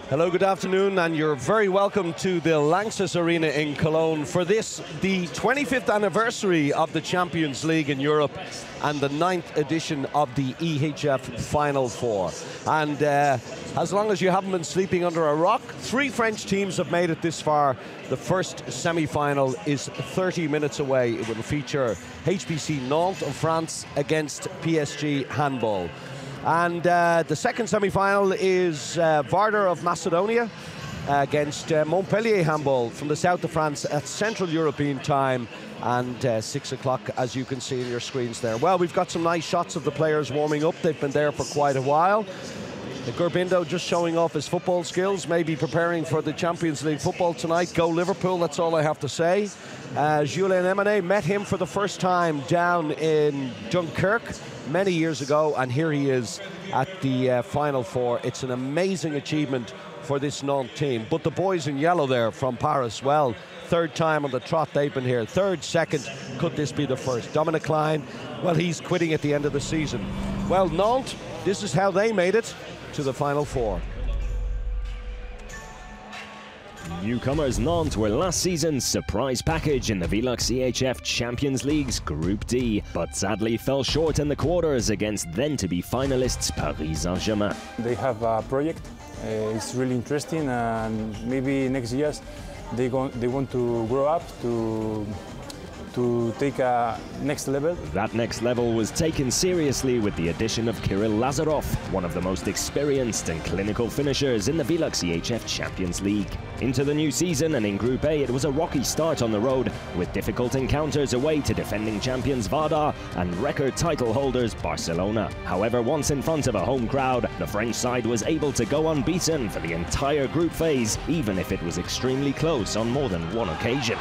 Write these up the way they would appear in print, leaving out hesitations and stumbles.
Hello, good afternoon, and you're very welcome to the Lanxess Arena in Cologne for this, the 25th anniversary of the Champions League in Europe and the 9th edition of the EHF Final Four. And as long as you haven't been sleeping under a rock, 3 French teams have made it this far. The first semi-final is 30 minutes away. It will feature HBC Nantes of France against PSG Handball. And the second semi-final is Vardar of Macedonia against Montpellier Handball from the south of France at Central European time, and 6 o'clock, as you can see on your screens there. Well, we've got some nice shots of the players warming up. They've been there for quite a while. Gurbindo just showing off his football skills, maybe preparing for the Champions League football tonight. Go Liverpool, that's all I have to say. Julien Emene, met him for the first time down in Dunkirk many years ago, and here he is at the Final Four. It's an amazing achievement for this Nantes team. But the boys in yellow there from Paris, well, third time on the trot they've been here. Third, second, could this be the first? Dominic Klein, well, he's quitting at the end of the season. Well, Nantes, this is how they made it to the Final Four. Newcomers Nantes were last season's surprise package in the VELUX EHF Champions League's Group D, but sadly fell short in the quarters against then-to-be finalists Paris Saint-Germain. They have a project, it's really interesting, and maybe next years they want to grow up to take a next level. That next level was taken seriously with the addition of Kirill Lazarov, one of the most experienced and clinical finishers in the VELUX EHF Champions League. Into the new season, and in Group A it was a rocky start on the road, with difficult encounters away to defending champions Vardar and record title holders Barcelona. However, once in front of a home crowd, the French side was able to go unbeaten for the entire group phase, even if it was extremely close on more than one occasion.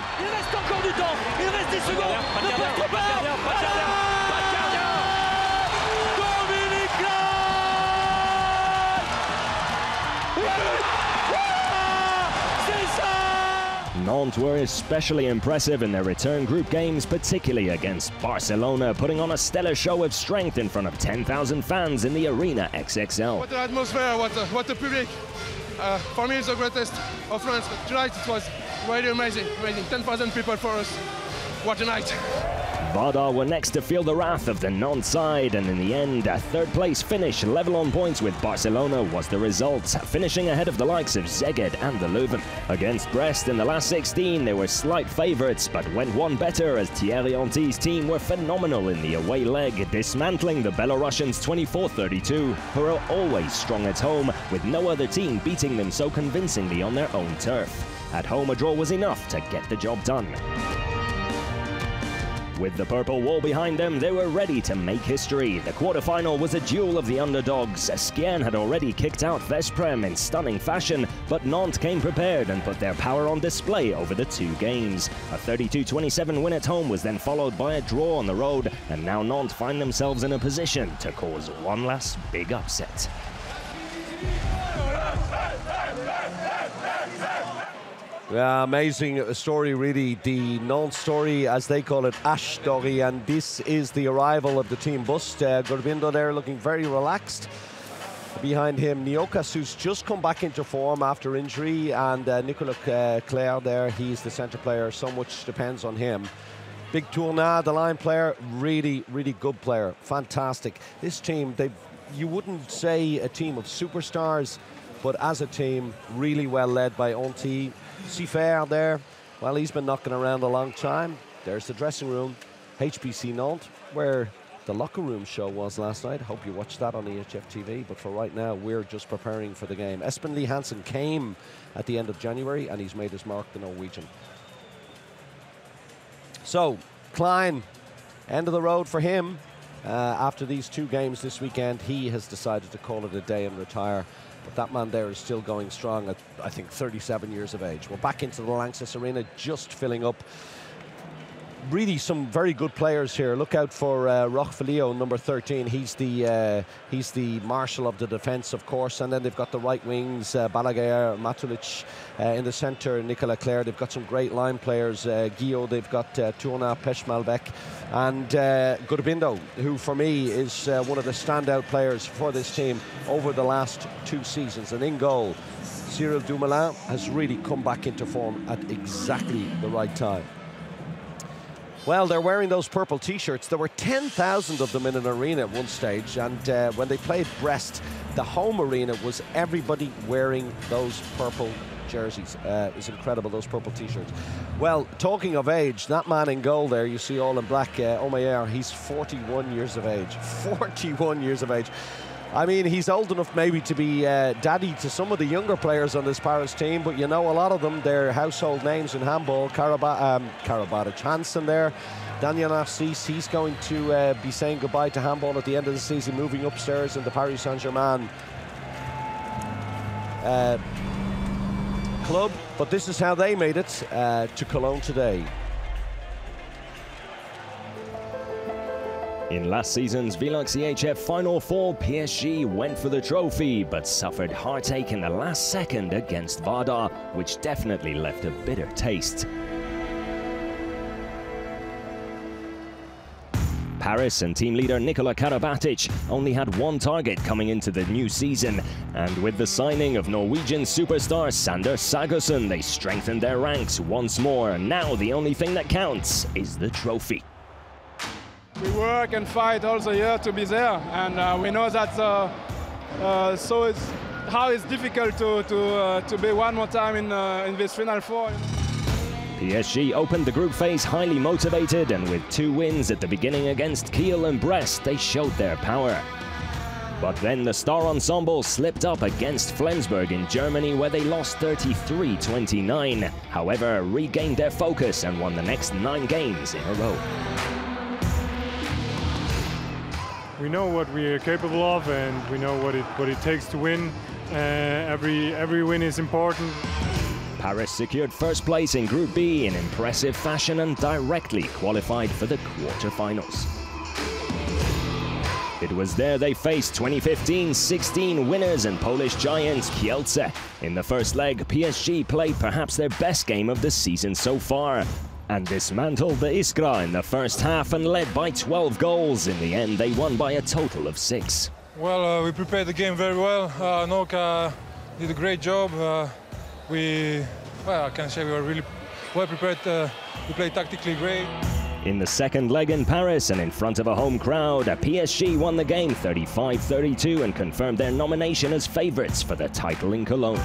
Nantes were especially impressive in their return group games, particularly against Barcelona, putting on a stellar show of strength in front of 10,000 fans in the Arena XXL. What the atmosphere, what the public. For me, it's the greatest of France. But tonight it was really amazing. 10,000 people for us. What a night. Vardar were next to feel the wrath of the Nantes side, and in the end, a third-place finish level on points with Barcelona was the result, finishing ahead of the likes of Szeged and the Leuven. Against Brest in the last 16, they were slight favourites, but went one better as Thierry Henty's team were phenomenal in the away leg, dismantling the Belarusians 24-32, who are always strong at home, with no other team beating them so convincingly on their own turf. At home, a draw was enough to get the job done. With the purple wall behind them, they were ready to make history. The quarterfinal was a duel of the underdogs. Skien had already kicked out Vesprem in stunning fashion, but Nantes came prepared and put their power on display over the 2 games. A 32-27 win at home was then followed by a draw on the road, and now Nantes find themselves in a position to cause one last big upset. Yeah, amazing story, really. The Nantes story, as they call it, Ash story, and this is the arrival of the team bus. Gurbindo there looking very relaxed. Behind him, Niokas, who's just come back into form after injury, and Nicolas Claire there, he's the centre player, so much depends on him. Big Tournat, the line player, really, really good player, fantastic. This team, you wouldn't say a team of superstars, but as a team, really well led by Henty. Sifer there, well, he's been knocking around a long time. There's the dressing room, HBC Nantes, where the locker room show was last night. Hope you watched that on EHF TV, but for right now, we're just preparing for the game. Espen Lie Hansen came at the end of January, and he's made his mark, the Norwegian. So, Klein, end of the road for him. After these 2 games this weekend, he has decided to call it a day and retire. But that man there is still going strong at, I think, 37 years of age. We're back into the Lanxess Arena, just filling up. Really some very good players here. Look out for Rochvelio, number 13. He's the marshal of the defence, of course. And then they've got the right wings, Balaguer, Matulic in the centre, Nicolas Claire. They've got some great line players. Guillaume, they've got Tournat, Peshmalbek, and Gurbindo, who for me is one of the standout players for this team over the last 2 seasons. And in goal, Cyril Dumoulin has really come back into form at exactly the right time. Well, they're wearing those purple T-shirts. There were 10,000 of them in an arena at one stage, and when they played Brest, the home arena was everybody wearing those purple jerseys. It was incredible, those purple T-shirts. Well, talking of age, that man in goal there, you see all in black, Omeyer, he's 41 years of age. 41 years of age. I mean, he's old enough maybe to be daddy to some of the younger players on this Paris team, but you know, a lot of them, they're household names in handball. Karabatic Hansen there. Daniel Narcisse, he's going to be saying goodbye to handball at the end of the season, moving upstairs in the Paris Saint-Germain club. But this is how they made it to Cologne today. In last season's VELUX EHF Final 4, PSG went for the trophy, but suffered heartache in the last second against Vardar, which definitely left a bitter taste. Paris and team leader Nikola Karabatic only had one target coming into the new season, and with the signing of Norwegian superstar Sander Sagosen, they strengthened their ranks once more. Now the only thing that counts is the trophy. We work and fight all the year to be there, and we know that so it's how it's difficult to be one more time in this Final 4. PSG opened the group phase highly motivated, and with 2 wins at the beginning against Kiel and Brest, they showed their power. But then the star ensemble slipped up against Flensburg in Germany, where they lost 33-29. However, regained their focus and won the next 9 games in a row. We know what we are capable of, and we know what it takes to win. Every win is important. Paris secured first place in Group B in impressive fashion and directly qualified for the quarterfinals. It was there they faced 2015-16 winners and Polish giants Kielce. In the first leg, PSG played perhaps their best game of the season so far, and dismantled the Iskra in the first half and led by 12 goals. In the end, they won by a total of 6. Well, we prepared the game very well. Noka did a great job. I can say we were really well prepared. We played tactically great. In the second leg in Paris and in front of a home crowd, PSG won the game 35-32 and confirmed their nomination as favourites for the title in Cologne.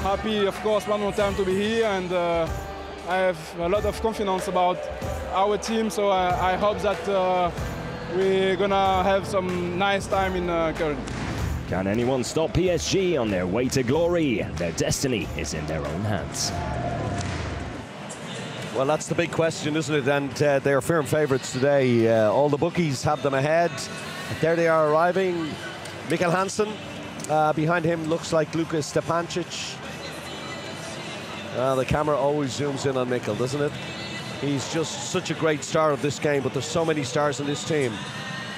Happy, of course, one more time to be here, and I have a lot of confidence about our team, so I hope that we're gonna have some nice time in Cologne. Can anyone stop PSG on their way to glory? Their destiny is in their own hands. Well, that's the big question, isn't it? And they're firm favourites today. All the bookies have them ahead. There they are arriving. Mikkel Hansen. Behind him looks like Lukas Stepancic. The camera always zooms in on Mikkel, doesn't it? He's just such a great star of this game, but there's so many stars in this team.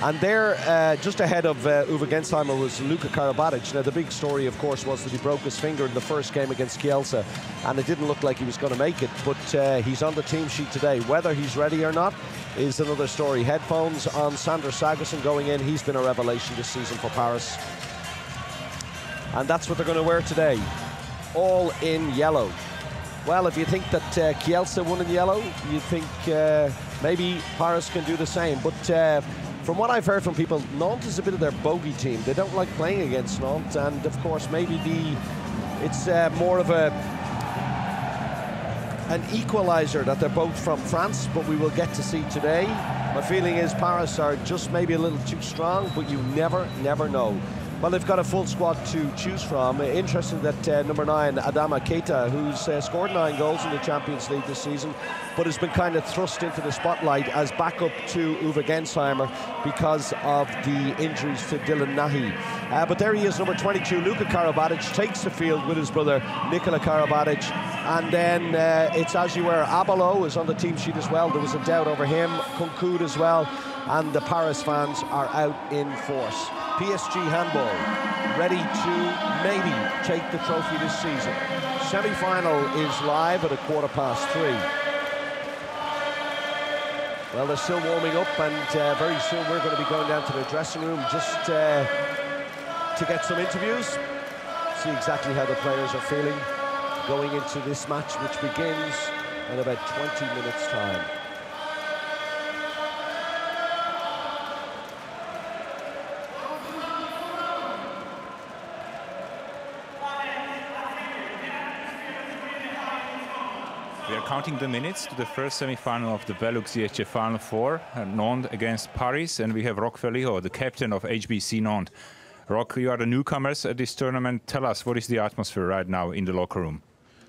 And there, just ahead of Uwe Gensheimer, was Luka Karabatic. Now, the big story, of course, was that he broke his finger in the first game against Kielce, and it didn't look like he was going to make it, but he's on the team sheet today. Whether he's ready or not is another story. Headphones on Sander Sagosen going in. He's been a revelation this season for Paris. And that's what they're going to wear today, all in yellow. Well, if you think that Kielce won in yellow, you think maybe Paris can do the same. But from what I've heard from people, Nantes is a bit of their bogey team. They don't like playing against Nantes, and of course maybe it's more of an equalizer that they're both from France, but we will get to see today. My feeling is Paris are just maybe a little too strong, but you never know. Well, they've got a full squad to choose from. Interesting that number 9, Adama Keita, who's scored 9 goals in the Champions League this season, but has been kind of thrust into the spotlight as backup to Uwe Gensheimer because of the injuries to Dylan Nahi. But there he is, number 22, Luka Karabatic, takes the field with his brother, Nikola Karabatic. And then it's as you were, Abalo is on the team sheet as well. There was a doubt over him, Kunkud as well. And the Paris fans are out in force. PSG Handball ready to maybe take the trophy this season. Semi-final is live at 3:15. Well, they're still warming up, and very soon we're going to be going down to the dressing room just to get some interviews. see exactly how the players are feeling going into this match, which begins in about 20 minutes' time. We are counting the minutes to the first semi-final of the VELUX EHF Final 4, Nantes against Paris, and we have Roch Verlijo, the captain of HBC Nantes. Roch, you are the newcomers at this tournament. Tell us, what is the atmosphere right now in the locker room?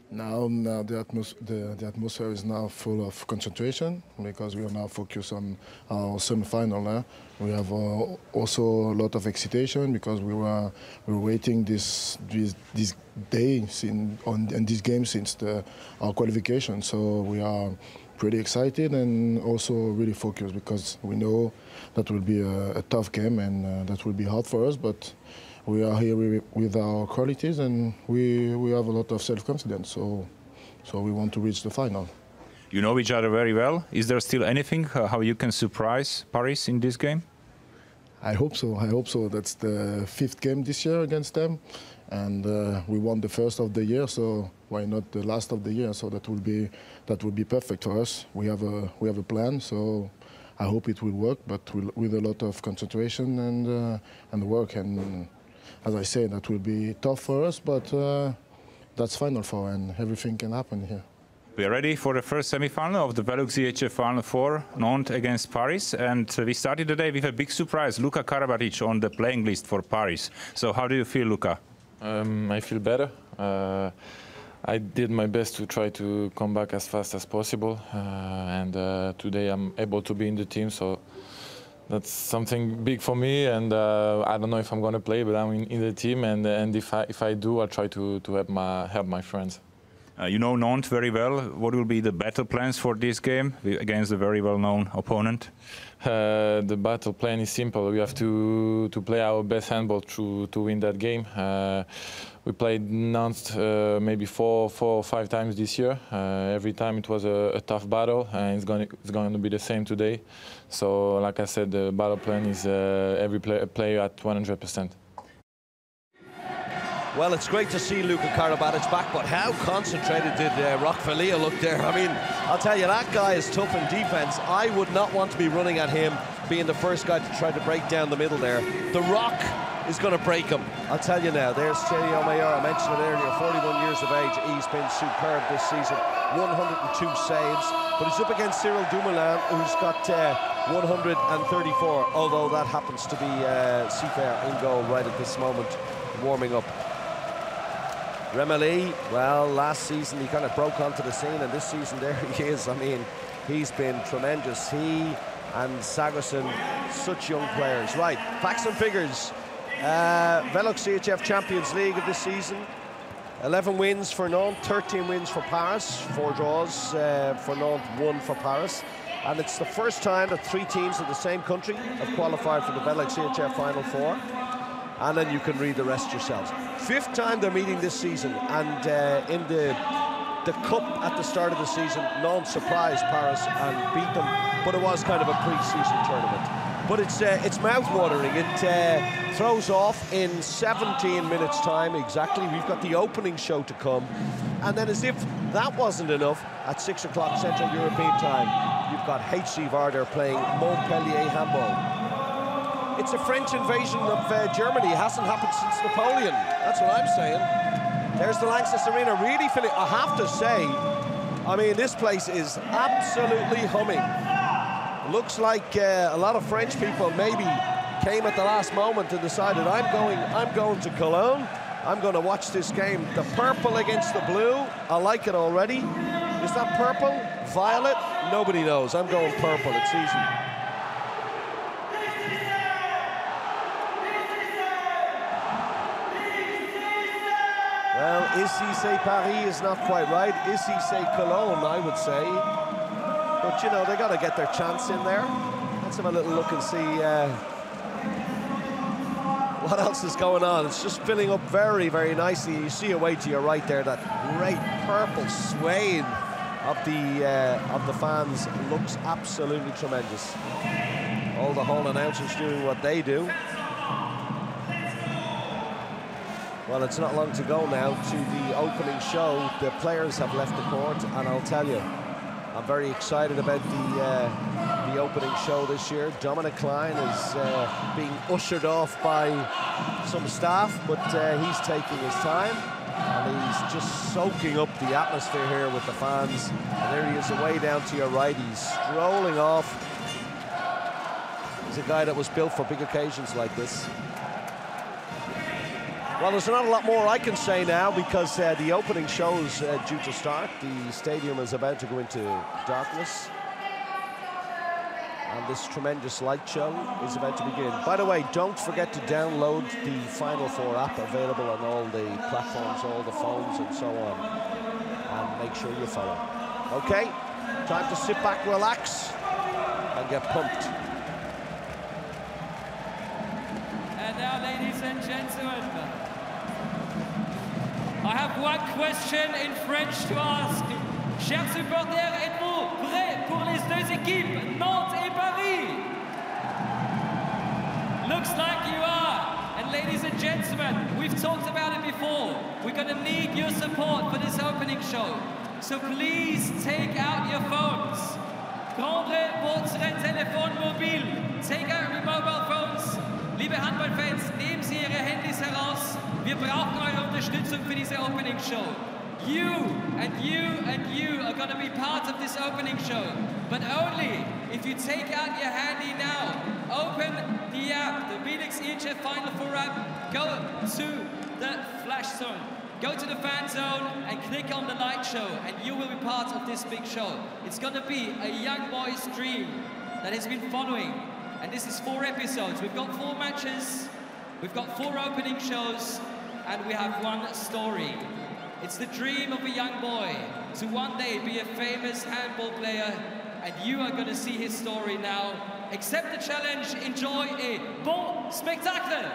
Now the atmosphere is now full of concentration because we are now focused on our semi-final. We have also a lot of excitation because we were waiting this day and this game since our qualification. So we are pretty excited and also really focused because we know that will be a tough game and that will be hard for us. But we are here with our qualities and we have a lot of self-confidence, so we want to reach the final. You know each other very well. Is there still anything how you can surprise Paris in this game? I hope so. I hope so. That's the 5th game this year against them, and we won the first of the year, so why not the last of the year? So that will be perfect for us. We have a plan, so I hope it will work, but with a lot of concentration and work. And as I say, that will be tough for us, but that's Final Four and everything can happen here. We are ready for the first semi-final of the VELUX EHF Final 4, Nantes against Paris. And we started the day with a big surprise, Luka Karabatic on the playing list for Paris. So how do you feel, Luka? I feel better. I did my best to try to come back as fast as possible. And today I'm able to be in the team, so that's something big for me, and I don't know if I'm going to play, but I'm in the team, and if I do, I'll try to help my friends. You know Nantes very well. What will be the battle plans for this game against a very well-known opponent? The battle plan is simple. We have to play our best handball to win that game. We played Nantes maybe four or five times this year. Every time it was a tough battle, and it's going to be the same today. So, like I said, the battle plan is every player at 100%. Well, it's great to see Luka Karabatic back, but how concentrated did Roch Verlijo look there? I mean, I'll tell you, that guy is tough in defense. I would not want to be running at him, being the first guy to try to break down the middle there. The Rock is going to break him. I'll tell you now, there's Thierry Omeyer, I mentioned it earlier, 41 years of age. He's been superb this season, 102 saves, but he's up against Cyril Dumoulin, who's got 134, although that happens to be Seafair in goal right at this moment, warming up. Remeli, well, last season he kind of broke onto the scene, and this season there he is. I mean, he's been tremendous. He and Sagerson, such young players. Right, facts and figures. VELUX EHF Champions League of this season. 11 wins for Nantes, 13 wins for Paris, 4 draws for Nantes, 1 for Paris. And it's the first time that 3 teams in the same country have qualified for the VELUX EHF Final 4. And then you can read the rest yourselves. 5th time they're meeting this season, and in the cup at the start of the season, Nantes surprised Paris and beat them, but it was kind of a pre-season tournament. But it's mouth-watering. It throws off in 17 minutes' time exactly. We've got the opening show to come, and then as if that wasn't enough, at 6 o'clock Central European time, you've got HC Vardar playing Montpellier Handball. It's a French invasion of Germany. It hasn't happened since Napoleon. That's what I'm saying. There's the Lanxess Arena really filling. I have to say, I mean, this place is absolutely humming. Looks like a lot of French people maybe came at the last moment and decided, I'm going to Cologne. I'm going to watch this game. The purple against the blue. I like it already. Is that purple? Violet? Nobody knows. I'm going purple. It's easy. Well, ici c'est Paris is not quite right. Ici c'est Cologne, I would say. But, you know, they got to get their chance in there. Let's have a little look and see what else is going on. It's just filling up very, very nicely. You see away to your right there, that great purple swaying of the fans looks absolutely tremendous. All the hall announcers doing what they do. Well, it's not long to go now to the opening show. The players have left the court, and I'll tell you, I'm very excited about the opening show this year. Dominic Klein is being ushered off by some staff, but he's taking his time, and he's just soaking up the atmosphere here with the fans. And there he is away down to your right. He's strolling off. He's a guy that was built for big occasions like this. Well, there's not a lot more I can say now because the opening show's due to start. The stadium is about to go into darkness. And this tremendous light show is about to begin. By the way, don't forget to download the FINAL4 app, available on all the platforms, all the phones and so on. And make sure you follow. Okay, time to sit back, relax, and get pumped. And now, ladies and gentlemen, I have one question in French to ask. Chers supporters, êtes-vous prêts pour les deux équipes, Nantes et Paris? Looks like you are. And ladies and gentlemen, we've talked about it before. We're going to need your support for this opening show. So please take out your phones. Prendrez votre téléphone mobile. Take out your mobile phones. Liebe Handballfans, nehmen Sie Ihre Handys heraus. Wir brauchen eure Unterstützung für diese Opening Show. You and you and you are going to be part of this opening show, but only if you take out your handy now. Open the app, the VELUX EHF FINAL4 app, go to the flash zone, go to the fan zone and click on the light show, and you will be part of this big show. It's going to be a young boy's dream that has been following, and this is 4 episodes. We've got 4 matches, we've got 4 opening shows, and we have 1 story. It's the dream of a young boy to one day be a famous handball player, and you are going to see his story now. Accept the challenge, enjoy et bon spectacle!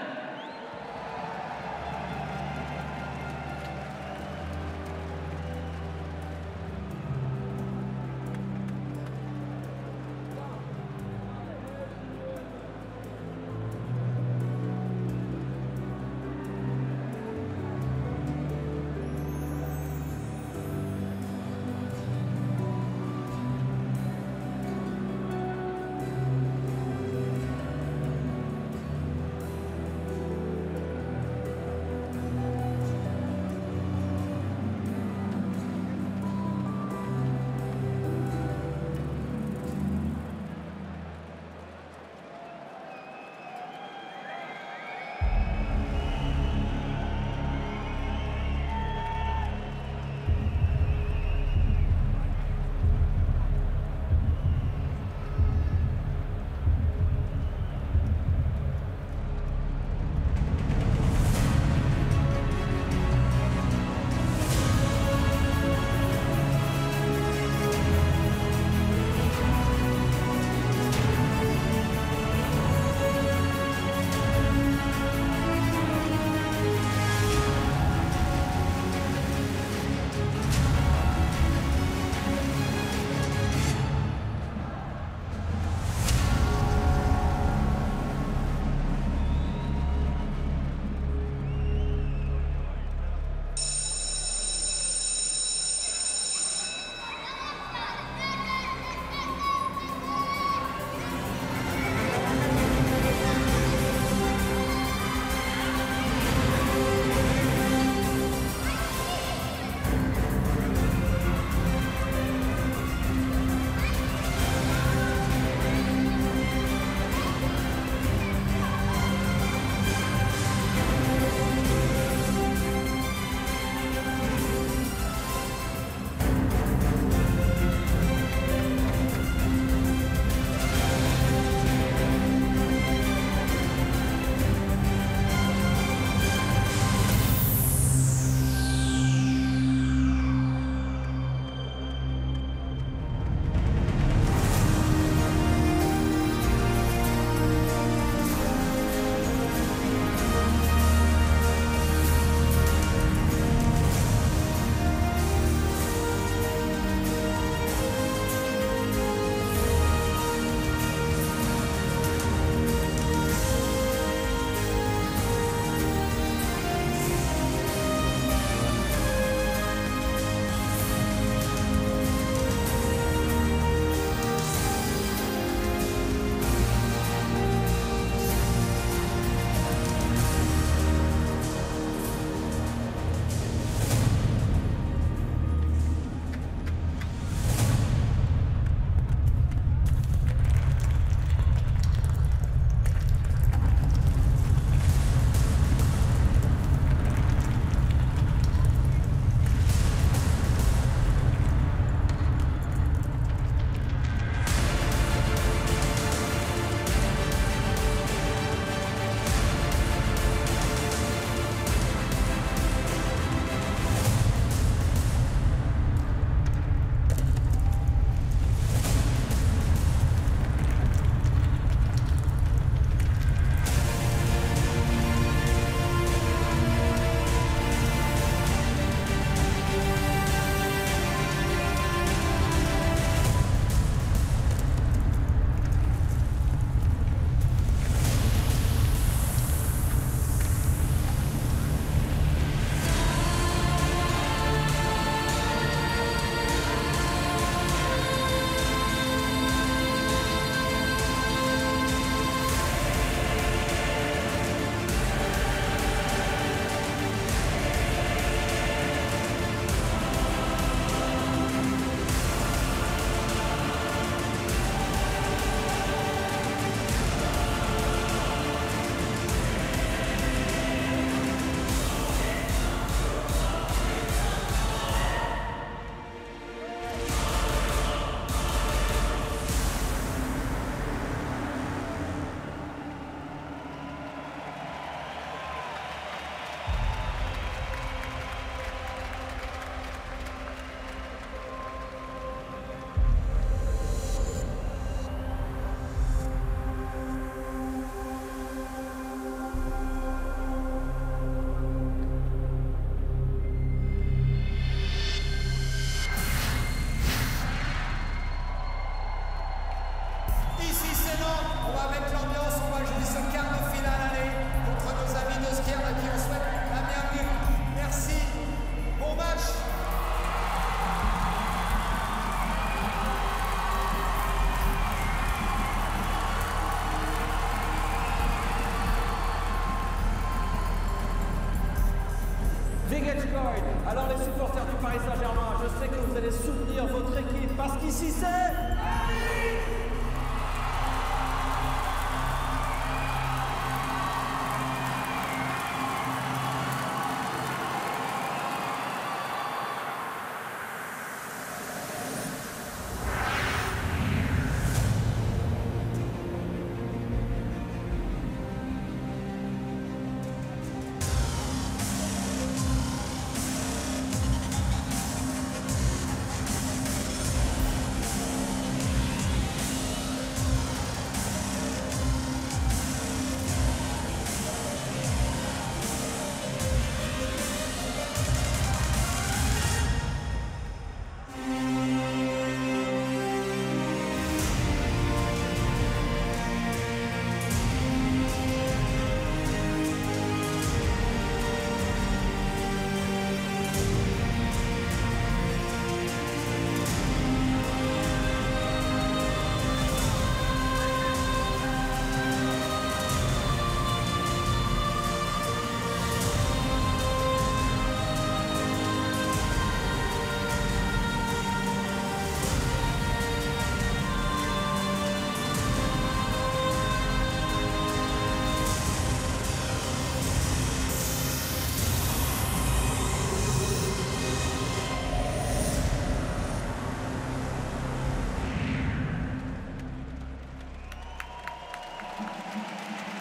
Vigetscoin. Alors les supporters du Paris Saint-Germain, je sais que vous allez soutenir votre équipe parce qu'ici c'est...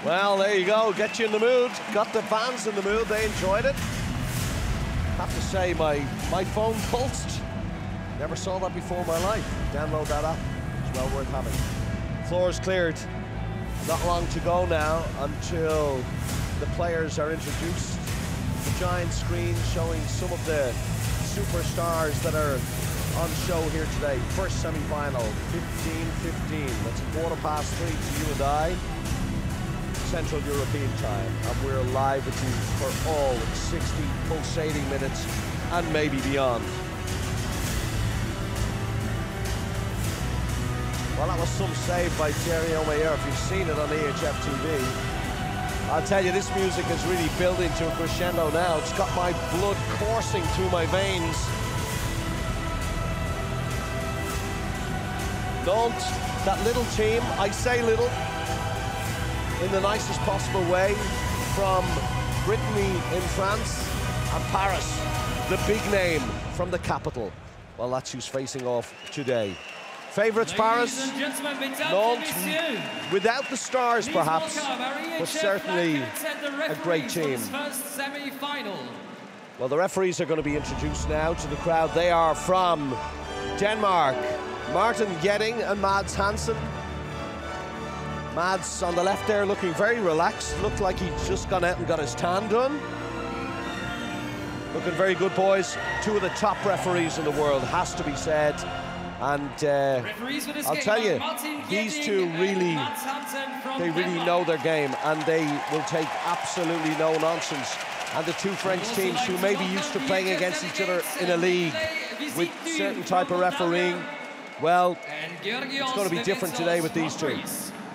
Well, there you go, get you in the mood. Got the fans in the mood, they enjoyed it. Have to say, my phone pulsed. Never saw that before in my life. Download that app, it's well worth having. Floor's cleared. Not long to go now until the players are introduced. The giant screen showing some of the superstars that are on show here today. First semi-final, 15:15. That's 3:15 to you and I. Central European time, and we're live with you for all 60 pulsating minutes and maybe beyond. Well, that was some save by Thierry Omeyer. If you've seen it on EHF TV, I'll tell you, this music is really building to a crescendo now. It's got my blood coursing through my veins. Nantes, that little team, I say little, in the nicest possible way, from Brittany in France and Paris, the big name from the capital. Well, that's who's facing off today. Favourites Paris, Nantes, without the stars perhaps, but certainly a great team. Well, the referees are going to be introduced now to the crowd. They are from Denmark, Martin Getting and Mads Hansen. Mads on the left there looking very relaxed. Looked like he'd just gone out and got his tan done. Looking very good, boys. Two of the top referees in the world, has to be said. And I'll tell you, these two really, they really know their game, and they will take absolutely no nonsense. And the two French teams who may be used to playing against each other in a league with certain type of refereeing, well, it's going to be different today with these two.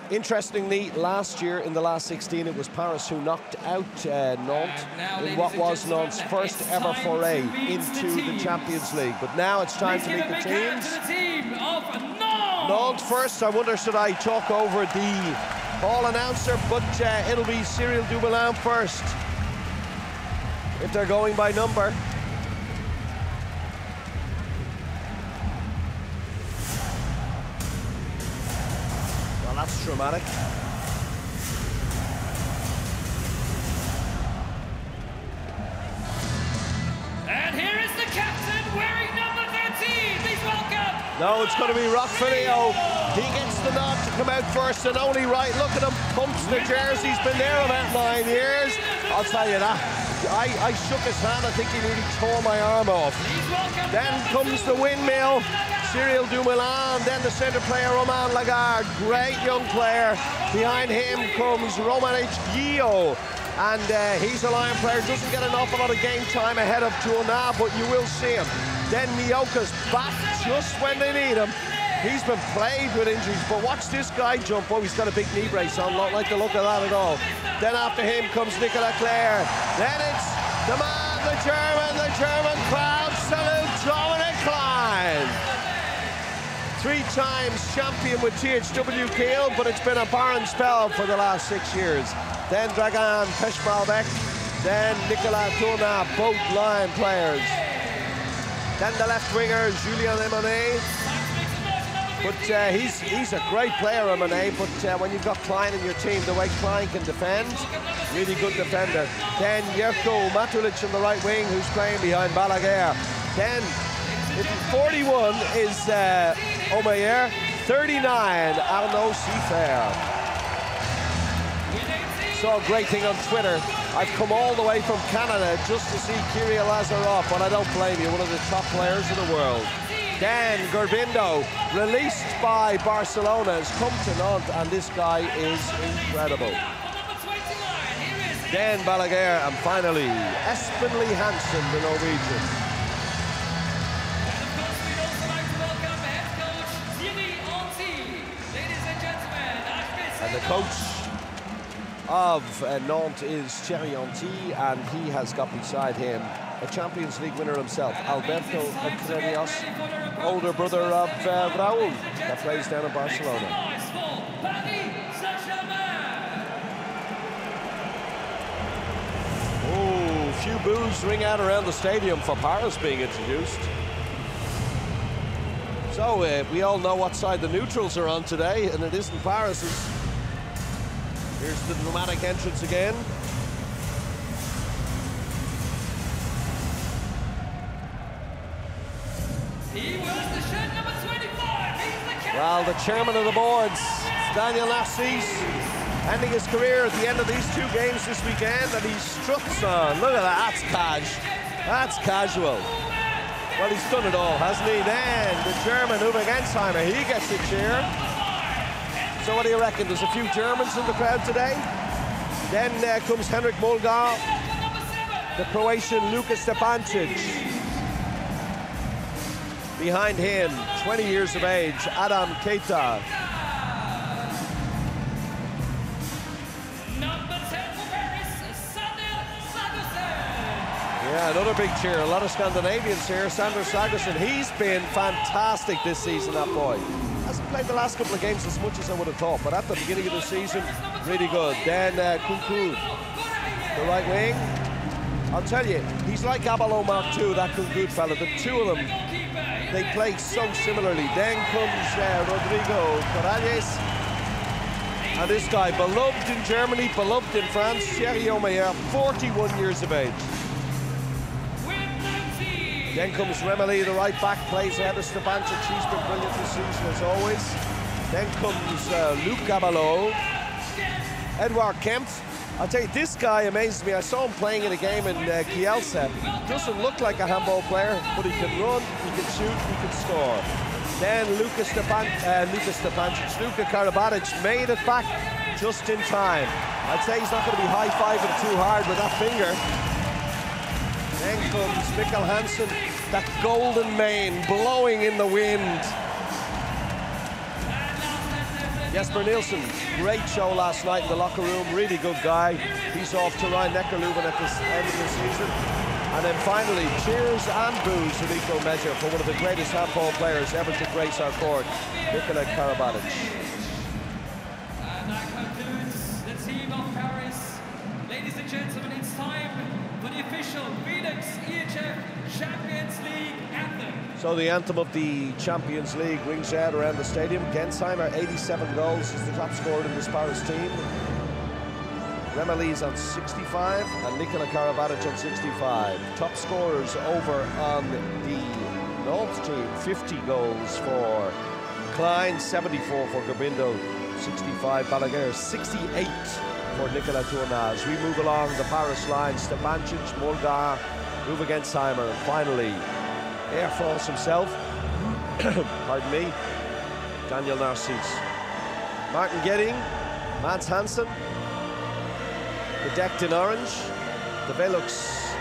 Interestingly, last year in the last 16, it was Paris who knocked out Nantes in what was Nantes' first ever foray into the Champions League. But now it's time to meet the teams. Nantes first. I wonder, should I talk over the hall announcer? But it'll be Cyril Dumoulin first, if they're going by number. That's dramatic. And here is the captain wearing number 13. Please welcome. No, it's going to be Rock Filio. He gets the nod to come out first and only right. Look at him, pumps the jersey. He's been there about 9 years. I'll tell you that. I shook his hand. I think he nearly tore my arm off. Then comes the windmill. Cyril Dumoulin, then the centre player Romain Lagarde, great young player. Behind him comes Romanich Guillot, and he's a Lion player, doesn't get an awful lot of game time ahead of Tourna, but you will see him. Then Mioka's back just when they need him. He's been plagued with injuries, but watch this guy jump. Oh, he's got a big knee brace on, not like the look of that at all. Then after him comes Nicolas Claire. Then it's The man, the German crowd salute Dominic Klein. 3 times champion with THW Kiel, but it's been a barren spell for the last 6 years. Then Dragan Peshmalbek, then Nicolas Tourna, both Lion players. Then the left winger, Julien Emonet. But he's a great player, Emonet, but when you've got Klein in your team, the way Klein can defend, really good defender. Then Jerko Matulic on the right wing, who's playing behind Balaguer. Then 41 is Omeyer, 39 Arnaud Siffer. Saw a great thing on Twitter. I've come all the way from Canada just to see Kirill Lazarov, and I don't blame you, one of the top players in the world. Dan Gerbindo, released by Barcelona, has come to Nantes, and this guy is incredible. Dan Balaguer, and finally, Espen Lee Hansen, the Norwegian. And the coach of Nantes is Thierry Henty, and he has got beside him a Champions League winner himself, Alberto Atrenios, older brother of Raúl, that plays down in Barcelona. Oh, a few boos ring out around the stadium for Paris being introduced. So we all know what side the neutrals are on today, and it isn't Paris's. Here's the dramatic entrance again. He wears the shirt number 25. He's the captain. Well, the chairman of the boards, Daniel Narcisse, ending his career at the end of these 2 games this weekend, and he struts on. Look at that, that's casual. Well, he's done it all, hasn't he? Then the German Uwe Gensheimer, he gets a cheer. So what do you reckon? There's a few Germans in the crowd today. Then comes Henrik Molgar, the Croatian Luka Stepancic. Behind him, 20 years of age, Adam Keita. Number 10 for Paris, Sander Sagosen. Yeah, another big cheer. A lot of Scandinavians here. Sander Sagosen, he's been fantastic this season, that boy. Hasn't played the last couple of games as much as I would have thought, but at the beginning of the season, really good. Then Kunku, the right wing. I'll tell you, he's like Abalo Mark II, that Kunku fella. The two of them, they play so similarly. Then comes Rodrigo Corrales. And this guy, beloved in Germany, beloved in France, Thierry Omeyer, 41 years of age. Then comes Remeli, the right back, plays ahead of Stepancic. He's been brilliant this season as always. Then comes Luc Gabalo. Edouard Kempf. I'll tell you, this guy amazes me. I saw him playing in a game in Kielce. Doesn't look like a handball player, but he can run, he can shoot, he can score. Then Luka Karabatic made it back just in time. I'd say he's not going to be high-fiving too hard with that finger. Then comes Mikkel Hansen, that golden mane blowing in the wind. Jesper Nielsen, great show last night in the locker room, really good guy. He's off to Rhein Neckarleuven at the end of the season. And then finally, cheers and boos in equal measure for one of the greatest handball players ever to grace our court, Nikola Karabatic. And that concludes the team of Paris. Ladies and gentlemen, it's time for the official VELUX EHF Champions League anthem. So the anthem of the Champions League rings out around the stadium. Gensheimer, 87 goals, is the top scorer in this Paris team. Remeli's on 65 and Nikola Karabatic on 65. Top scorers over on the Nantes team, 50 goals for Klein, 74 for Gerbindo, 65 Balaguer, 68 for Nicolas Tourna. As we move along the Paris line, Stepancic, Molgar, Uwe Gensheimer, and finally Air France himself, pardon me, Daniel Narcisse. Martin Gedding, Mats Hansen, bedecked in orange, the VELUX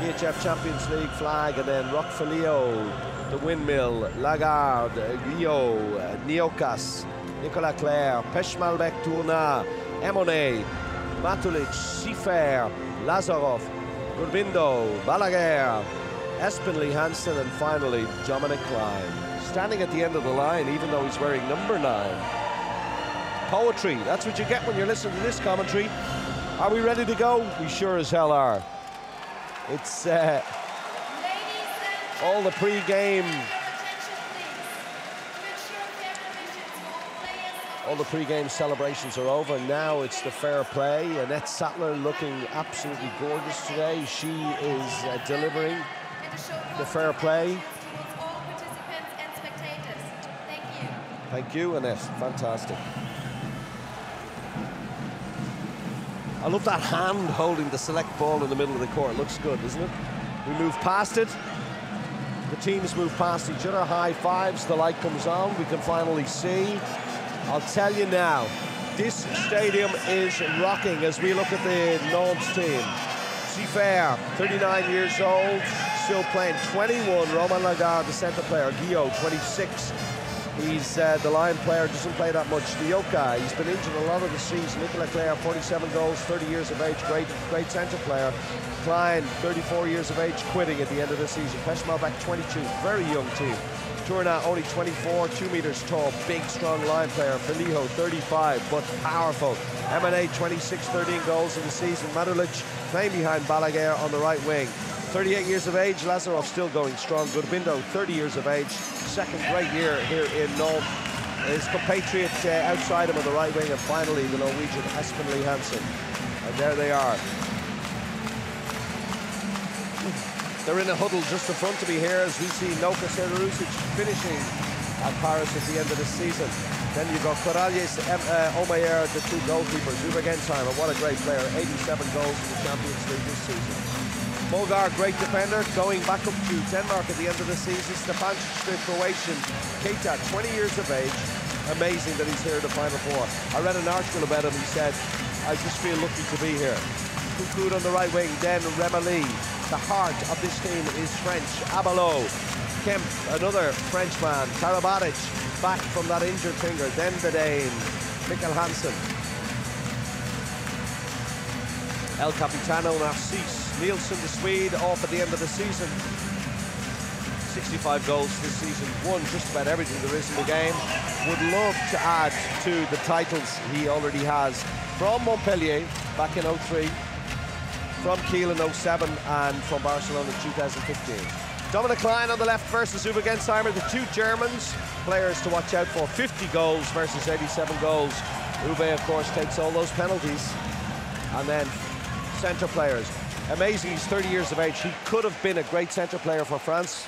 EHF Champions League flag, and then Roch Filio, the windmill, Lagarde, Guillot, Niokas, Nicolas Claire, Peshmalbek Tourna, Emonet, Matulic, Siffer, Lazarov, Gurbindo, Balaguer, Espenley Hansen, and finally Dominic Klein. Standing at the end of the line, even though he's wearing number 9. Poetry, that's what you get when you're listening to this commentary. Are we ready to go? We sure as hell are. It's all the pre-game. All the pre-game celebrations are over. Now it's the fair play. Annette Sattler looking absolutely gorgeous today. She is delivering the fair play. Thank you, Annette. Fantastic. I love that hand holding the select ball in the middle of the court. It looks good, doesn't it? We move past it. The teams move past each other. High fives. The light comes on. We can finally see. I'll tell you now, this stadium is rocking as we look at the Nantes team. Sifer, 39 years old, still playing. 21, Romain Lagarde, the centre player. Guillaume, 26. He's the line player, doesn't play that much. Dioka, he's been injured a lot of the season. Nicolas Claire, 47 goals, 30 years of age, great centre player. Klein, 34 years of age, quitting at the end of the season. Peshmalbek, 22, very young team. Tourna, only 24, 2 meters tall, big, strong line player. Felijo, 35, but powerful. M&A, 26, 13 goals in the season. Madulic playing behind Balaguer on the right wing. 38 years of age, Lazarov still going strong. Gurbindo, 30 years of age, second great year here in Nantes. His compatriot outside him on the right wing, and finally the Norwegian Espenley Hansen. And there they are. They're in a huddle just in front of me here as we see Noka Serusic finishing at Paris at the end of the season. Then you've got Corrales, Omayer, the 2 goalkeepers. Uwe Gensheimer, what a great player, 87 goals in the Champions League this season. Mulgar, great defender, going back up to Denmark at the end of the season. Stepancic, the Croatian. Keita, 20 years of age. Amazing that he's here at the Final Four. I read an article about him. He said, I just feel lucky to be here. Coucou on the right wing, then Remeli. The heart of this team is French. Abalo, Kemp, another Frenchman. Karabatic, back from that injured finger. Then the Dane, Mikkel Hansen. El Capitano Narcisse. Nielsen, the Swede, off at the end of the season. 65 goals this season. Won just about everything there is in the game. Would love to add to the titles he already has. From Montpellier, back in 03. From Kiel in 07 and from Barcelona in 2015. Dominic Klein on the left versus Uwe Gensheimer, the 2 Germans. Players to watch out for, 50 goals versus 87 goals. Uwe, of course, takes all those penalties. And then centre players. Amazing, he's 30 years of age. He could have been a great centre player for France,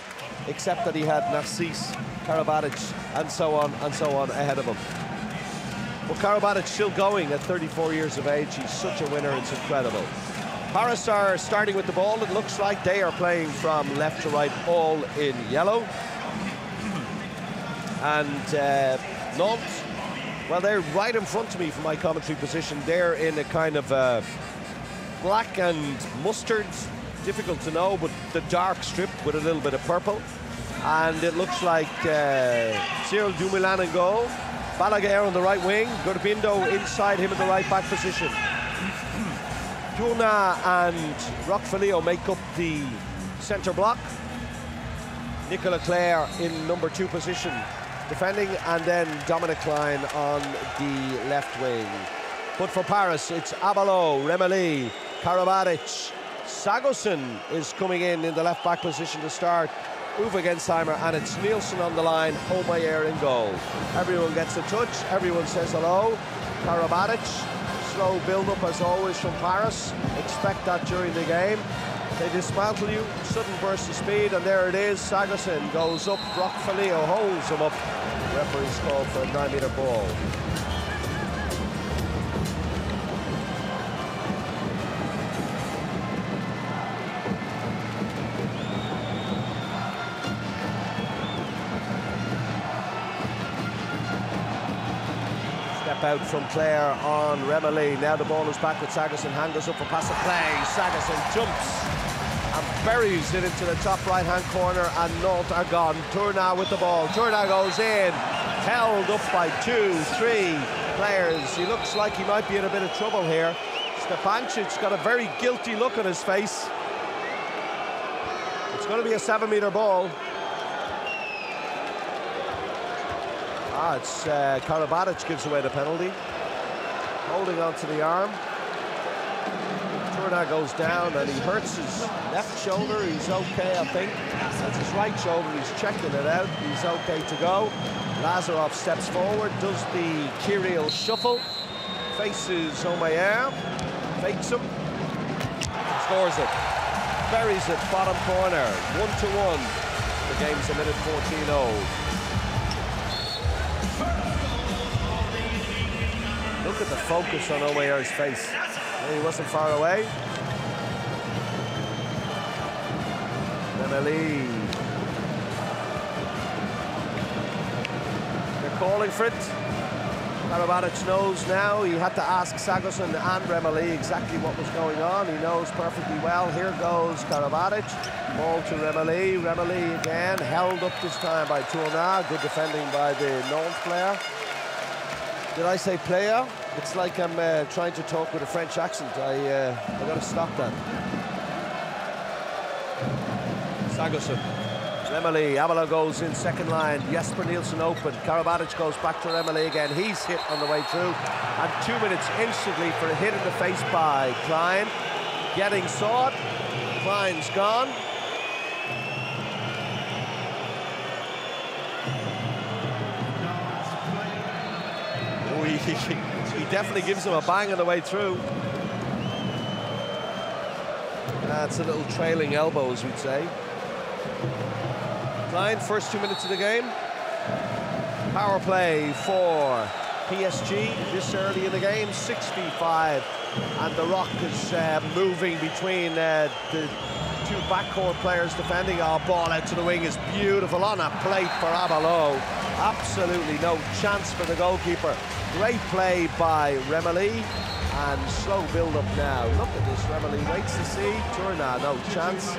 except that he had Narcisse, Karabatic, and so on ahead of him. But Karabatic still going at 34 years of age. He's such a winner, it's incredible. Paris are starting with the ball. It looks like they are playing from left to right, all in yellow. And Nantes, well, they're right in front of me from my commentary position. They're in a kind of black and mustard, difficult to know, but the dark strip with a little bit of purple. And it looks like Cyril Dumoulin in goal. Balaguer on the right wing. Gurbindo inside him in the right back position. Tourna and Roquefellio make up the centre block. Nicolas Claire in number 2 position defending, and then Dominic Klein on the left wing. But for Paris, it's Abalo, Remeli, Karabatic. Sagosen is coming in the left back position to start. Uwe Gensheimer, and it's Nielsen on the line, Omayer in goal. Everyone gets a touch, everyone says hello. Karabatic. Slow build-up as always from Paris. Expect that during the game. They dismantle you, sudden burst of speed, and there it is. Sagosen goes up, Roquefellio holds him up. The referee's called for a 9-meter ball. Out from Claire on Remeli. Now the ball is back with Sagosen. Hand goes up for pass and play. Sagosen jumps and buries it into the top right-hand corner, and Nantes are gone. Tourna with the ball. Tourna goes in. Held up by 2-3 players. He looks like he might be in a bit of trouble here. Stepancic's got a very guilty look on his face. It's going to be a 7-meter ball. It's Karabatic gives away the penalty. Holding onto the arm. Turner goes down and he hurts his left shoulder. He's okay, I think. That's his right shoulder. He's checking it out. He's okay to go. Lazarov steps forward, does the Kirill shuffle, faces Omeyer, fakes him, scores it. Buries it, bottom corner, 1-1. The game's a minute 14-0. Look at the focus on Omeyer's face. He wasn't far away. Remeli. They're calling for it. Karabatic knows now. He had to ask Sagosen and Remeli exactly what was going on. He knows perfectly well. Here goes Karabatic. Ball to Remeli. Remeli again, held up this time by Tourna. Good defending by the Nantes player. Did I say player? It's like I'm trying to talk with a French accent. I got to stop that. Sagosen. Remeli. Avila goes in second line. Jesper Nielsen open. Karabatic goes back to Remeli again. He's hit on the way through. And 2 minutes instantly for a hit in the face by Klein. Getting sought. Klein's gone. He definitely gives him a bang on the way through. That's a little trailing elbow, as we'd say. Klein, first 2 minutes of the game. Power play for PSG this early in the game, 6v5. And the Rock is moving between the two backcourt players defending. Our ball out to the wing is beautiful on a plate for Abalo. Absolutely no chance for the goalkeeper. Great play by Remeli, and slow build-up now. Look at this, Remeli waits to see. Tourna, no chance.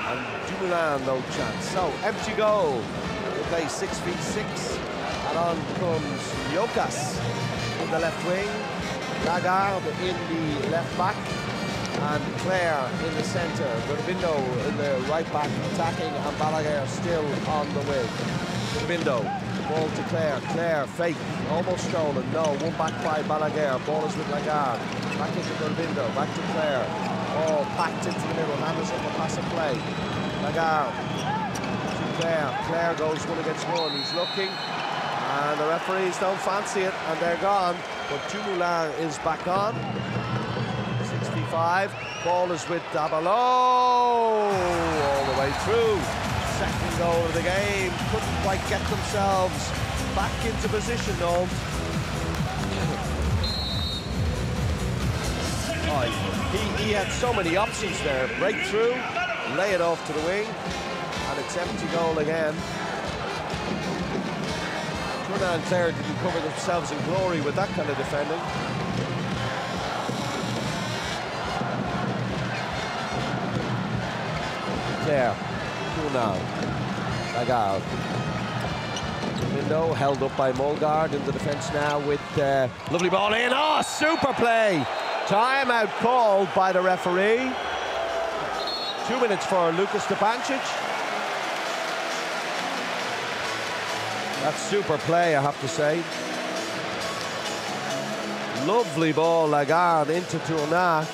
And Dumoulin, no chance. So, empty goal. They play 6v6, and on comes Yokas in the left wing, Lagarde in the left back, and Claire in the centre. Gurbindo in the right back attacking, and Balaguer still on the wing. Gurbindo. Ball to Claire. Claire, fake, almost stolen. No, one back by Balaguer. Ball is with Lagarde. Back into Gurbindo, back to Claire. Ball packed into the middle. Handles up a pass and play. Lagarde to Claire. Claire goes 1 against 1. He's looking, and the referees don't fancy it, and they're gone. But Dumoulin is back on. 65. Ball is with Abalo. All the way through. Second goal of the game. Couldn't quite get themselves back into position, Nantes. He had so many options there. Breakthrough, lay it off to the wing, and it's empty goal again. Tourna and Claire didn't cover themselves in glory with that kind of defending. Claire. Now, Lagarde. Window held up by Molgaard in the defence now with lovely ball in. Oh, super play! Timeout called by the referee. 2 minutes for Luka Stepancic. That's super play, I have to say. Lovely ball, Lagarde into Tourna.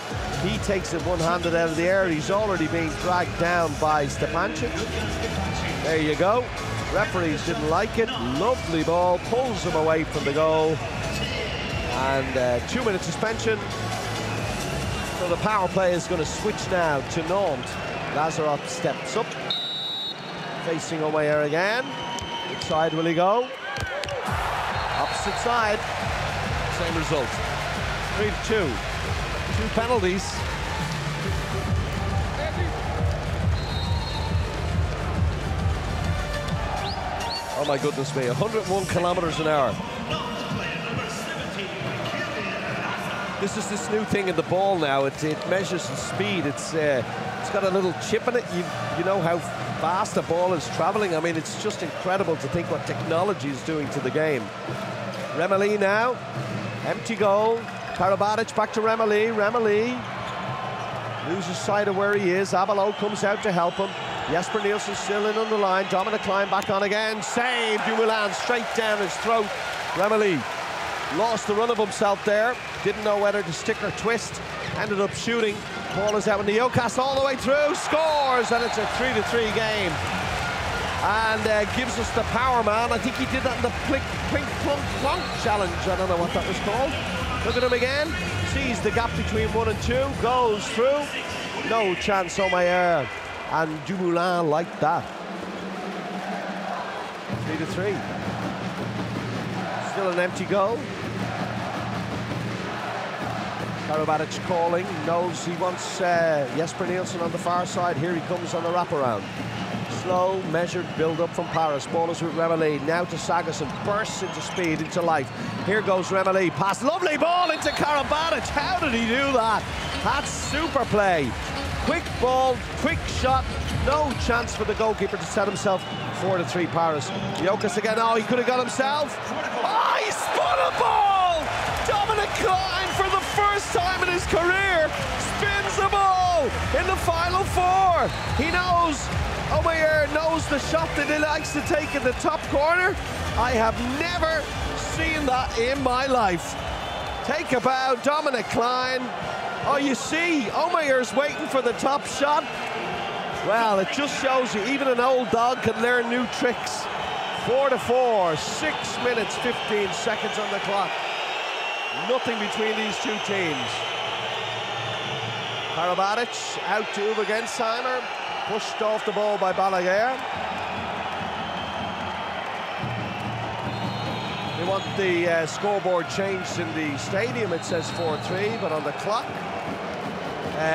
He takes it one-handed out of the air. He's already being dragged down by Stepancic. There you go. Referees didn't like it. Lovely ball, pulls him away from the goal. And 2 minute suspension. So the power play is going to switch now to Nantes. Lazarov steps up. Facing Omeyer again. Which side will he go? Opposite side. Same result. 3-2. 2 penalties. Oh my goodness me, 101 kilometers an hour. This is this new thing in the ball now. It measures the speed. It's got a little chip in it. You know how fast the ball is traveling. I mean, it's just incredible to think what technology is doing to the game. Remeli now, empty goal. Karabatic back to Remeli. Remeli Loses sight of where he is. Abelo comes out to help him. Jesper Nielsen still in on the line. Dominic Klein back on again. Save. Dumoulin straight down his throat. Remeli lost the run of himself there. Didn't know whether to stick or twist. Ended up shooting. Ball is out in the Jokas all the way through. Scores, and it's a 3-3 game. And gives us the power man. I think he did that in the plink plunk plonk challenge. I don't know what that was called. Look at him again. Sees the gap between 1 and 2. Goes through. No chance, Omeyer. And Dumoulin like that. 3-3. Still an empty goal. Karabatic calling. Knows he wants Jesper Nielsen on the far side. Here he comes on the wraparound. Slow, measured build-up from Paris. Ball is with Remeli. Now to Sagosen. Bursts into speed, into life. Here goes Remeli. Pass. Lovely ball into Karabatic. How did he do that? That's super play. Quick ball, quick shot. No chance for the goalkeeper to set himself. 4-3 Paris. Jokas again. Oh, he could have got himself. Oh, he spun a ball! Dominic Klein, for the first time in his career, spins the ball in the final 4. He knows. Omeyer knows the shot that he likes to take in the top corner. I have never seen that in my life. Take a bow, Dominic Klein. Oh, you see, Omeyer's waiting for the top shot. Well, it just shows you even an old dog can learn new tricks. 4-4, 6 minutes, 15 seconds on the clock. Nothing between these two teams. Karabatic out to Uwe Gensheimer. Pushed off the ball by Balaguer. They want the scoreboard changed in the stadium. It says 4-3, but on the clock,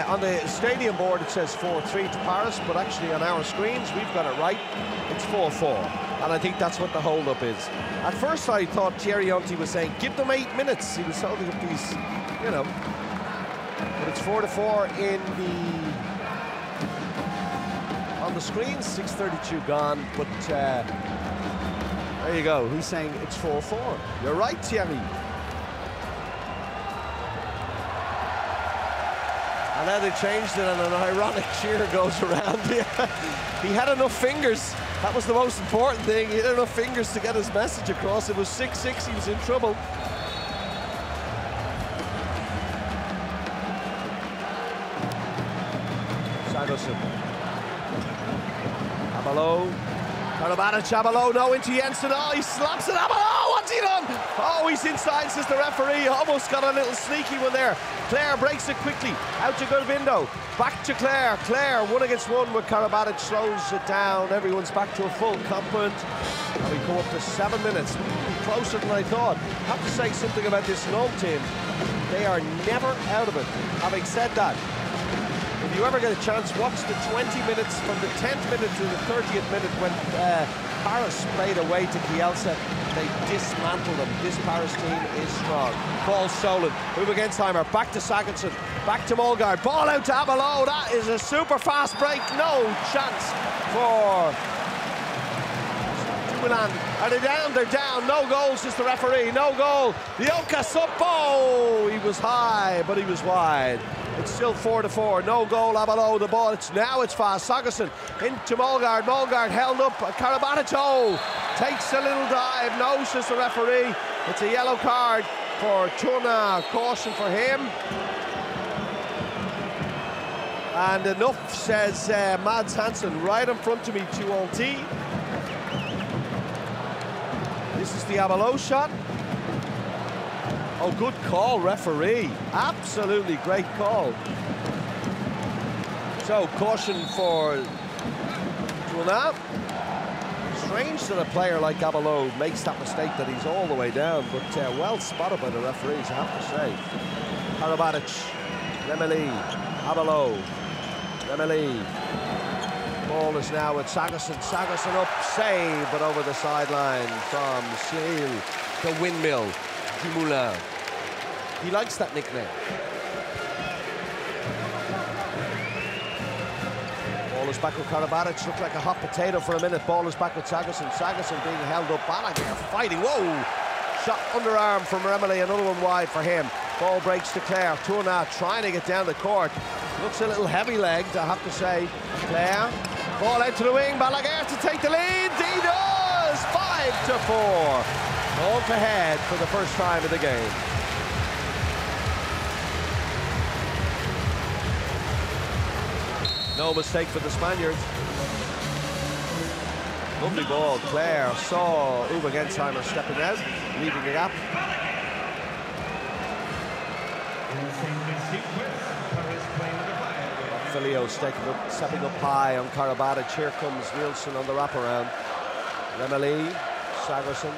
on the stadium board, it says 4-3 to Paris, but actually on our screens, we've got it right. It's 4-4, and I think that's what the hold-up is. At first, I thought Thierry Yonti was saying, give them 8 minutes. He was holding up these, you know. But it's 4-4 in on the screen. 6:32 gone, but there you go. He's saying it's 4-4. You're right, Thierry. And now they changed it, and an ironic cheer goes around. He had enough fingers. That was the most important thing. He had enough fingers to get his message across. It was 6-6. He was in trouble. Sagosen. Abelo. Karabatic, Abelo, no into Jensen. Oh, he slaps it. Abelo, what's he done? Oh, he's inside, says the referee. Almost got a little sneaky one there. Claire breaks it quickly. Out to Gurbindo. Back to Claire. Claire, 1 against 1 with Karabatic, slows it down. Everyone's back to a full complement. And we come up to 7 minutes. Closer than I thought. I have to say something about this Nantes team. They are never out of it. Having said that, if you ever get a chance, watch the 20 minutes from the 10th minute to the 30th minute when Paris played away to Kielce. They dismantled them. This Paris team is strong. Ball stolen. Uwe Gensheimer. Back to Sagosen. Back to Molgaard. Ball out to Abelo. That is a super fast break. No chance for Dumoulin. Are they down? They're down. No goals, says the referee. No goal. The Jokas up. Oh, he was high, but he was wide. It's still 4-4. No goal, Abelo. The ball. Now it's fast. Sagosen into Molgaard. Molgaard held up. Karabatic takes a little dive. No, says the referee. It's a yellow card for Tuna. Caution for him. And enough, says Mads Hansen, right in front of me, 2-T. This is the Abelo shot. Oh, good call, referee. Absolutely great call. So, caution for Tuna. Strange that a player like Abelo makes that mistake, that he's all the way down, but well spotted by the referees, I have to say. Karabatic, Remeli, Abelo, Remeli. Ball is now with Sagosen. Sagosen up, save, but over the sideline from Cyril, the windmill. Dumoulin. He likes that nickname. Ball is back with Karabatic. Looked like a hot potato for a minute. Ball is back with Sagosen. Sagosen being held up. Balaguer fighting. Whoa! Shot underarm from Remeli. Another one wide for him. Ball breaks to Clare. Tourna trying to get down the court. Looks a little heavy-legged, I have to say. Clare, ball out to the wing. Balaguer to take the lead. He does! 5-4. Nantes ahead for the first time of the game. No mistake for the Spaniards. Lovely ball. Clare saw Uwe Gensheimer stepping out, leaving the gap. Filio stepping up high on Karabatic. Here comes Nielsen on the wraparound. Remeli, Sagerson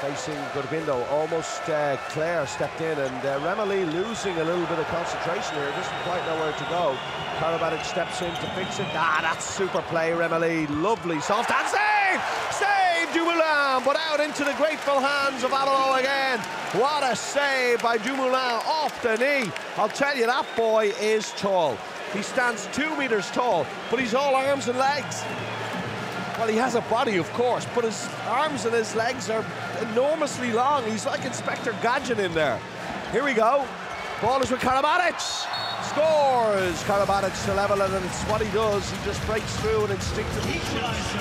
facing Gurbindo. Almost Clare stepped in, and Remeli losing a little bit of concentration here. Doesn't quite know where to go. Karabatic steps in to fix it. That's super play, Remeli. Lovely soft and save! Save Dumoulin, but out into the grateful hands of Abelo again. What a save by Dumoulin off the knee. I'll tell you, that boy is tall. He stands 2 meters tall, but he's all arms and legs. Well, he has a body, of course, but his arms and his legs are enormously long. He's like Inspector Gadget in there. Here we go. Ball is with Karabatic. Scores! Karabatic to level it, and it's what he does. He just breaks through and instinctively shoots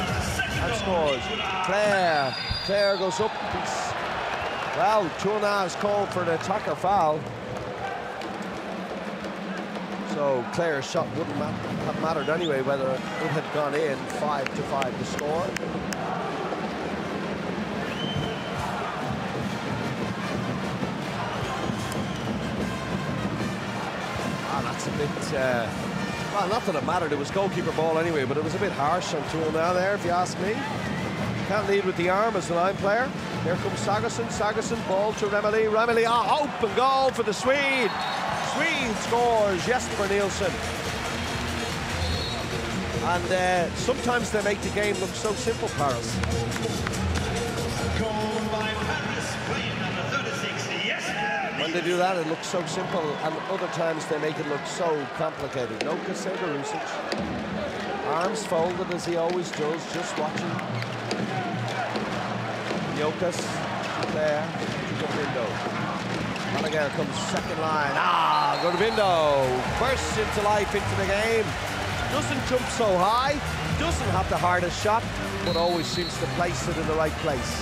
and scores. Clare goes up. Well, Tourna is called for an attacker foul. So Clare's shot wouldn't have mattered anyway whether it had gone in. 5-5 to score. That's a bit, well, not that it mattered. It was goalkeeper ball anyway, but it was a bit harsh on Tourna there, if you ask me. Can't lead with the arm as the line player. Here comes Sagerson. Sagerson, ball to Remeli. Remeli, open goal for the Swede. Swede scores, Jesper Nielsen. And sometimes they make the game look so simple, Paris. When they do that, it looks so simple, and other times they make it look so complicated. No Kasega-Rusic. Arms folded as he always does, just watching. Jokas there, Gurbindo. Balaguer comes second line. Gurbindo bursts into life into the game. Doesn't jump so high, doesn't have the hardest shot, but always seems to place it in the right place.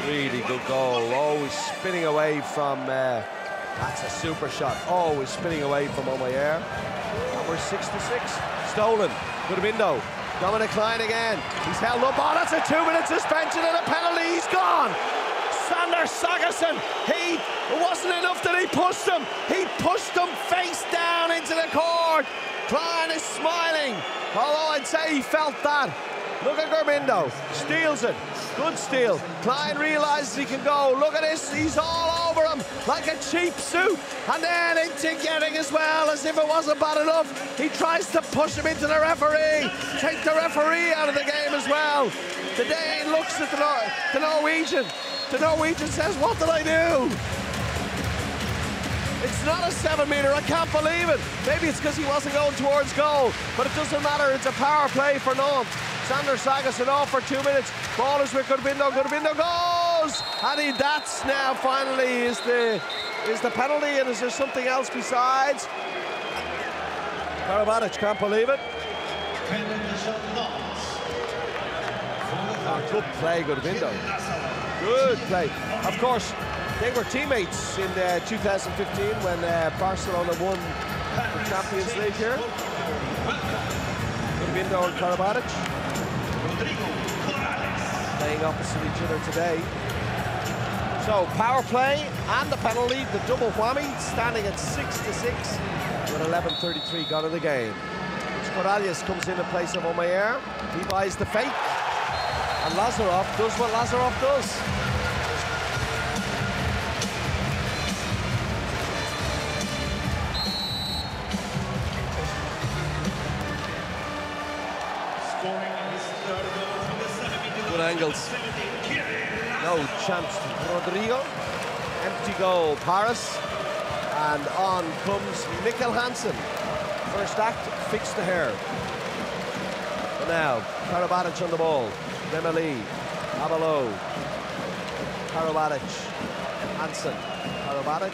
Really good goal, always spinning away from, that's a super shot, always spinning away from Omayer. And we're 6-6, stolen, Gurbindo. Dominic Klein again, he's held up, that's a 2-minute suspension and a penalty, he's gone! Sander Sagerson, it wasn't enough that he pushed him face down into the court. Klein is smiling, although I'd say he felt that. Look at Gurbindo, steals it, good steal. Klein realizes he can go, look at this, he's all over him like a cheap suit. And then into getting as well, as if it wasn't bad enough. He tries to push him into the referee, take the referee out of the game as well. The Dane looks at the Norwegian. The Norwegian says, what did I do? It's not a 7-meter, I can't believe it. Maybe it's because he wasn't going towards goal, but it doesn't matter, it's a power play for Nantes. Sander Sagerson off for 2 minutes. Ball is with Gurbindo. Gurbindo goes! And that's now finally is the penalty, and is there something else besides? Karabatic can't believe it. Good play, Gurbindo. Good play. Of course, they were teammates in 2015 when Barcelona won the Champions League here. Gurbindo and Karabatic playing opposite each other today. So power play and the penalty, the double whammy, standing at 6-6 with 11:33 gone in the game. Corrales comes in place of Omayer. He buys the fake, and Lazarov does what Lazarov does. Good angles. No chance to Rodrigo. Empty goal, Paris. And on comes Mikkel Hansen. First act, fix the hair. But now, Karabatic on the ball. Remeli, Abelo. Karabatic, Hansen, Karabatic,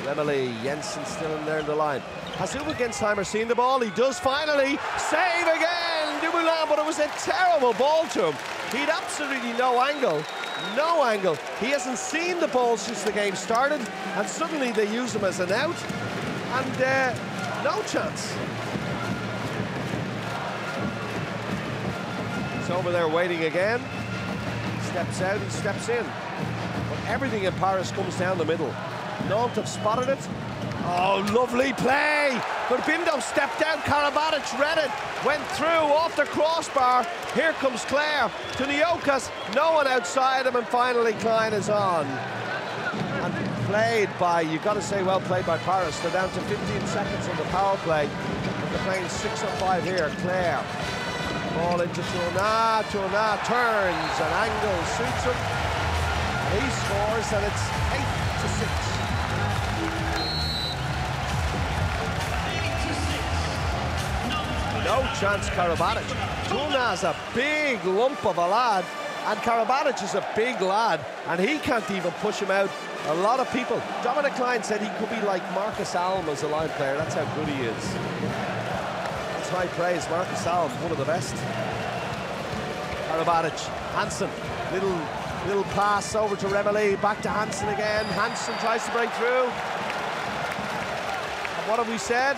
Remeli, Jensen still in there in the line. Has Uwe Gensheimer seen the ball? He does finally. Save again, Dumoulin, but it was a terrible ball to him. He'd absolutely no angle. No angle. He hasn't seen the ball since the game started, and suddenly they use him as an out, and no chance. He's over there waiting again. Steps out, he steps in. But everything in Paris comes down the middle. Nantes have spotted it. Oh, lovely play. Burbindo stepped out, Karabatic read it, went through off the crossbar. Here comes Claire to Niokas, no one outside him, and finally Klein is on. And played by, you've got to say, well played by Paris. They're down to 15 seconds on the power play. And they're playing 6-on-5 here. Claire, ball into Tourna. Tourna turns and angle suits him. And he scores, and it's 8-6. No chance, Karabatic. Tourna's a big lump of a lad, and Karabatic is a big lad, and he can't even push him out. A lot of people. Dominic Klein said he could be like Marcus Alm as a line player. That's how good he is. That's high praise. Marcus Alm, one of the best. Karabatic, Hansen, little pass over to Remeli, back to Hansen again. Hansen tries to break through. And what have we said?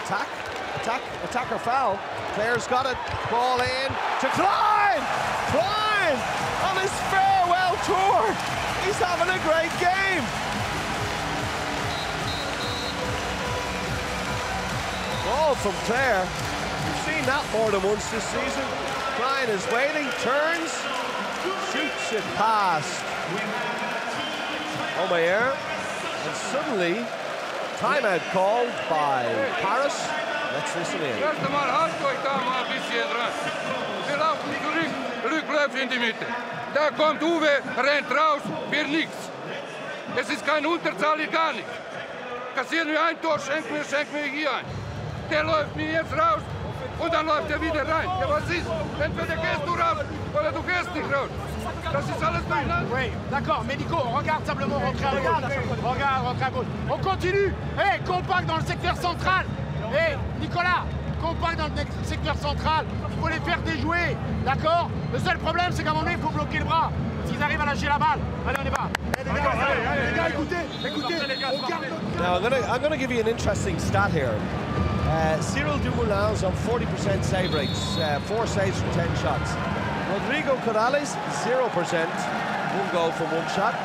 Attack or foul. Claire's got it. Ball in to Klein. Klein on his farewell tour. He's having a great game. Ball from Claire. We've seen that more than once this season. Klein is waiting, turns, shoots it past Omeyer, and suddenly timeout called by Paris. Let's listen in. Eerst maar hardkooi daar maar een beetje eruit. We lopen terug, Luc läuft in die Mitte. Da kommt Uwe, rennt raus, für nichts. Es ist kein Unterzahl, gar nicht. Kassieren wir ein Tor, schenken wir hier ein. Der läuft mir jetzt raus und dann läuft er wieder rein. Ja, was ist? Entweder gehst du raus oder du gehst nicht raus. Das ist alles durcheinander. Oui, d'accord, mais Nico, regarde simplement rentrer à gauche. Regarde, rentrer à gauche. On continue. Hey, compact dans le secteur central. Hey, Nicolas, compact dans le secteur central. Il faut les faire déjouer, d'accord? Le seul problème, c'est qu'à un moment donné, il faut bloquer le bras. S'ils arrivent à lâcher la balle, allez, on y va. Les gars, écoutez, on garde notre... Now, I'm going to give you an interesting stat here. Cyril Dumoulin's on 40% save rates, 4 saves from 10 shots. Rodrigo Corrales, 0%, 1 goal from 1 shot.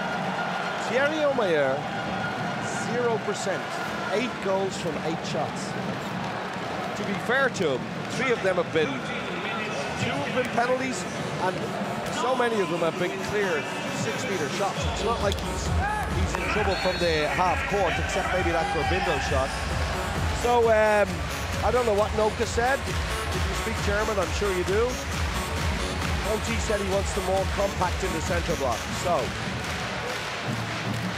Thierry Omeyer, 0%, 8 goals from 8 shots. To be fair to him, 3 of them have been, 2 have been penalties, and so many of them have been clear 6-meter shots. It's not like he's in trouble from the half court, except maybe that Burbindo shot. So, I don't know what Noka said. If you speak German, I'm sure you do. OT said he wants them more compact in the centre block. So,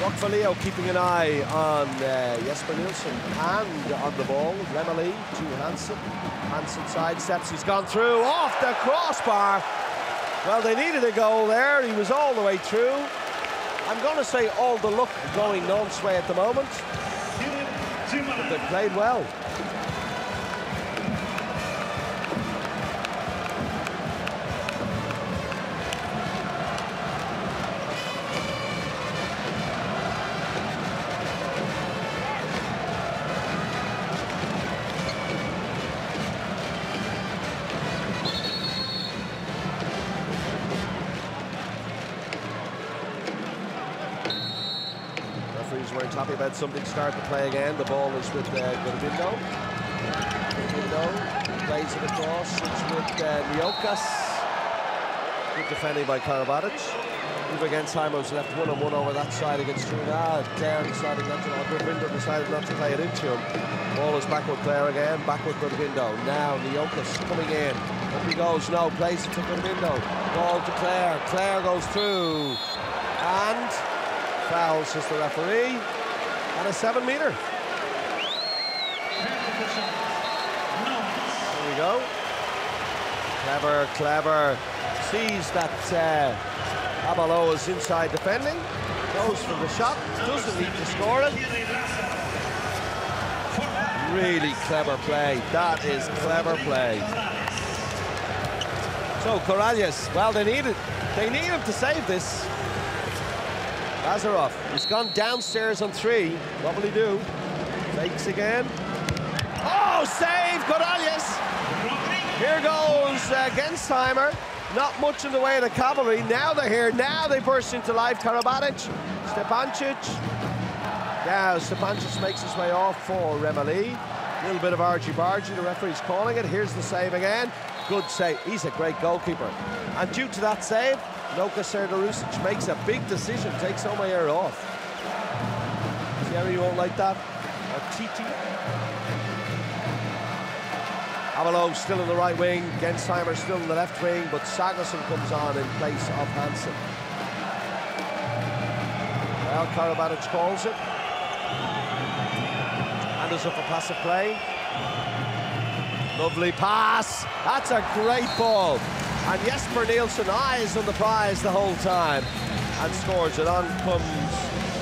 Rockvaleo keeping an eye on Jesper Nielsen and on the ball. Remeli to Hansen. Hansen sidesteps. He's gone through off the crossbar. Well, they needed a goal there. He was all the way through. I'm going to say all the luck going Nantes' way at the moment. But they played well. Weren't happy about something start to play again. The ball is with Burbindo. Burbindo plays it across. It's with Niokas. Good defending by Karabatic. Uwe Gensheimer's left 1-on-1 over that side against Tourna. Claire decided not to. Burbindo decided not to play it into him. Ball is back with Claire again. Back with Burbindo. Now Niokas coming in. Up he goes. No, plays it to Burbindo. Ball to Claire. Claire goes through. And foul, says the referee, and a 7-meter. There we go. Clever. Sees that Abalo is inside defending, goes for the shot, doesn't need to score it. Really clever play. That is clever play. So Corrales, well, they need him to save this. Lazarov, he's gone downstairs on 3. What will he do? Fakes again. Oh, save, Corrales! Here goes Gensheimer. Not much in the way of the cavalry. Now they're here. Now they burst into life. Karabatic, Stepancic. Now Stepancic makes his way off for Remeli. A little bit of argy-bargy. The referee's calling it. Here's the save again. Good save. He's a great goalkeeper. And due to that save, Noka Serdarusic makes a big decision. Takes Omeyer off. Thierry won't like that. Or Titi. Abalo still in the right wing, Gensheimer still in the left wing, but Sagosen comes on in place of Hansen. Well, Karabatic calls it. Anders up for passive play. Lovely pass. That's a great ball. And Jesper Nielsen eyes on the prize the whole time and scores it. On comes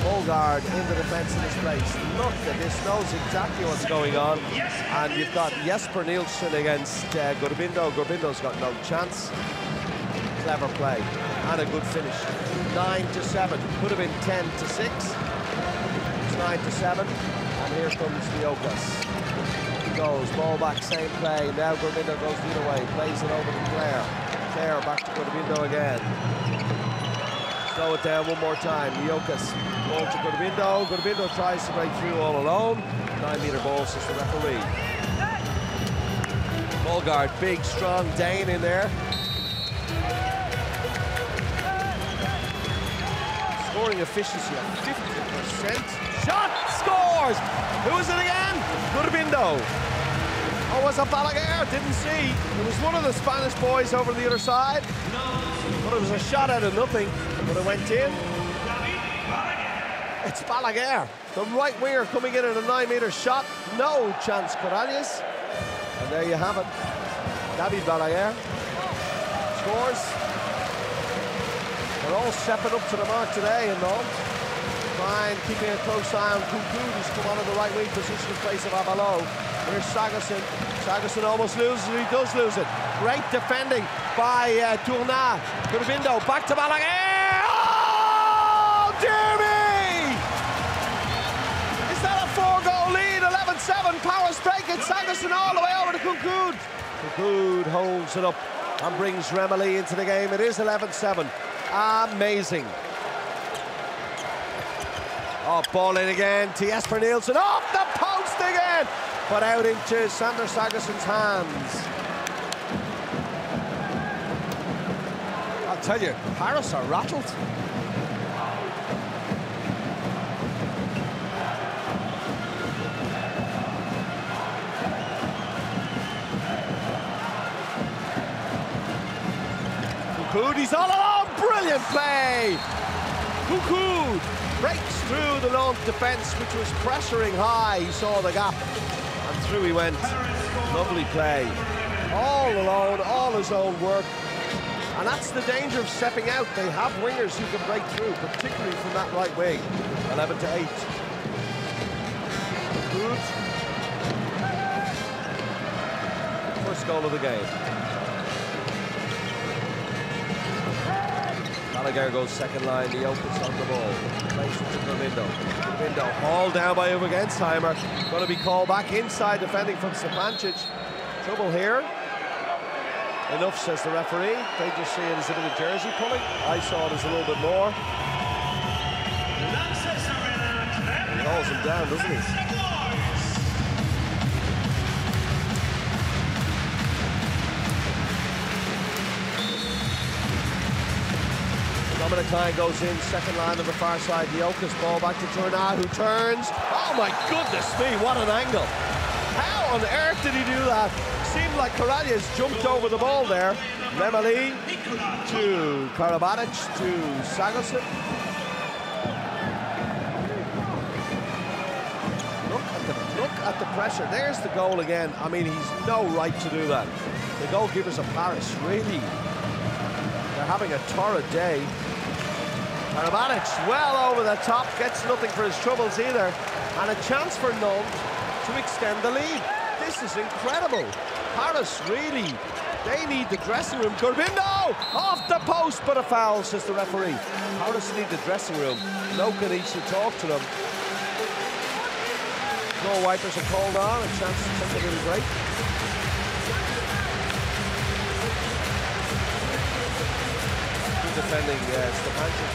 Molgaard in the defence in his place. Look at this, knows exactly what's going on. And you've got Jesper Nielsen against Gurbindo. Gurbindo's got no chance. Clever play and a good finish. 9-7. Could have been 10-6. It's 9-7. And here comes Diokas. He goes, ball back, same play. Now Gurbindo goes the other way. Plays it over to Clare. Clare back to Gurbindo again. Slow it down one more time. Diokas. Ball to Gurbindo. Gurbindo tries to break through all alone. 9-metre ball, says the referee. Molgaard, big, strong Dane in there. Scoring efficiency at 50%. Shot! Scores! Who is it again? Gurbindo. Oh, was it Balaguer? Didn't see. It was one of the Spanish boys over the other side. But it was a shot out of nothing. But it went in. It's Balaguer, the right winger coming in at a 9-metre shot. No chance, Corrales. And there you have it. David Balaguer scores. They're all stepping up to the mark today in Nantes. Fine, keeping a close eye on Kukud, who's come on in the right wing position in place of Abalo. Here's Sagosen. Sagosen almost loses it. He does lose it. Great defending by Tournat. Gurbindo back to Balaguer. Oh, dear me! Is that a 4-goal lead? 11-7. Power strike. It's Sagosen all the way over to Kukud. Kukud holds it up and brings Remeli into the game. It is 11-7. Amazing. Oh, ball in again to Jesper Nielsen. Off the post again! But out into Sander Sagosen's hands. I'll tell you, Paris are rattled. Kukud, he's all alone! Brilliant play! Kukud breaks through the Nantes defence, which was pressuring high. He saw the gap, and through he went. Lovely play. All alone, all his own work. And that's the danger of stepping out. They have wingers who can break through, particularly from that right wing. 11-8. Kukud. First goal of the game. Balaguer goes second line, the opens on the ball. Plays it to Gurbindo. Gurbindo hauled down by Uwe Gensheimer. Going to be called back inside, defending from Stepancic. Trouble here. Enough, says the referee. They just see it as a bit of jersey pulling. I saw it as a little bit more. He hauls him down, doesn't he? Dominic Klein goes in, second line on the far side. Diokas, ball back to Tournat, who turns. Oh my goodness me, what an angle. How on earth did he do that? Seemed like Corrales jumped over the ball there. Remeli to Karabatic to Sagosen. Look at the pressure. There's the goal again. I mean, he's no right to do that. The goalkeepers of Paris, really, they're having a torrid day. Karabatic well over the top, gets nothing for his troubles either. And a chance for Nantes to extend the lead. This is incredible. Paris really, they need the dressing room. Gurbindo off the post, but a foul, says the referee. Paris need the dressing room. Loka needs to talk to them. Floor wipers are called on, a chance to take a little break. Good defending, Stepancic.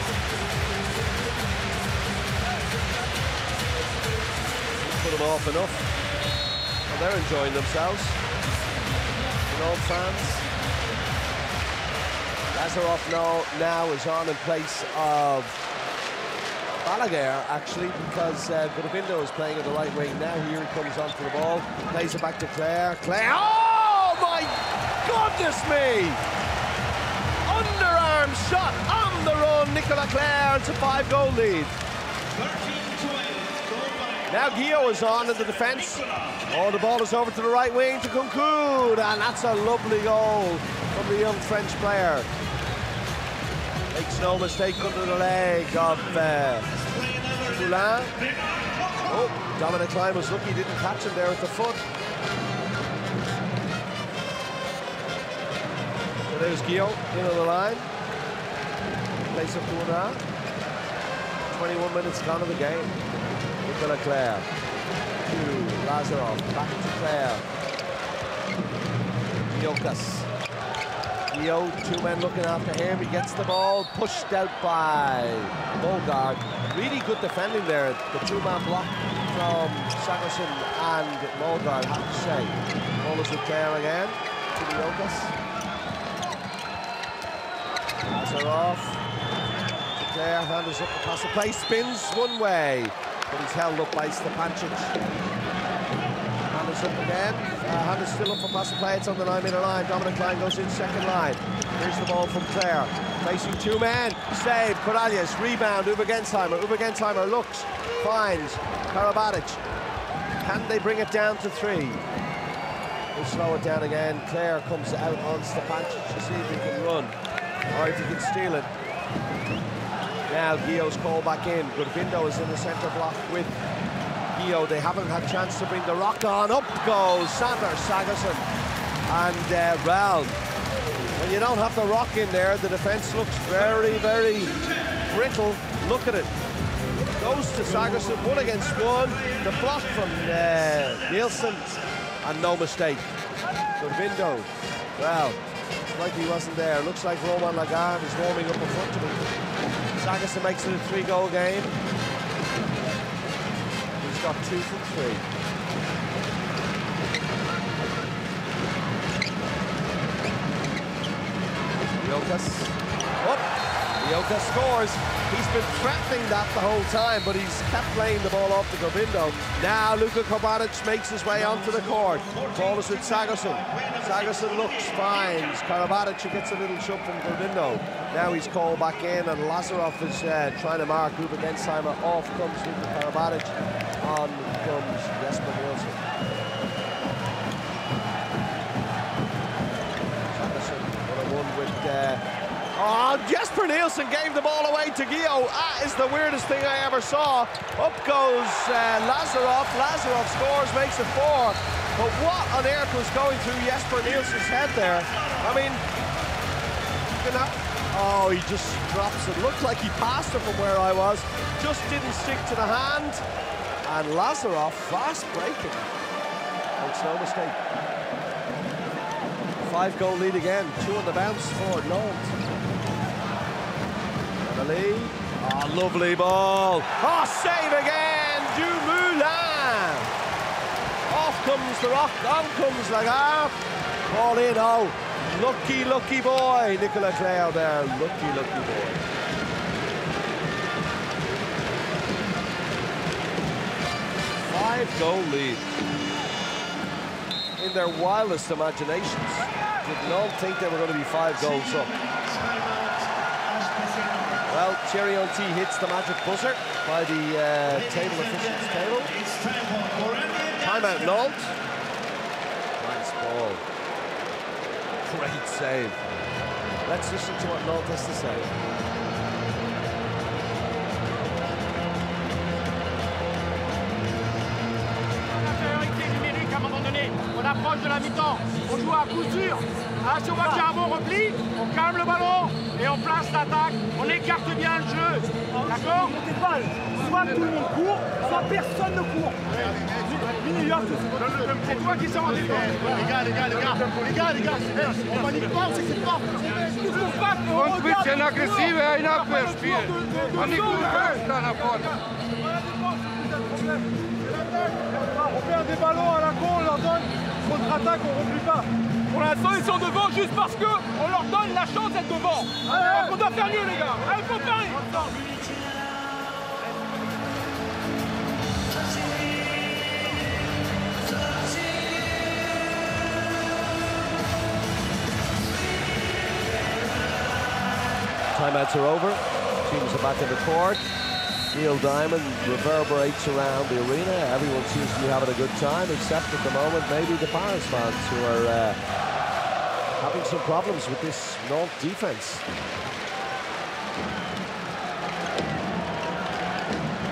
Put them off enough. Well, they're enjoying themselves. All fans. Lazarov now is on in place of Balaguer, actually, because Gurbindo is playing at the right wing now. Here he comes onto the ball, plays it back to Clare. Clare, oh my goodness me! Underarm shot on the run, Nicolas Clare. It's a 5-goal lead. Now Guillaume is on in the defence. Oh, the ball is over to the right wing to Kunkud, and that's a lovely goal from the young French player. Makes no mistake under the leg of Poulain. Oh, Dominic Klein was lucky, didn't catch him there at the foot. So there's Guillaume in on the line. Place of Poulain. 21 minutes gone of the game. Nicolas Clare to Lazarov, back to Clare. Giokas. Gio, two men looking after him. He gets the ball, pushed out by Molgaard. Really good defending there. The two-man block from Sagerson and Molgaard, I have to say. Ball is with Clare again to Giokas. Lazarov to Clare, handles up the pass. The play spins one way, but he's held up by Stepancic. Hand is up again. Hand is still up for pass and play. It's on the 9-metre line. Dominic Klein goes in second line. Here's the ball from Clare. Facing two men. Save. Corrales. Rebound. Uwe Gensheimer. Uwe Gensheimer looks. Finds Karabatic. Can they bring it down to 3? We'll slow it down again. Clare comes out on Stepancic to see if he can run or if he can steal it. Now Guillaume's called back in. Gurbindo is in the centre block with Guillaume. They haven't had a chance to bring the rock on. Up goes Sander Sagerson. And well, when you don't have the rock in there, the defence looks very, very brittle. Look at it. Goes to Sagerson, 1 against 1. The block from Nielsen, and no mistake. Gurbindo, well, like he wasn't there. Looks like Roman Lagarde is warming up in front of him. Sagerson makes it a 3-goal game. He's got 2 from 3. Giokas. Up. Giokas scores. He's been threatening that the whole time, but he's kept playing the ball off to Gurbindo. Now Luka Karabatic makes his way onto the court. Ball is with Sagerson. Sagerson looks, finds Karabatic, who gets a little shove from Gurbindo. Now he's called back in, and Lazarov is trying to mark Uwe Gensheimer. Off comes Luka Karabatic. On comes Jesper Nielsen. Sagerson 1-on-1 with oh, Jesper Nielsen gave the ball away to Guillaume. That is the weirdest thing I ever saw. Up goes Lazarov. Lazarov scores, makes it 4. But what on earth was going through Jesper Nielsen's head there? I mean, oh, he just drops it. Looked like he passed it from where I was. Just didn't stick to the hand. And Lazarov, fast breaking. Makes no mistake. 5-goal lead again. 2 on the bounce for Nantes. Emily. Oh, lovely ball. Oh, save again. Dumoulin. Off comes the rock. On comes Lagarde. Ball in. Oh, lucky, lucky boy. Nicolas Clare there. Lucky, lucky boy. Five-goal lead. In their wildest imaginations, did not think they were going to be 5 goals up. Well, Thierry Henty hits the magic buzzer by the table officials table. Timeout Nantes. Nice ball. Great save. Let's listen to what Nantes has to say. On approche de la mi-temps. On joue à coup sûr. Ah, si on voit qu'il y a un bon repli, on calme le ballon et on place l'attaque. On écarte bien le jeu. D'accord? Soit tout le monde court, soit personne ne court. C'est toi qui sors en défense. On panique pas, on sait que c'est pas. Und ein bisschen aggressiver in Abwehr spielen. Und nicht nur da nach vorne. On perd des ballons à la con, on leur donne contre-attaque, on ne replie pas. Pour l'instant, ils sont devant juste parce qu'on leur donne la chance d'être devant. Donc on doit faire mieux, les gars. Allez, faut Paris. Timeouts are over. Teams are back in the court. Neil Diamond reverberates around the arena. Everyone seems to be having a good time, except at the moment maybe the Paris fans who are having some problems with this Nantes defense.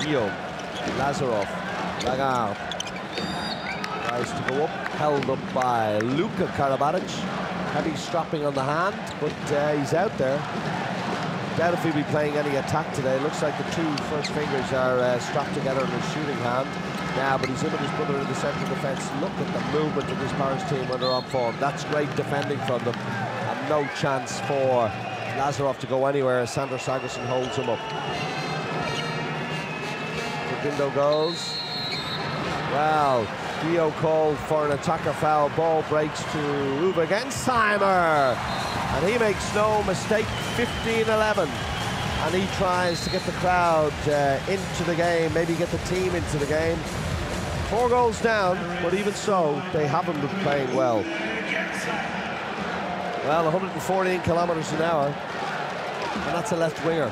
Guillaume, Lazarov, Lagarde tries to go up, held up by Luka Karabatic. Heavy strapping on the hand, but he's out there. Doubt if he'll be playing any attack today. Looks like the two first fingers are strapped together in his shooting hand. Now, but he's in with his brother in the central defence. Look at the movement of this Paris team when they're on form. That's great defending from them. And no chance for Lazarov to go anywhere as Sandro Sagerson holds him up. Bindo goes. Well, Gio called for an attacker foul. Ball breaks to Uwe against Seimer. And he makes no mistake, 15-11. And he tries to get the crowd into the game, maybe get the team into the game. 4 goals down, but even so, they haven't been playing well. Well, 114 kilometers an hour, and that's a left winger.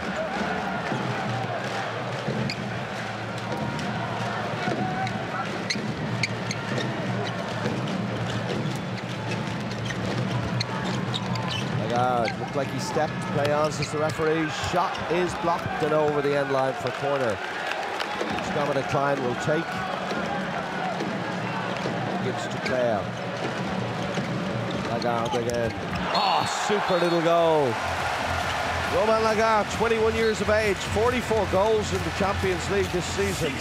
Looked like he stepped, play on, says the referee. Shot is blocked and over the end line for corner. Which Dominic Klein will take. Gives to Claire. Lagarde again. Oh, super little goal. Romain Lagarde, 21 years of age, 44 goals in the Champions League this season.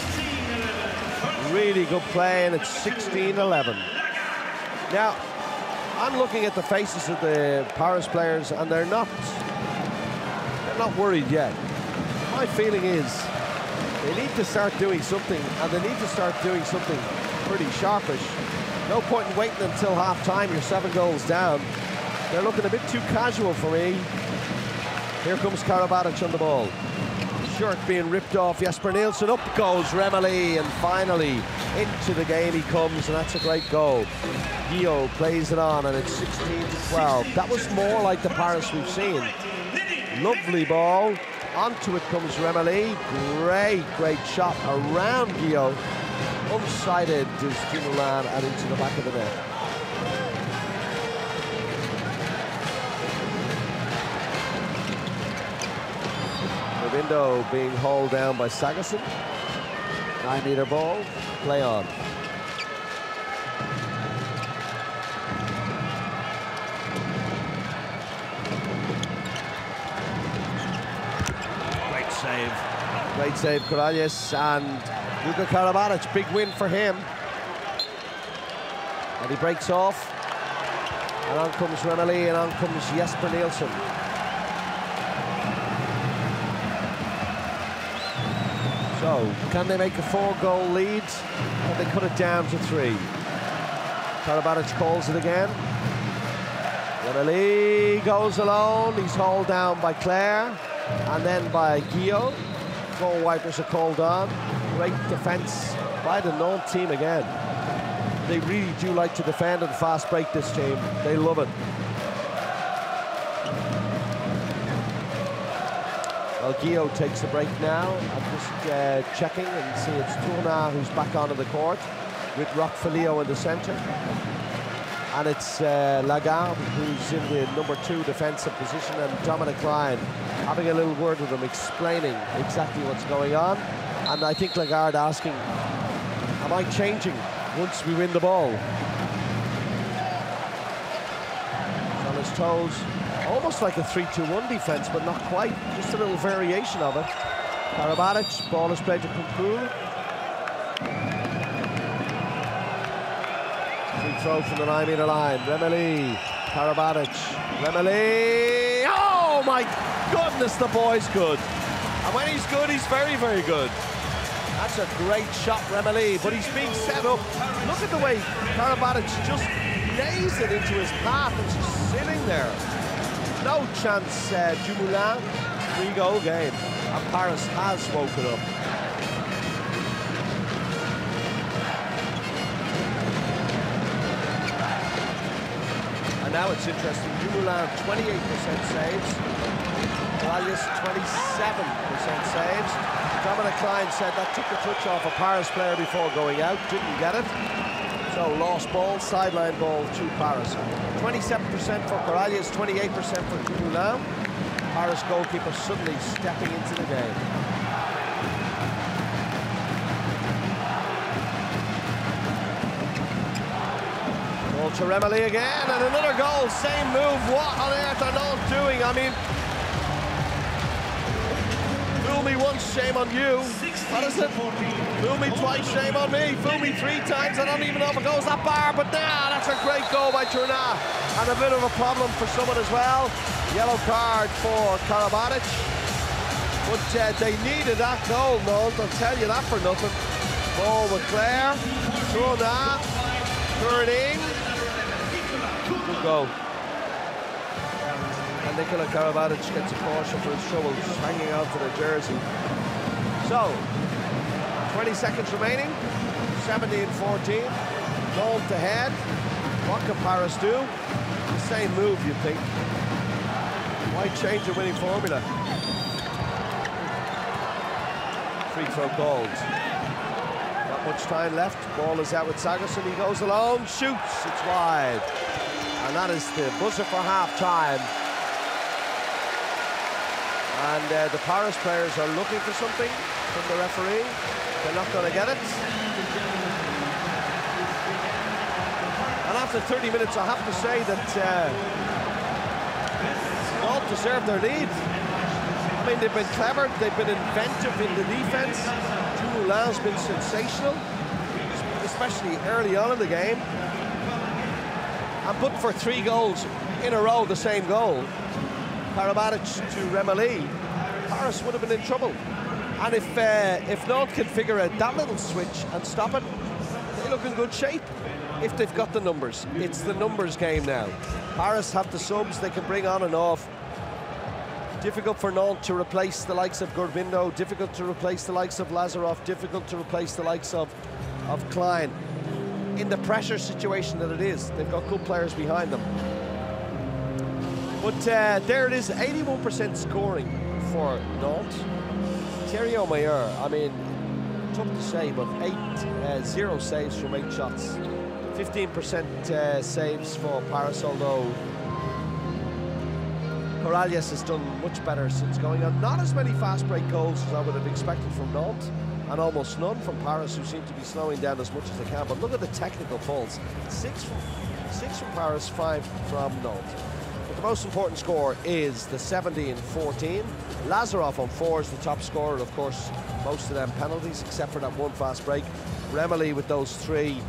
Really good play, and it's 16-11. Now, I'm looking at the faces of the Paris players, and they're not worried yet. My feeling is they need to start doing something, and they need to start doing something pretty sharpish. No point in waiting until half-time, you're 7 goals down. They're looking a bit too casual for me. Here comes Karabatic on the ball. Shirt being ripped off, Jesper Nielsen, up goes Remeli, and finally into the game he comes, and that's a great goal. Guillaume plays it on, and it's 16-12. That was more like the Paris we've seen. Lovely ball. Onto it comes Remeli. Great shot around Guillaume. Unsighted is Dumoulin and into the back of the net. Rabindo being hauled down by Sagerson. 9-meter ball. Play on. Great save, Corrales, and Luka Karabatic, big win for him. And he breaks off. And on comes Remeli, and on comes Jesper Nielsen. So, can they make a 4-goal lead? Can they cut it down to 3? Karabatic calls it again. Remeli goes alone, he's hauled down by Claire, and then by Guillaume. Goal wipers are called on. Great defence by the Nantes team again. They really do like to defend and fast break this team. They love it. Well, Guillaume takes the break now. I'm just checking and see it's Tourna who's back onto the court with Roch Filio in the centre. And it's Lagarde who's in the number 2 defensive position, and Dominic Klein having a little word with him, explaining exactly what's going on. And I think Lagarde asking, am I changing once we win the ball? his toes. Almost like a 3-2-1 defense, but not quite. Just a little variation of it. Karabatic, ball is played to Kunku. Free throw from the 9-meter line. Remeli, Karabatic, Remeli. Oh my goodness, the boy's good. And when he's good, he's very, very good. That's a great shot, Remeli, but he's being set up. Look at the way Karabatic just lays it into his path and just sitting there. No chance, Dumoulin. 3-goal game, and Paris has woken up. And now it's interesting. Dumoulin 28% saves. Corralius 27% saves. Dominic Klein said that took the touch off a Paris player before going out. Didn't get it. So lost ball, sideline ball to Paris. 27% for Corralius, 28% for Dumoulin. Paris goalkeeper suddenly stepping into the game. Ball to Remeli again, and another goal, same move. What on earth are Nantes doing? I mean, fool me once, shame on you. What is it? Fool me twice, shame on me. Fool me 3 times, I don't even know if it goes that far, but that's a great goal by Tournat. And a bit of a problem for someone as well. Yellow card for Karabatic. But they needed that goal, Nantes, I'll tell you that for nothing. Ball with Claire. Tournat. Turning. Good goal. And Nikola Karabatic gets a caution for his trouble, just hanging out to the jersey. So, 20 seconds remaining. 17-14. Nantes ahead. What can Paris do? The same move, you'd think. Why change a winning formula? Free throw called. Not much time left. Ball is out with Sagerson. He goes alone, shoots. It's wide. And that is the buzzer for half-time. And the Paris players are looking for something from the referee. They're not going to get it. And after 30 minutes, I have to say that Nantes deserve their lead. I mean, they've been clever, they've been inventive in the defense. Dumoulin's been sensational, especially early on in the game. And but for 3 goals in a row, the same goal, Karabatic to Remeli, Paris would have been in trouble. And if Nantes can figure out that little switch and stop it, they look in good shape. If they've got the numbers. It's the numbers game now. Paris have the subs they can bring on and off. Difficult for Nantes to replace the likes of Gurbindo, difficult to replace the likes of Lazarov, difficult to replace the likes of Klein. In the pressure situation that it is, they've got good players behind them. But there it is, 81% scoring for Nantes. Thierry Omeyer, I mean, tough to say, but 0 saves from 8 shots. 15% saves for Paris, although Corralius has done much better since going on. Not as many fast break goals as I would have expected from Nantes, and almost none from Paris, who seem to be slowing down as much as they can. But look at the technical faults. 6 from Paris, 5 from Nantes. But the most important score is the 17-14. Lazarov on 4 is the top scorer, of course, most of them penalties, except for that 1 fast break. Remeli with those 3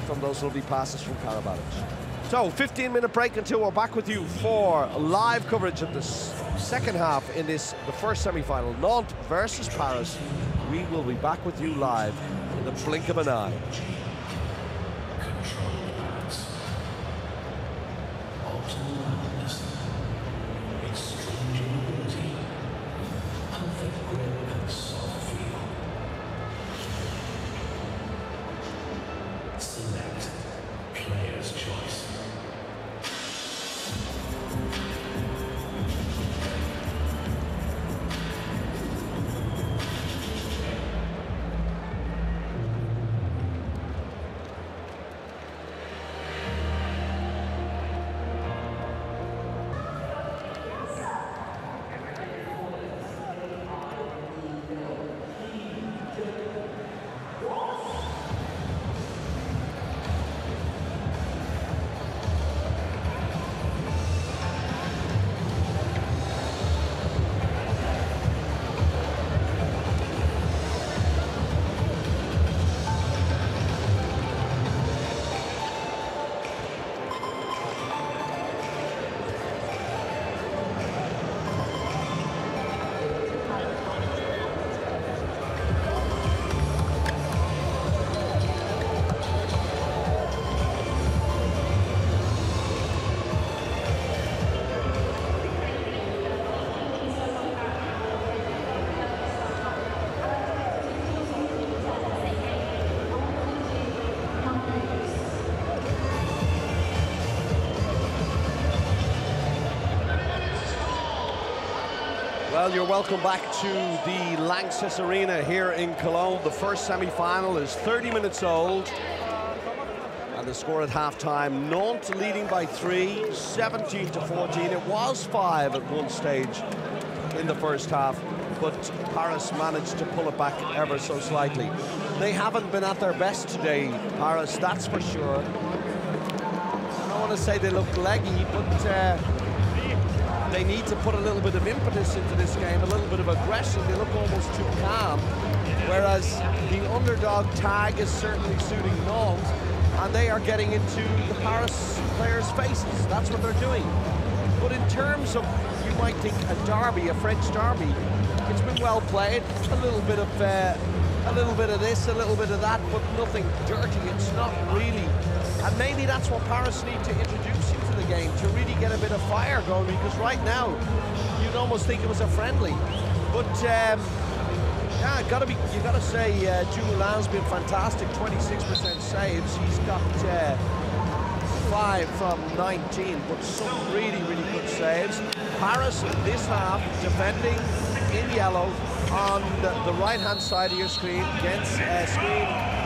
from those lovely passes from Karabatic. So, 15-minute break until we're back with you for live coverage of the second half in the first semi-final, Nantes versus Paris. We will be back with you live in the blink of an eye. Well, you're welcome back to the Lanxess Arena here in Cologne. The first semi-final is 30 minutes old. And the score at half-time, Nantes leading by 3, 17-14. It was 5 at one stage in the first half, but Paris managed to pull it back ever so slightly. They haven't been at their best today, Paris, that's for sure. I don't want to say they look leggy, but they need to put a little bit of impetus into this game, a little bit of aggression. They look almost too calm, whereas the underdog tag is certainly suiting Nantes, and they are getting into the Paris players' faces. That's what they're doing. But in terms of, you might think, a derby, a French derby, it's been well played. A little bit of this, a little bit of that, but nothing dirty. It's not really. And maybe that's what Paris need to introduce into the game, to really get a bit of fire going, because right now you'd almost think it was a friendly. But yeah, you gotta say Dumoulin's been fantastic. 26% saves. He's got 5 from 19, but some really good saves. Paris this half defending in yellow on the right-hand side of your screen against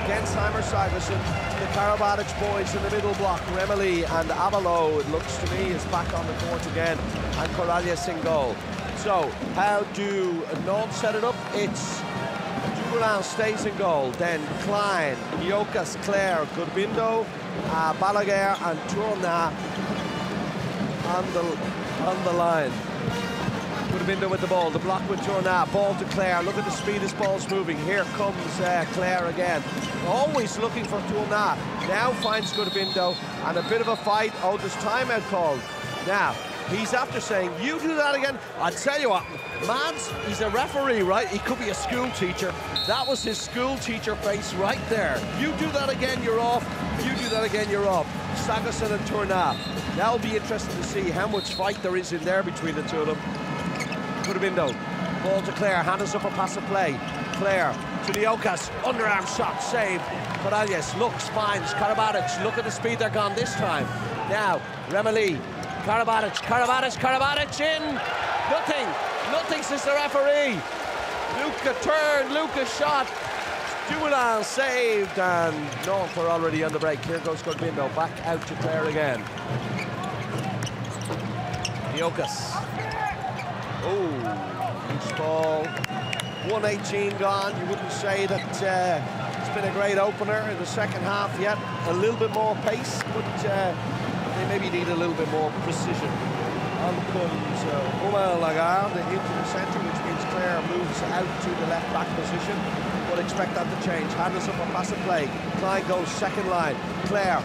Gensheimer, Siverson, the Karabatic boys in the middle block, Remeli and Abalo, it looks to me, is back on the court again, and Corrales in goal. So, how do Nantes set it up? It's Dumoulin stays in goal, then Klein, Jokas, Claire, Gurbindo, Balaguer and Tourna on the line. Gurbindo with the ball, the block with Tourna, ball to Claire. Look at the speed this ball's moving. Here comes Claire again. Always looking for Tourna. Now finds Gurbindo, and a bit of a fight. Oh, there's timeout called. Now, he's after saying, you do that again. I tell you what, Mads, he's a referee, right? He could be a school teacher. That was his school teacher face right there. You do that again, you're off. You do that again, you're off. Sagosen and Tourna. That'll be interesting to see how much fight there is in there between the two of them. Gurbindo, ball to Claire, hands up a pass of play. Claire to the Okas, underarm shot, save. Corrales looks, finds Karabatic. Look at the speed they're gone this time. Now, Remeli, Karabatic in. Nothing, says the referee. Luca turned, Luca shot. Dumoulin saved, and Nantes are already on the break. Here goes Gurbindo, back out to Claire again. Jokas. Oh, loose ball. 1:18 gone. You wouldn't say that it's been a great opener in the second half yet. A little bit more pace, but they maybe need a little bit more precision. On comes Romain Lagarde into the centre, which means Claire moves out to the left back position. Would expect that to change. Handles up a pass and play. Klein goes second line. Claire.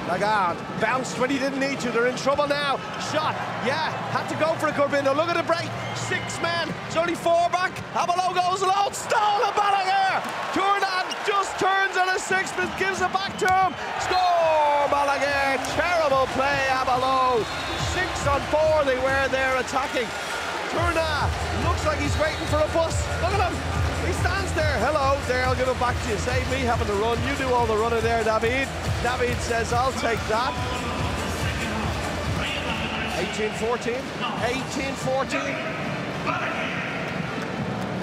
Lagarde bounced when he didn't need to. They're in trouble now. Shot. Yeah, had to go for a Gurbindo. Look at the break. 6 men. It's only 4 back. Abalo goes alone. Stolen Balaguer. Tournan just turns on a 6, but gives it back to him. Score, Balaguer. Terrible play, Abalo. 6 on 4 they were there attacking. Tournan looks like he's waiting for a bus. Look at him. He stands there. Hello, there, I'll give it back to you. Save me having to run. You do all the running there, David. David says, I'll take that. 18-14. 18-14.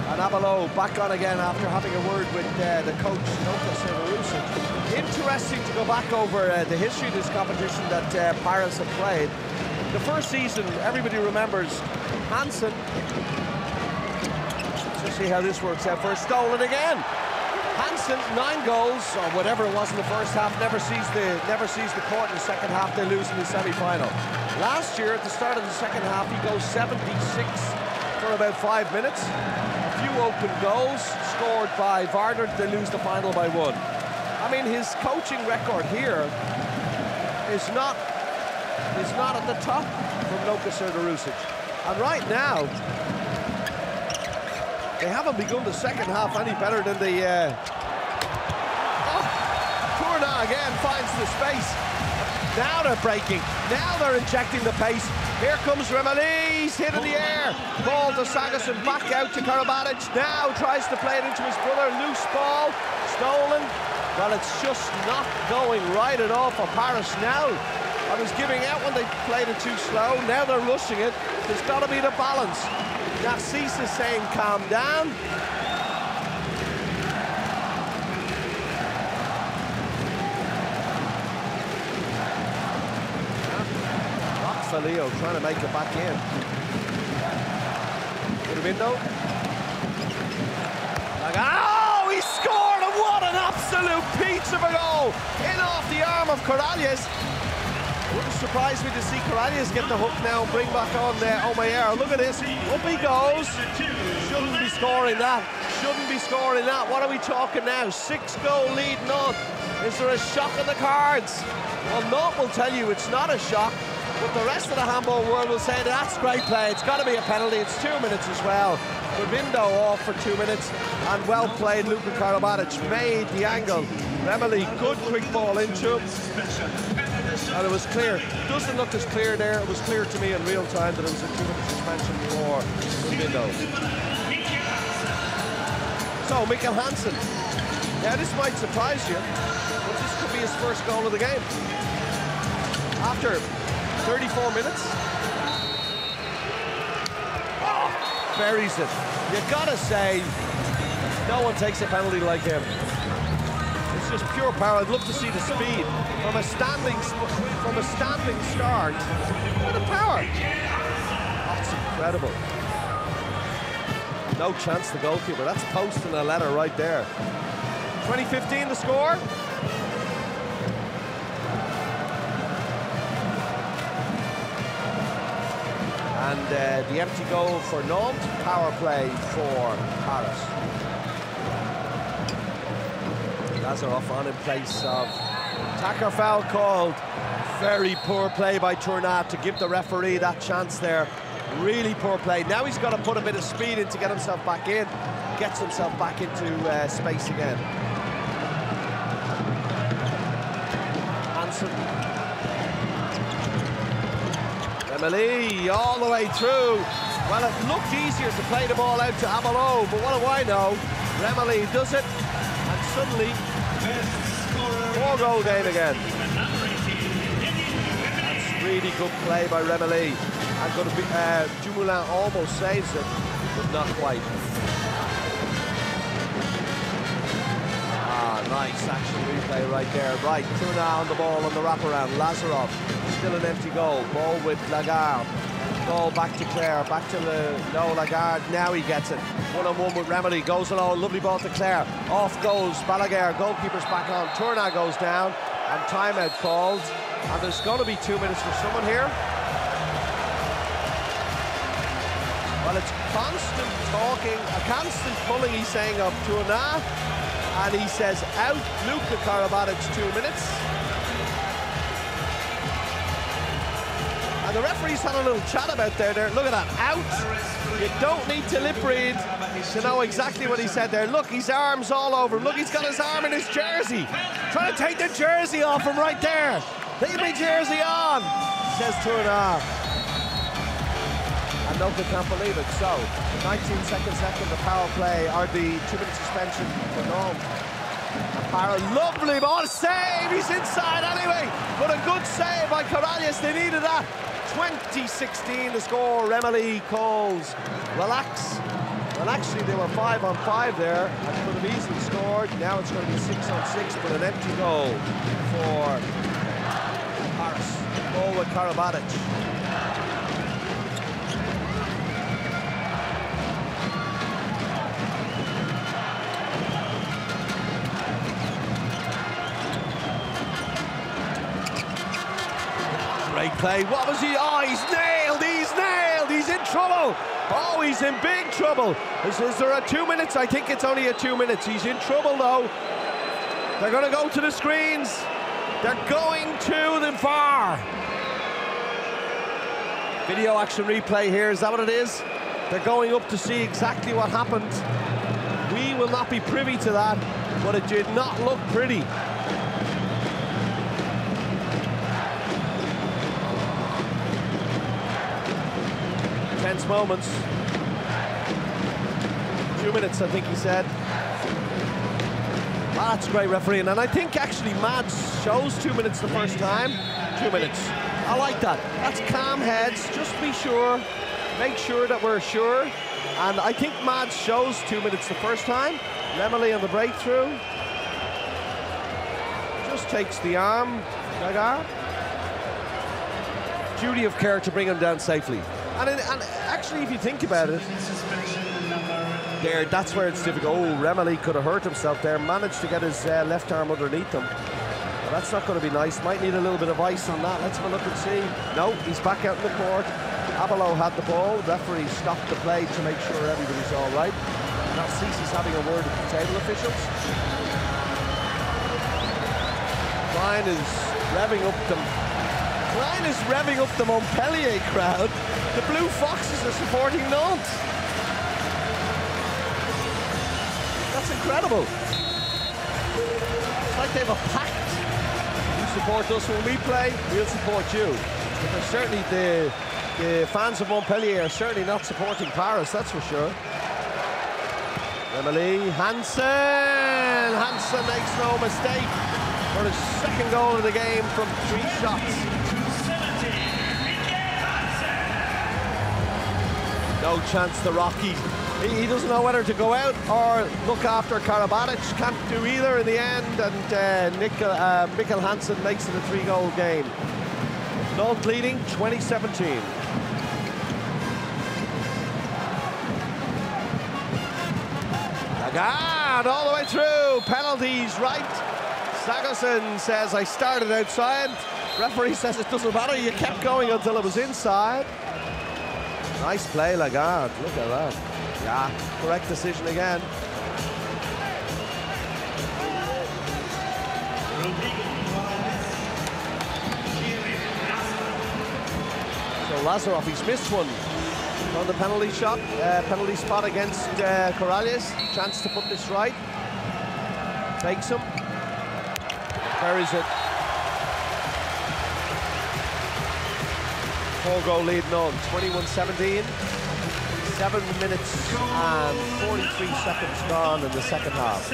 And Abalo back on again after having a word with the coach, Saint-Germain. Interesting to go back over the history of this competition that Paris have played. The first season, everybody remembers Hansen. Let's see how this works out. First stolen again. Hansen, 9 goals, or whatever it was in the first half, never sees the court in the second half. They lose in the semi-final. Last year, at the start of the second half, he goes 76 for about 5 minutes. A few open goals scored by Varder. They lose the final by 1. I mean, his coaching record here is not at the top from Luka Srdarusic. And right now, they haven't begun the second half any better than the... Tourna again finds the space. Now they're breaking. Now they're injecting the pace. Here comes Remeli. He's hit in the air. Ball to Sagosen. Back out to Karabatic. Now tries to play it into his brother. Loose ball. Stolen. Well, it's just not going right at all for Paris now. I was giving out when they played it too slow. Now they're rushing it. There's got to be the balance. Narcisse is saying calm down. Felio trying to make it back in. To the window. Oh, he scored, and what an absolute peach of a goal! In off the arm of Corrales. Wouldn't surprise me to see Corrales get the hook now and bring back on Omeyer. Look at this, up he goes. Shouldn't be scoring that. Shouldn't be scoring that. What are we talking now? 6-goal lead, Nantes. Is there a shock in the cards? Well, Nantes will tell you it's not a shock. But the rest of the handball world will say that's great play. It's got to be a penalty. It's 2 minutes as well. Window off for 2 minutes, and well played. Luka Karabatic made the angle. Remeli, good quick ball into him, and it was clear. Doesn't look as clear there. It was clear to me in real time that it was a 2-minute suspension for Window. So Mikkel Hansen. Now this might surprise you, but this could be his first goal of the game. After 34 minutes. Oh, buries it. You gotta say, no one takes a penalty like him. It's just pure power. I'd love to see the speed from a standing start. What a power! That's incredible. No chance, the goalkeeper. That's posting a letter right there. 2015 the score. And the empty goal for Nantes, power play for Paris. Lazarov on in place of Tacker, foul called. Very poor play by Tournat to give the referee that chance there. Really poor play. Now he's got to put a bit of speed in to get himself back in. Gets himself back into space again. Hansen. Remeli all the way through. Well, it looked easier to play the ball out to Abelot, but what do I know? Remeli does it, and suddenly 4-goal game again. That's really good play by Remeli. And going to be Dumoulin almost saves it, but not quite. Ah, nice action replay right there. Right, Tournat on the ball on the wraparound. Lazarov, still an empty goal. Ball with Lagarde. Ball back to Claire, back to Lagarde. Now he gets it. One-on-one with Remeli. Goes along, lovely ball to Claire. Off goes Balaguer. Goalkeeper's back on. Tournat goes down, and timeout called. And there's going to be 2 minutes for someone here. Well, it's constant talking, a constant pulling, he's saying, of Tournat. And he says out, Luka Karabatic, 2 minutes. And the referee's had a little chat about there. Look at that, out. You don't need to lip read to know exactly what he said there. Look, his arm's all over him. Look, he's got his arm in his jersey. Trying to take the jersey off him right there. Leave my jersey on, says Tournat. And Luka can't believe it. So, 19 seconds left in the power play, or the 2-minute suspension for Nantes. And Parra, lovely ball, save, he's inside anyway, but a good save by Corrales, they needed that. 2016 the score, Remeli calls relax. Well, actually they were 5-on-5 there, and could have easily scored. Now it's going to be 6-on-6, but an empty goal for Paris. Goal with Karabatic. Great play. What was he? Oh, he's nailed. He's nailed. He's in trouble. Oh, he's in big trouble. Is there a 2 minutes? I think it's only a 2 minutes. He's in trouble, though. They're going to go to the screens. They're going to the VAR. Video action replay here. Is that what it is? They're going up to see exactly what happened. We will not be privy to that, but it did not look pretty. Tense moments. 2 minutes, I think he said. Ah, that's great refereeing, and I think actually Mads shows 2 minutes the first time. 2 minutes. I like that. That's calm heads. Just be sure. Make sure that we're sure. And I think Mads shows 2 minutes the first time. Lemely on the breakthrough. Just takes the arm. Gaga. Duty of care to bring him down safely. And actually, if you think about it, there, that's where it's difficult. Oh, Remely could have hurt himself there. Managed to get his left arm underneath him. Well, that's not going to be nice. Might need a little bit of ice on that. Let's have a look and see. No, he's back out in the court. Abelo had the ball. Referee stopped the play to make sure everybody's all right. Now Cece's having a word with the table officials. Klein is revving up them. Klein is revving up the Montpellier crowd. The Blue Foxes are supporting Nantes. That's incredible. It's like they have a pact. You support us when we play, we'll support you. But they're certainly the fans of Montpellier are certainly not supporting Paris, that's for sure. Remely, Hansen! Hansen makes no mistake for his second goal of the game from 3 shots. No chance to Rocky. He doesn't know whether to go out or look after Karabatic. Can't do either in the end, and Mikkel Hansen makes it a 3-goal game. Nantes leading 2017. Lagarde all the way through. Penalties right. Sagosen says, I started outside. Referee says it doesn't matter. You kept going until it was inside. Nice play, Lagarde. Look at that. Yeah, correct decision again. So Lazarov, he's missed one on the penalty shot, penalty spot against Corrales. Chance to put this right. Fakes him. Buries it. 4-goal lead on 21-17. 7 minutes and 43 seconds gone in the second half.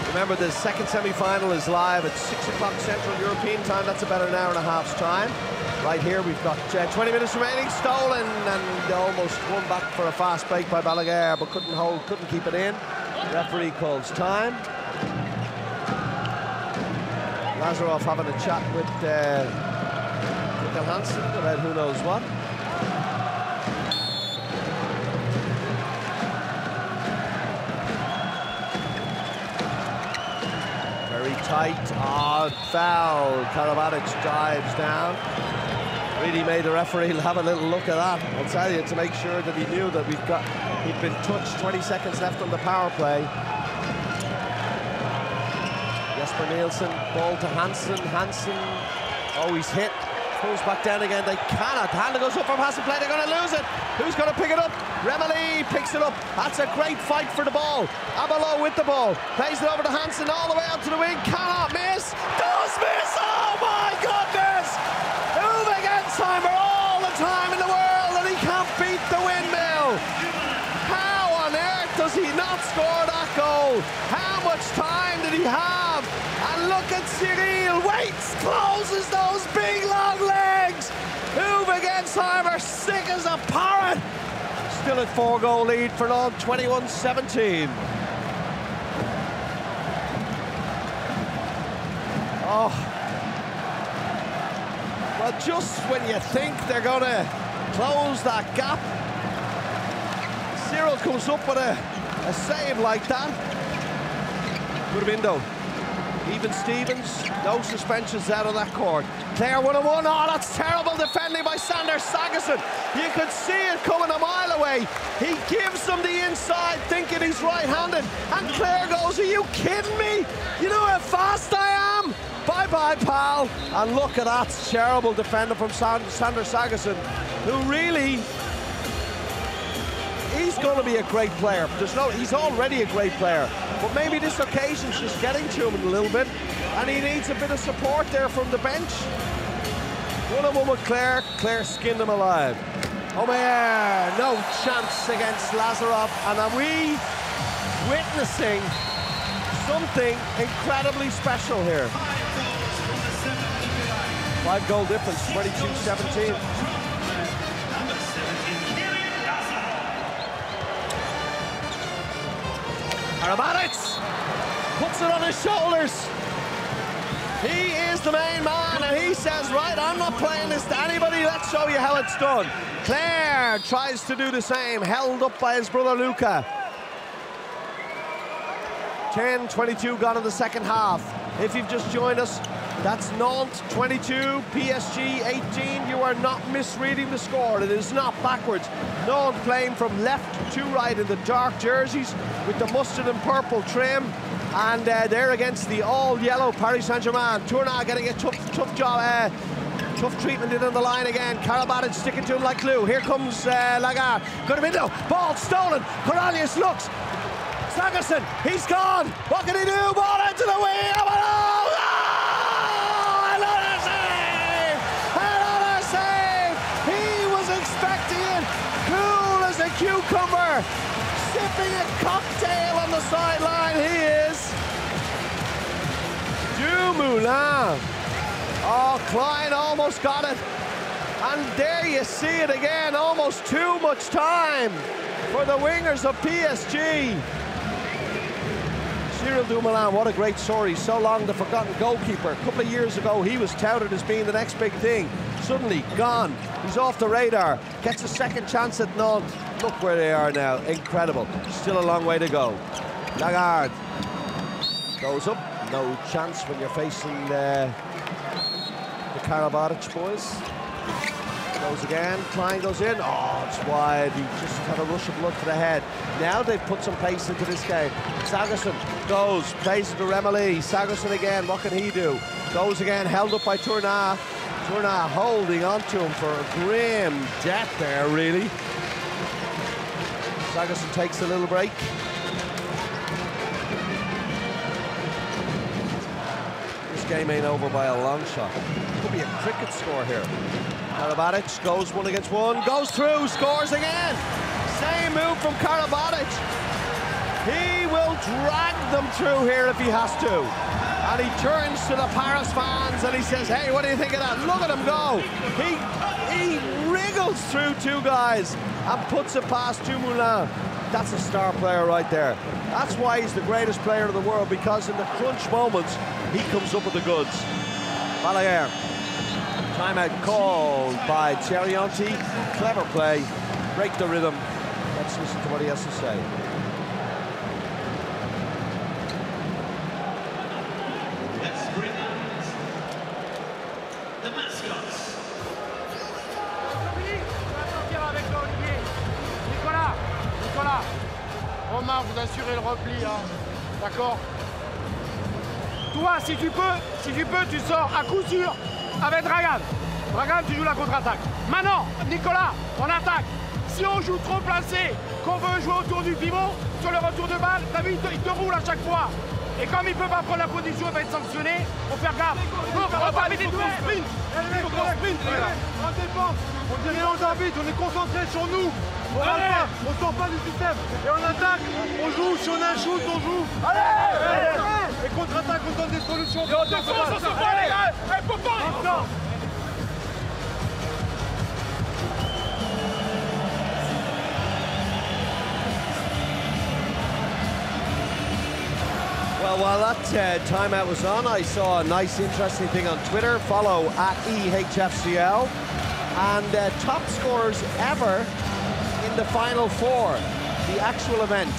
Remember, the second semi-final is live at 6 o'clock Central European time. That's about an hour and a half's time. Right here, we've got 20 minutes remaining. Stolen and almost won back for a fast break by Balaguer, but couldn't keep it in. Referee calls time. Lazarov having a chat with Mikkel Hansen about who knows what. Very tight. Foul. Karabatic dives down. Really made the referee have a little look at that. I'll tell you, to make sure that he knew that he'd been touched. 20 seconds left on the power play. Jesper Nielsen, ball to Hansen. Hansen, oh, he's hit. Pulls back down again. They cannot. Hand goes up from Hansen play. They're going to lose it. Who's going to pick it up? Remely picks it up. That's a great fight for the ball. Abelo with the ball. Plays it over to Hansen all the way out to the wing. Cannot miss. Does miss. Oh my goodness. Uwe Gensheimer all the time in the world, and he can't beat the windmill. How on earth does he not score that goal? How much time did he have? And look at Cyril, waits, closes those big long legs. Uwe Gensheimer, sick as a parrot. Still at 4-goal lead for Nantes, 21-17. Oh. Well, just when you think they're going to close that gap, Cyril comes up with a save like that. Could have been though. Even Stevens, no suspensions out on that court. Clare 1-on-1. Oh, that's terrible defending by Sander Sagosen. You could see it coming a mile away. He gives him the inside, thinking he's right-handed. And Clare goes, are you kidding me? You know how fast I am? Bye-bye, pal. And look at that terrible defender from Sander Sagosen, who really, he's going to be a great player. He's already a great player, but maybe this occasion's just getting to him a little bit, and he needs a bit of support there from the bench. 1-on-1 with Clare. Clare skinned him alive. Omer, no chance against Lazarov, and are we witnessing something incredibly special here? 5-goal difference, 22-17. Karabatic puts it on his shoulders. He is the main man, and he says, right, I'm not playing this to anybody, let's show you how it's done. Claire tries to do the same, held up by his brother Luca. 10-22 gone in the second half. If you've just joined us, that's Nantes 22, PSG 18. You are not misreading the score. It is not backwards. Nantes playing from left to right in the dark jerseys with the mustard and purple trim. And they're against the all-yellow Paris Saint-Germain. Tournai getting a tough job, tough treatment in on the line again. Karabatic sticking to him like glue. Here comes Lagarde. Got him into. Ball stolen. Cornelius looks. Sagerson, he's gone. What can he do? Ball into the wing. Another save! Another save! He was expecting it. Cool as a cucumber. Sipping a cocktail on the sideline. He is. Dumoulin. Oh, Klein almost got it. And there you see it again. Almost too much time for the wingers of PSG. Cyril Dumoulin, what a great story. So long the forgotten goalkeeper. A couple of years ago, he was touted as being the next big thing. Suddenly, gone. He's off the radar. Gets a second chance at Nantes. Look where they are now. Incredible. Still a long way to go. Lagarde goes up. No chance when you're facing the Karabatic boys. Goes again, Klein goes in, oh, it's wide, he just had a rush of blood to the head. Now they've put some pace into this game. Sagerson goes, plays to Remeli, Sagerson again, what can he do? Goes again, held up by Tournai. Tournai holding on to him for a grim death there, really. Sagerson takes a little break. This game ain't over by a long shot. Could be a cricket score here. Karabatic goes 1 against 1, goes through, scores again. Same move from Karabatic. He will drag them through here if he has to. And he turns to the Paris fans and he says, hey, what do you think of that? Look at him go. He wriggles through 2 guys and puts it past Dumoulin. That's a star player right there. That's why he's the greatest player in the world, because in the crunch moments, he comes up with the goods. Balaguer. Timeout called by Thierry-Henty. Clever play. Break the rhythm. Let's listen to what he has to say. Let's bring out the mascots. Nicolas, Romain, vous assurez le repli, hein. D'accord? Toi, si tu peux, tu sors à coup sûr avec Dragan. Dragan, tu joues la contre-attaque. Maintenant, Nicolas, on attaque. Si on joue trop placé, qu'on veut jouer autour du pivot, sur le retour de balle, t'as vu, il te roule à chaque fois. Et comme il ne peut pas prendre la position, il va être sanctionné, faut faire gaffe. On va pas mettre des sprint. On défense, on dit rien aux arbitres, on est concentré sur nous. On râle pas, on sort pas du système. Et on attaque, on joue, si on a un shoot, on joue. Allez. Et contre-attaque, on donne des solutions. Et on défonce, on se bat les gars. Allez, faut pas. Well, while that timeout was on, I saw a nice, interesting thing on Twitter. Follow @EHFCL. And top scorers ever in the Final Four, the actual event.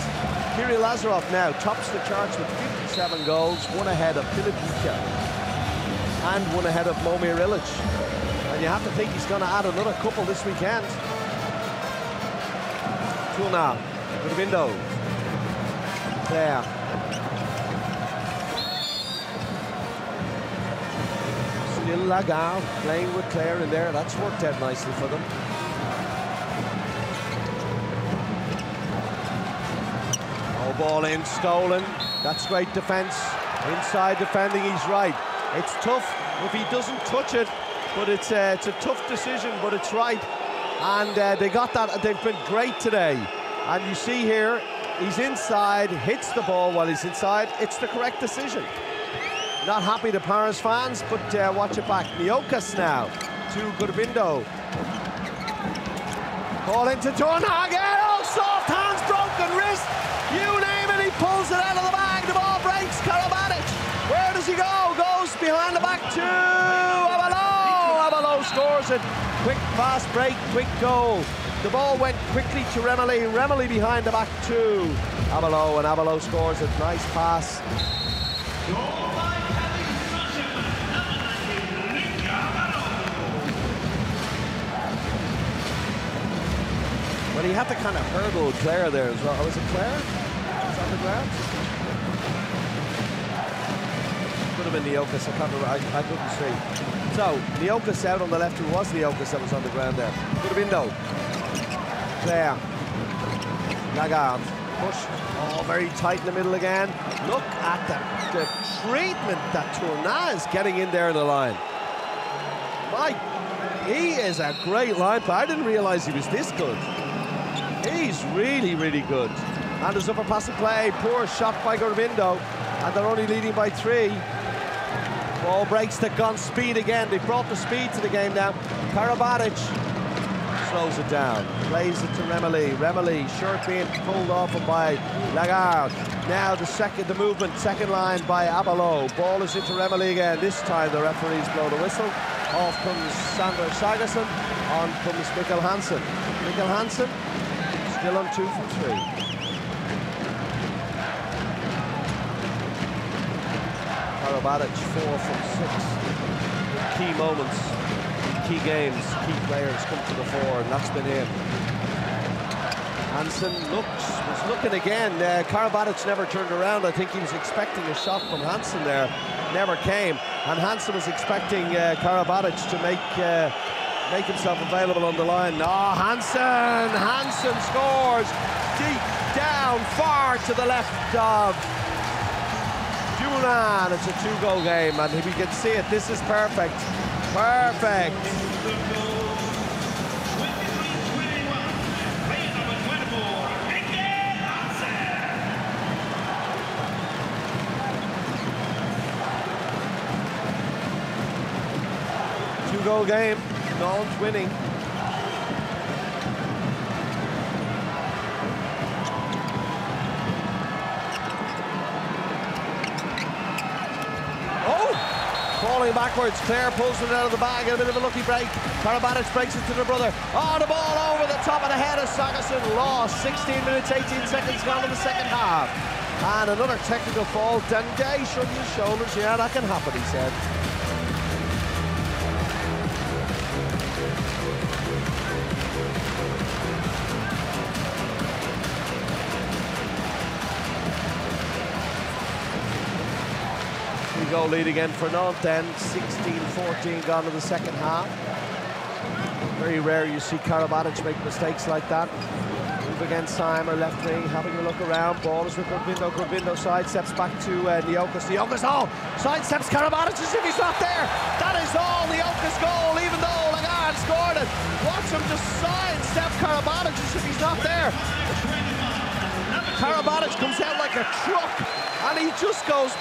Kiri Lazarov now tops the charts with 57 goals, 1 ahead of Filipica and 1 ahead of Momir Ilic. And you have to think he's going to add another couple this weekend. Tournai with a window. Claire. Still Lagarde playing with Claire in there. That's worked out nicely for them. Oh, ball in, stolen. That's great defense. Inside defending, he's right. It's tough if he doesn't touch it, but it's a tough decision, but it's right. And they got that. They've been great today. And you see here, he's inside, hits the ball while he's inside. It's the correct decision. Not happy, the Paris fans, but watch it back. Niokas now to Gurbindo. Ball into Tourna again. Oh, soft hands, broken wrist. You name it, he pulls it out of the bag. The ball breaks. Karabatic. Where does he go? Goes behind the back to Abalo. Abalo scores it. Quick, fast break, quick goal. The ball went quickly to Remeli. Remeli behind the back to Abalo, and Abalo scores it. Nice pass. Well, he had to kind of hurdle Claire there as well. Was it Claire? Was on the ground? Could have been Niokas, I can't remember, I couldn't see. So, Niokas out on the left, who was Niokas that was on the ground there. Gurbindo. Claire. Lagarde. Push. Oh, very tight in the middle again. Look at the treatment that Tourna is getting in there in the line. He is a great line player. I didn't realize he was this good. He's really, really good. And there's upper passing play. Poor shot by Gurbindo. And they're only leading by 3. Ball breaks to gun speed again. They brought the speed to the game now. Karabatic slows it down. Plays it to Remeli. Remeli, shirt being pulled off by Lagarde. Now the movement, second line by Abalo. Ball is into Remeli again. This time the referees blow the whistle. Off comes Sander Sagerson. On comes Mikkel Hansen. Mikkel Hansen still on 2 from 3. Karabatic 4 from 6. Key moments, key games, key players come to the fore, and that's been him. Hansen was looking again. Karabatic never turned around. I think he was expecting a shot from Hansen there. Never came. And Hansen was expecting Karabatic to make himself available on the line. Oh, Hansen scores deep down, far to the left of Duran. It's a 2-goal game, and we can see it. This is perfect. Perfect. Two-goal game. Nantes winning. Falling backwards, Claire pulls it out of the bag, a bit of a lucky break. Karabatic breaks it to the brother. Oh, the ball over the top of the head of Sagerson. Lost. 16 minutes, 18 seconds gone in the second half. And another technical fault. Dengay shrugged his shoulders. Yeah, that can happen, he said. Goal lead again for Nantes then. 16-14 gone to the second half. Very rare you see Karabatic make mistakes like that. Move against Simer, left wing, having a look around. Ball is with Gurbindo. Gurbindo sidesteps back to Niokas. Niokas, sidesteps Karabatic as if he's not there. That is all Niokas' goal, even though Lagarde scored it. Watch him just sidestep Karabatic as if he's not there. Karabatic comes out like a truck, and he just goes,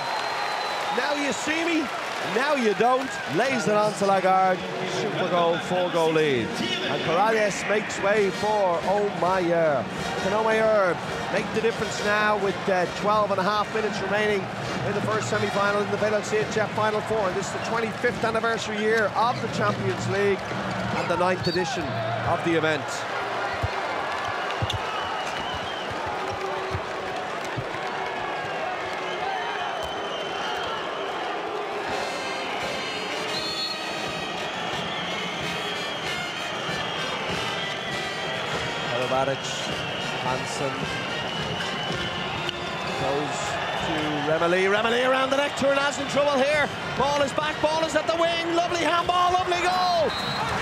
now you see me, now you don't. Lays it on to Lagarde. Super goal, 4-goal lead. And Corrales makes way for Omeyer. Can Omeyer make the difference now with 12.5 minutes remaining in the first semi-final in the VELUX EHF Final 4. And this is the 25th anniversary year of the Champions League and the 9th edition of the event. Hansen goes to Remeli. Remeli around the neck. Tourna's in trouble here. Ball is back. Ball is at the wing. Lovely handball. Lovely goal.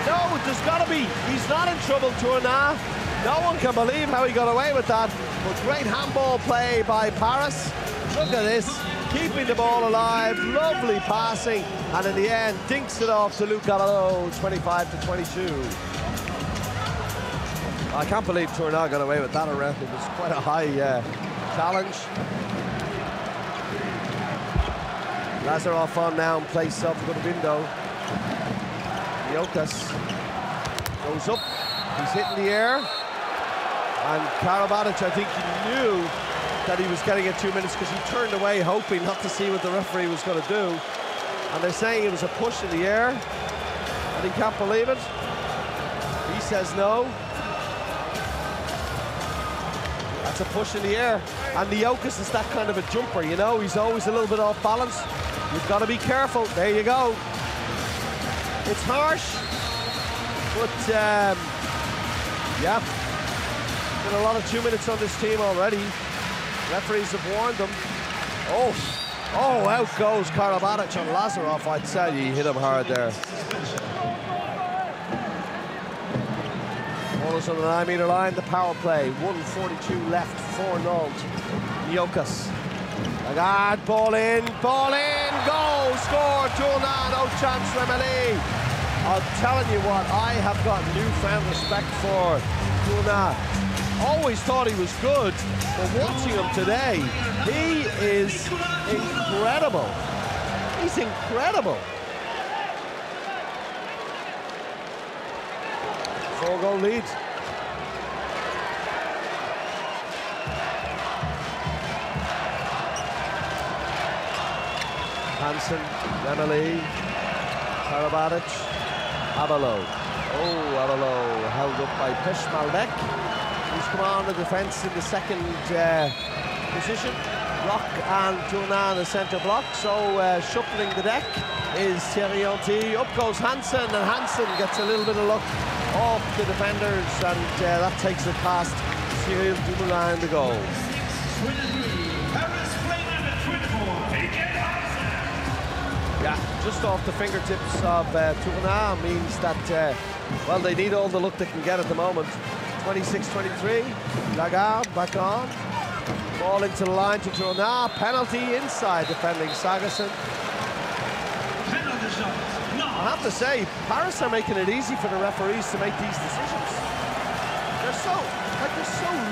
No, there's got to be. He's not in trouble, Tourna. No one can believe how he got away with that. But great handball play by Paris. Look at this. Keeping the ball alive. Lovely passing. And in the end, dinks it off to Luc Abalo, 25-22. I can't believe Tourna got away with that around. It was quite a high challenge. Lazarov on now and plays up, good window. Jokas goes up, he's hitting the air. And Karabatic, I think he knew that he was getting it 2 minutes because he turned away hoping not to see what the referee was going to do. And they're saying it was a push in the air, and he can't believe it. He says no. That's a push in the air. And Jokas is that kind of a jumper, you know, he's always a little bit off balance. You've got to be careful. There you go. It's harsh, but yeah, been a lot of 2 minutes on this team already. Referees have warned them. Oh, out goes Karabatic on Lazarov. I tell you, he hit him hard there. Ballers on the 9-meter line, the power play. 1:42 left for Nantes. Jokas. Lagarde, ball in, goal, score, Tournant, no chance, Remeli. I'm telling you what, I have got newfound respect for Tournant. Always thought he was good, but watching him today, he is incredible. He's incredible. 4-goal lead. Hansen, Remeli, Karabatic, Abalo. Oh, Abalo held up by Peshmalbek, who's come on the defence in the second position. Rock and Tournant in the centre block, so shuffling the deck is Thierry Henty. Up goes Hansen, and Hansen gets a little bit of luck off the defenders, and that takes it past Cyril Dumoulin, the goal. Yeah, just off the fingertips of Tournant means that, well, they need all the luck they can get at the moment. 26-23, Lagarde back on. Ball into the line to Tournant, penalty inside defending Sagerson. I have to say, Paris are making it easy for the referees to make these decisions. They're so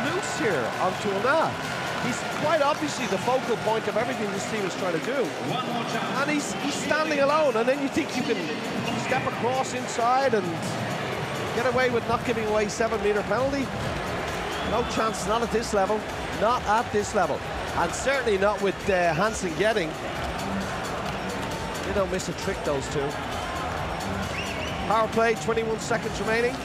loose here on Tournant. He's quite obviously the focal point of everything this team is trying to do. And he's standing alone, and then you think you can step across inside and get away with not giving away 7-meter penalty. No chance, not at this level. Not at this level. And certainly not with Hansen getting. They don't miss a trick, those two. Power play, 21 seconds remaining.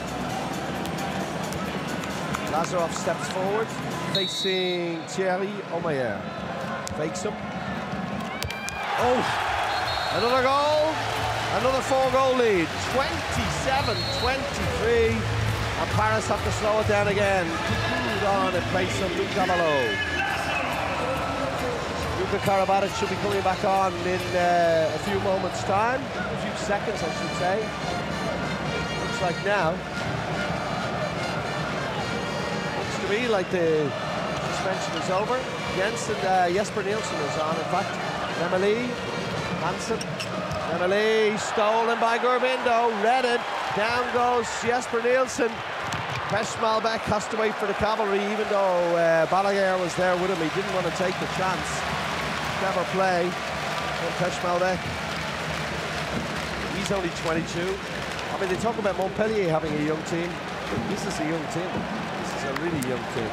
Lazarov steps forward, facing Thierry Omeyer. Fakes him. Oh, another goal. Another 4-goal lead. 27-23. And Paris have to slow it down again. On in place of Luke Abalo. Luka Karabatic should be coming back on in a few moments' time. A few seconds, I should say. Looks like now. Looks to me like the suspension is over. Jesper Nielsen is on, in fact. Remeli, Hansen. Remeli, stolen by Gurbindo. Read it. Down goes Jesper Nielsen. Peshmalbek has to wait for the cavalry, even though Balaguer was there with him. He didn't want to take the chance. Clever play from Peshmalbek. He's only 22. I mean, they talk about Montpellier having a young team. This is a young team. This is a really young team.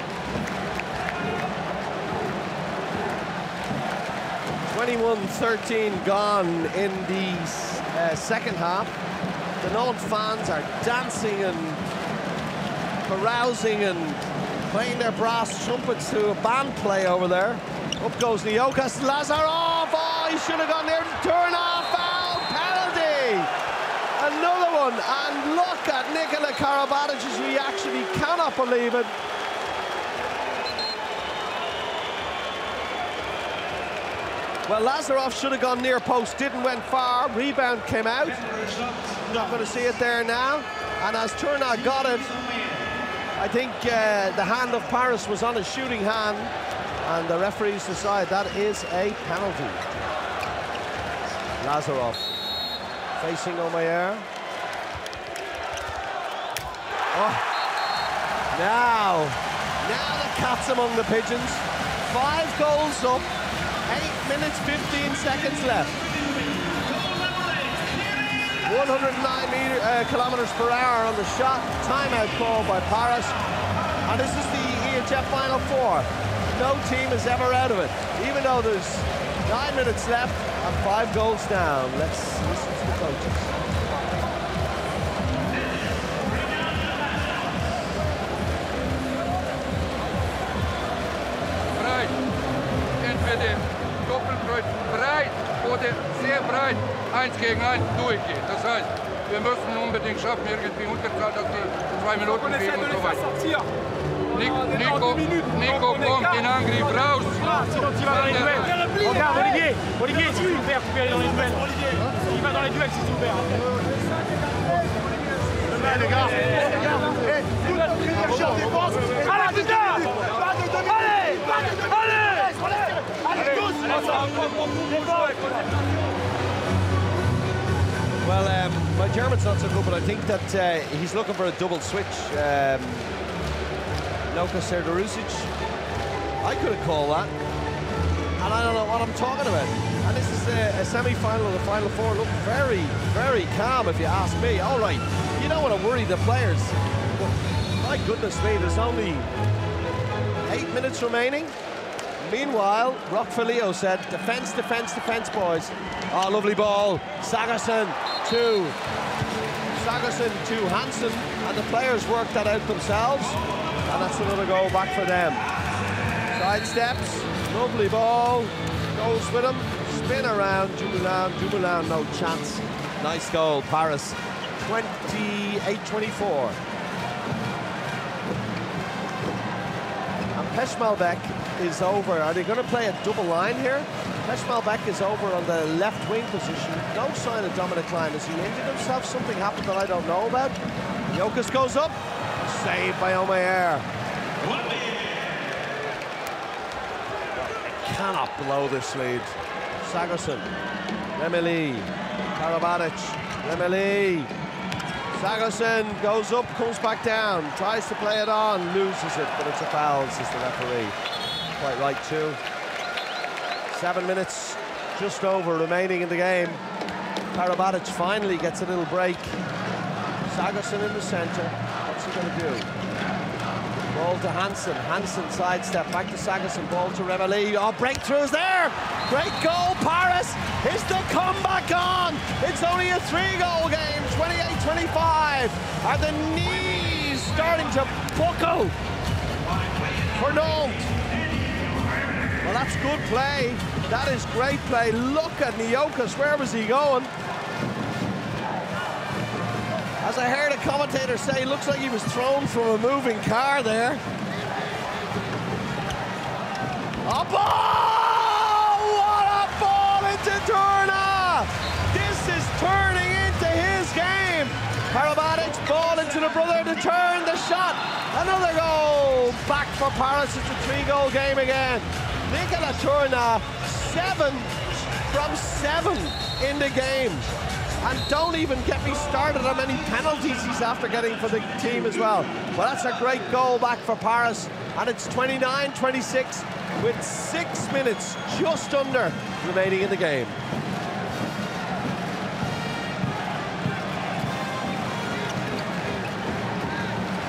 21-13 gone in the second half. The Nantes fans are dancing and carousing and playing their brass trumpets to a band play over there. Up goes Jokas, Lazarov, oh, he should have gone there to turn off, foul, penalty! Another one, and look at Nikola Karabatic's reaction, he cannot believe it. Well, Lazarov should have gone near post, didn't, went far, rebound came out. Not going to see it there now, and as Tournant got it, I think the hand of Paris was on his shooting hand, and the referees decide that is a penalty. Lazarov facing Omeyer. Oh, now the cat's among the pigeons. 5 goals up, 8 minutes, 15 seconds left. 109 kilometers per hour on the shot. Timeout called by Paris. And this is the EHF Final Four. No team is ever out of it, even though there's 9 minutes left and 5 goals down. Let's listen to the coaches. Breit. Entweder Doppelkreuz breit oder sehr breit 1 gegen 1 durchgeht. Das heißt, wir müssen unbedingt schaffen, irgendwie Unterzahl, dass die 2 Minuten fehlen und so weiter. Nico kommt in Angriff raus. Regarde Olivier, c'est ouvert, tu peux aller dans les duels. Il va dans les duels, c'est ouvert. Les gars, toute notre énergie en défense. Allez, putain! Allez, tous! Well, my German's not so good, but I think that he's looking for a double switch. Luka Serdarusic, I could have called that, and I don't know what I'm talking about. And this is a semi-final of the Final Four. Look very, very calm, if you ask me. All right, you don't want to worry the players, but my goodness me, there's only 8 minutes remaining. Meanwhile, Rock Filio said, defence, defence, defence, boys. Oh, lovely ball. Sagerson to Hansen, and the players worked that out themselves. And that's another goal back for them. Side steps, lovely ball, goes with him, spin around, Dumoulin, no chance. Nice goal, Paris, 28-24. And Peshmalbek is over. Are they going to play a double line here? Peshmalbek is over on the left wing position. No sign of Dominic Klein. Has he injured himself? Something happened that I don't know about. Jokas goes up. Saved by Omeyer. Cannot blow this lead. Sagerson, Remeli, Karabatic, Remeli. Sagerson goes up, comes back down, tries to play it on, loses it, but it's a foul, says the referee. Quite right too. 7 minutes just over remaining in the game. Karabatic finally gets a little break. Sagerson in the centre. What's he going to do? Ball to Hansen. Hansen sidestep back to Sagerson. Ball to Remeli. Oh, breakthroughs there! Great goal, Paris! Is the comeback on? It's only a 3-goal game. 28-25. Are the knees starting to buckle for Nantes? Well, that's good play. That is great play. Look at Jokas. Where was he going? As I heard a commentator say, looks like he was thrown from a moving car there. A ball! What a ball into Turner! This is turning into his game. Karabatic, ball into the brother to turn the shot. Another goal back for Paris. It's a 3-goal game again. Nicola Turner, 7 from 7 in the game. And don't even get me started on many penalties he's after getting for the team as well. Well, that's a great goal back for Paris. And it's 29-26 with 6 minutes just under remaining in the game.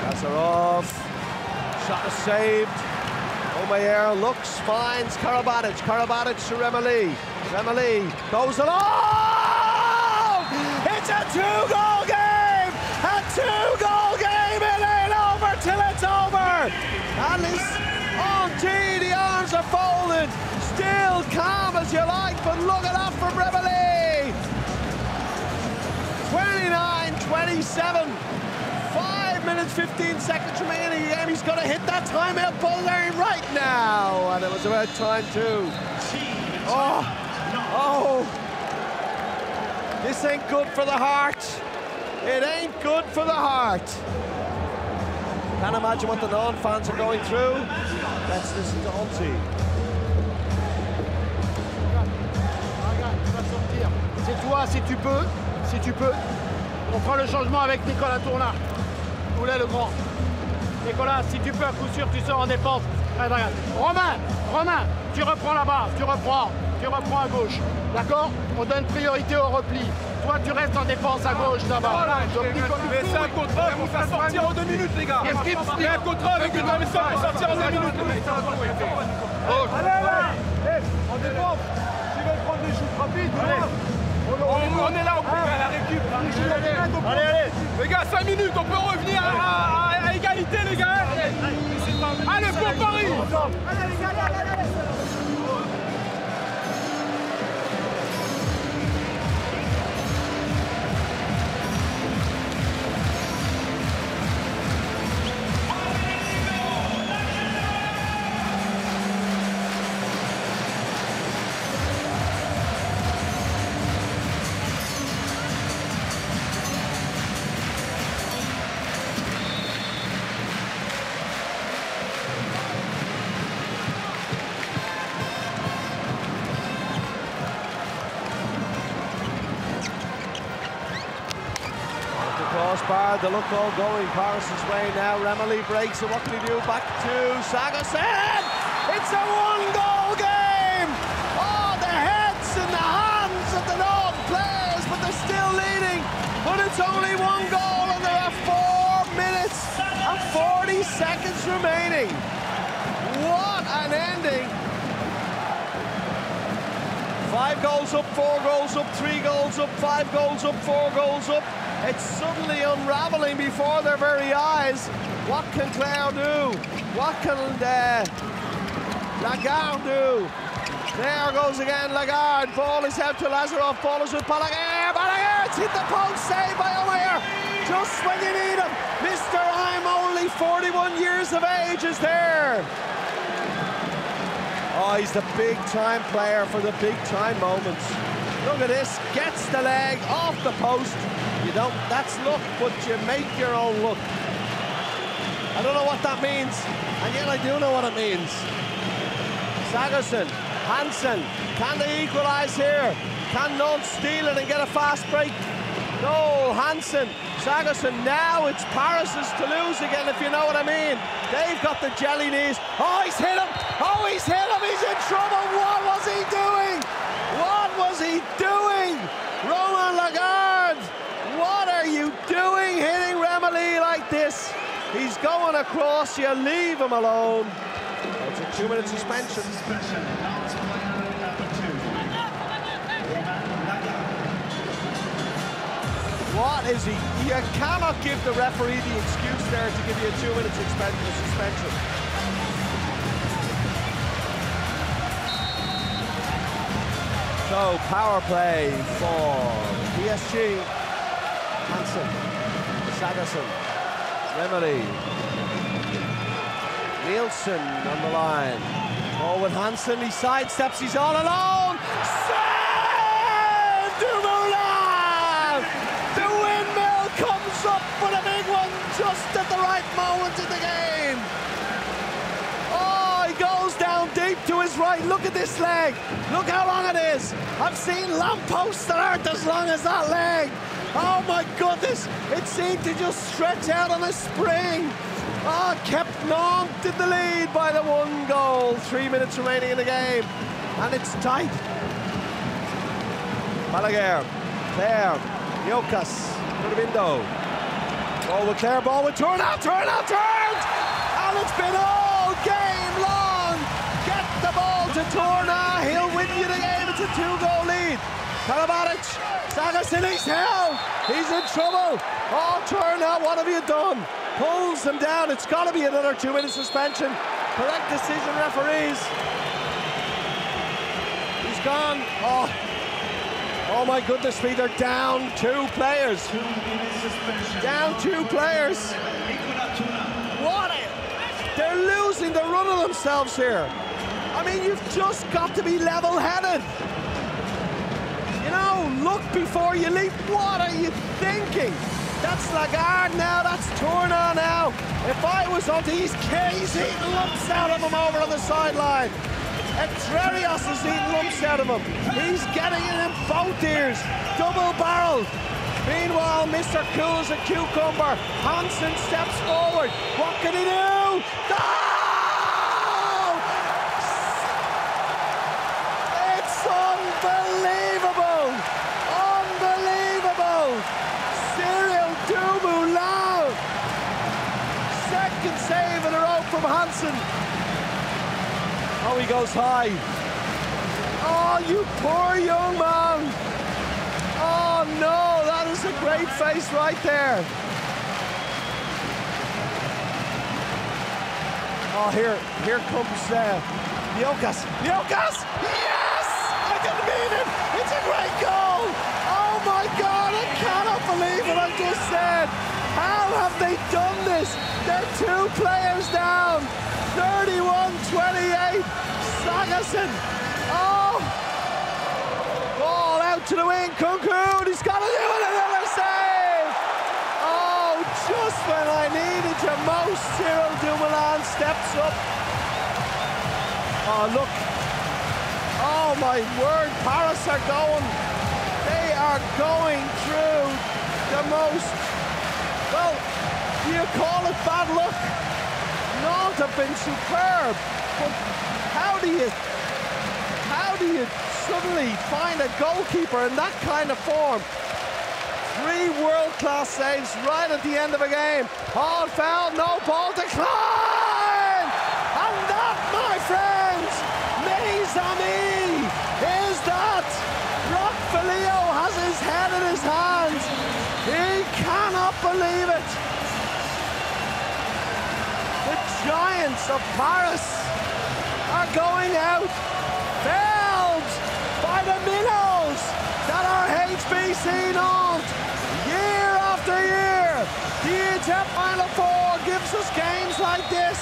Nazarov, shot is saved. Omeyer looks, finds Karabatic. Karabatic to Remeli. Remeli goes along! It's a 2-goal game! A 2-goal game! It ain't over till it's over! Alice on tee, the arms are folded. Still calm as you like, but look at that from Remeli! 29-27. 5 minutes, 15 seconds remaining in the game. He's going to hit that timeout buzzer right now. And it was about time too. Oh. This ain't good for the heart. It ain't good for the heart. Can't imagine what the Nantes fans are going through. Let's listen to Onti. C'est toi, si tu peux. On prend le changement avec Nicolas Tournard. Poulet le grand. Nicolas, si tu peux, à coup sûr, tu sors en défense. Romain, tu reprends la base, tu reprends à gauche. D'accord? On donne priorité au repli. Toi, tu restes en défense à gauche là-bas. Mais c'est un contrat, on va sortir en 2 minutes, les gars. Qu'est-ce qu'il me Il y a un contrat avec une permission pour sortir en 2 minutes. Allez, allez, en défense. S'ils veulent prendre des shoots rapides, On est là, on peut à la récup. Allez, allez. Les gars, 5 minutes, on peut revenir à égalité, les gars. Allez, pour Paris. Allez, les gars, allez. Crossbar, the look all going Paris's way now. Remily breaks it. What can he do? Back to Saint-Germain. It's a one-goal game. Oh, the heads in the hands of the Nantes players, but they're still leading. But it's only one goal, and there are 4 minutes and 40 seconds remaining. What an ending! 5 goals up, 4 goals up, 3 goals up, 5 goals up, 4 goals up. It's suddenly unraveling before their very eyes. What can Claire do? What can Lagarde do? There goes again Lagarde. Ball is out to Lazarov. Ball is with Balaguer. Balaguer! It's hit the post. Saved by Omer. Just when you need him. Mr. I'm only 41 years of age is there. Oh, he's the big-time player for the big-time moments. Look at this, gets the leg off the post. You don't, that's luck, but you make your own luck. I don't know what that means, and yet I do know what it means. Sagerson, Hansen, can they equalise here? Can Nantes steal it and get a fast break? No, Hansen, Sagerson, now it's Paris's to lose again, if you know what I mean. They've got the jelly knees. Oh, he's hit him! Oh, he's hit him! He's in trouble! What was he doing? What was he doing? Romain Lagarde, what are you doing hitting Remily like this? He's going across, you leave him alone. It's a 2-minute suspension. What is he? You cannot give the referee the excuse there to give you a 2-minute suspension. So, power play for PSG. Hansen, Sagerson, Remily, Nielsen on the line. Oh, with Hansen, he sidesteps, he's all alone. Save Dumoulin! The windmill comes up for the big one just at the right moment in the game. Oh, he goes down deep to his right. Look at this leg. Look how long it is. I've seen lampposts that aren't as long as that leg. Oh my goodness, it seemed to just stretch out on a spring. Oh, kept Nantes in the lead by the 1 goal. 3 minutes remaining in the game, and it's tight. Balaguer, Claire, Jokas, to the window. Ball with Claire, ball with turned! And it's been all game long. Get the ball to Torna, he'll win you the game. It's a 2-goal lead. Karabatic, Sagerson, he's held. He's in trouble. Oh, Turner, what have you done? Pulls him down. It's got to be another 2-minute suspension. Correct decision, referees. He's gone. Oh my goodness me, they're down 2 players. Down 2 players. What? They're losing the run of themselves here. I mean, you've just got to be level-headed. You know, look before you leap. What are you thinking? That's Lagarde now, that's Tourna now. If I was on these K's eating lumps out of him over on the sideline. Etrerios is eating lumps out of him. He's getting it in both ears. Double-barreled. Meanwhile, Mr. Cool as a cucumber. Hansen steps forward. What can he do? No! It's unbelievable! Unbelievable! Sagasson. Oh, he goes high. Oh, you poor young man. Oh, no, that is a great face right there. Oh, here comes Jokas. Jokas! Yes! I didn't mean it! It's a great goal! Oh my God, I cannot believe what I just said! How have they done this? They're 2 players down! 31-28, Sagasson! Oh! Ball out to the wing, Kunku, he's got to do it, another save! Oh, just when I needed you most, Cyril Dumoulin steps up. Oh, look. Oh, my word, Paris are going. They are going through the most, well, do you call it bad luck? Nantes have been superb, but how do you suddenly find a goalkeeper in that kind of form? 3 world-class saves right at the end of a game. Hard foul, no ball decline! And that, my friends, mes amis, is that Rock Filio has his head in his hands. He cannot believe it. The giants of Paris are going out, felled by the minnows that are HBC Nantes. Year after year, the EHF Final 4 gives us games like this.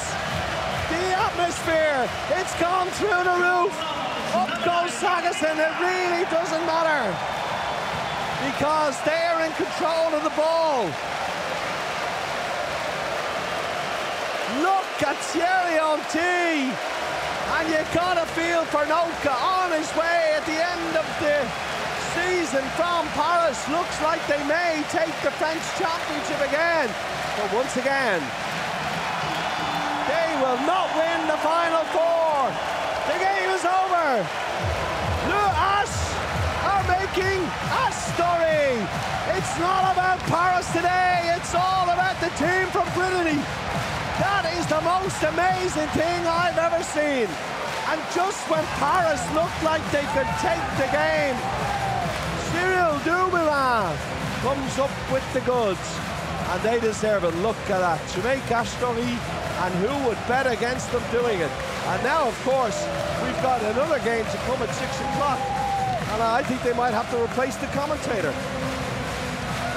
The atmosphere, it's gone through the roof. Up goes Sagasson, it really doesn't matter because they're in control of the ball. Look at Thierry Henty, and you gotta feel for Noka on his way at the end of the season from Paris. Looks like they may take the French championship again, but once again, they will not win the Final 4. The game is over. Le H are making a story. It's not about Paris today, it's all about the team from Brittany. That is the most amazing thing I've ever seen. And just when Paris looked like they could take the game, Cyril Dumoulin comes up with the goods, and they deserve it. Look at that, Jermaine Cashtori, and who would bet against them doing it? And now, of course, we've got another game to come at 6 o'clock, and I think they might have to replace the commentator.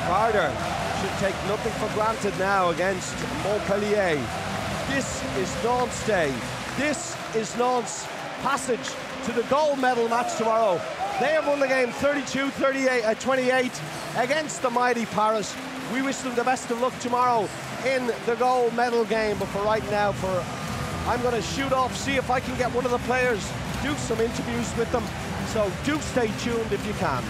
Carter should take nothing for granted now against Montpellier. This is Nantes' day. This is Nantes' passage to the gold medal match tomorrow. They have won the game 32-28 against the mighty Paris. We wish them the best of luck tomorrow in the gold medal game. But for right now, I'm going to shoot off, see if I can get one of the players, do some interviews with them. So do stay tuned if you can.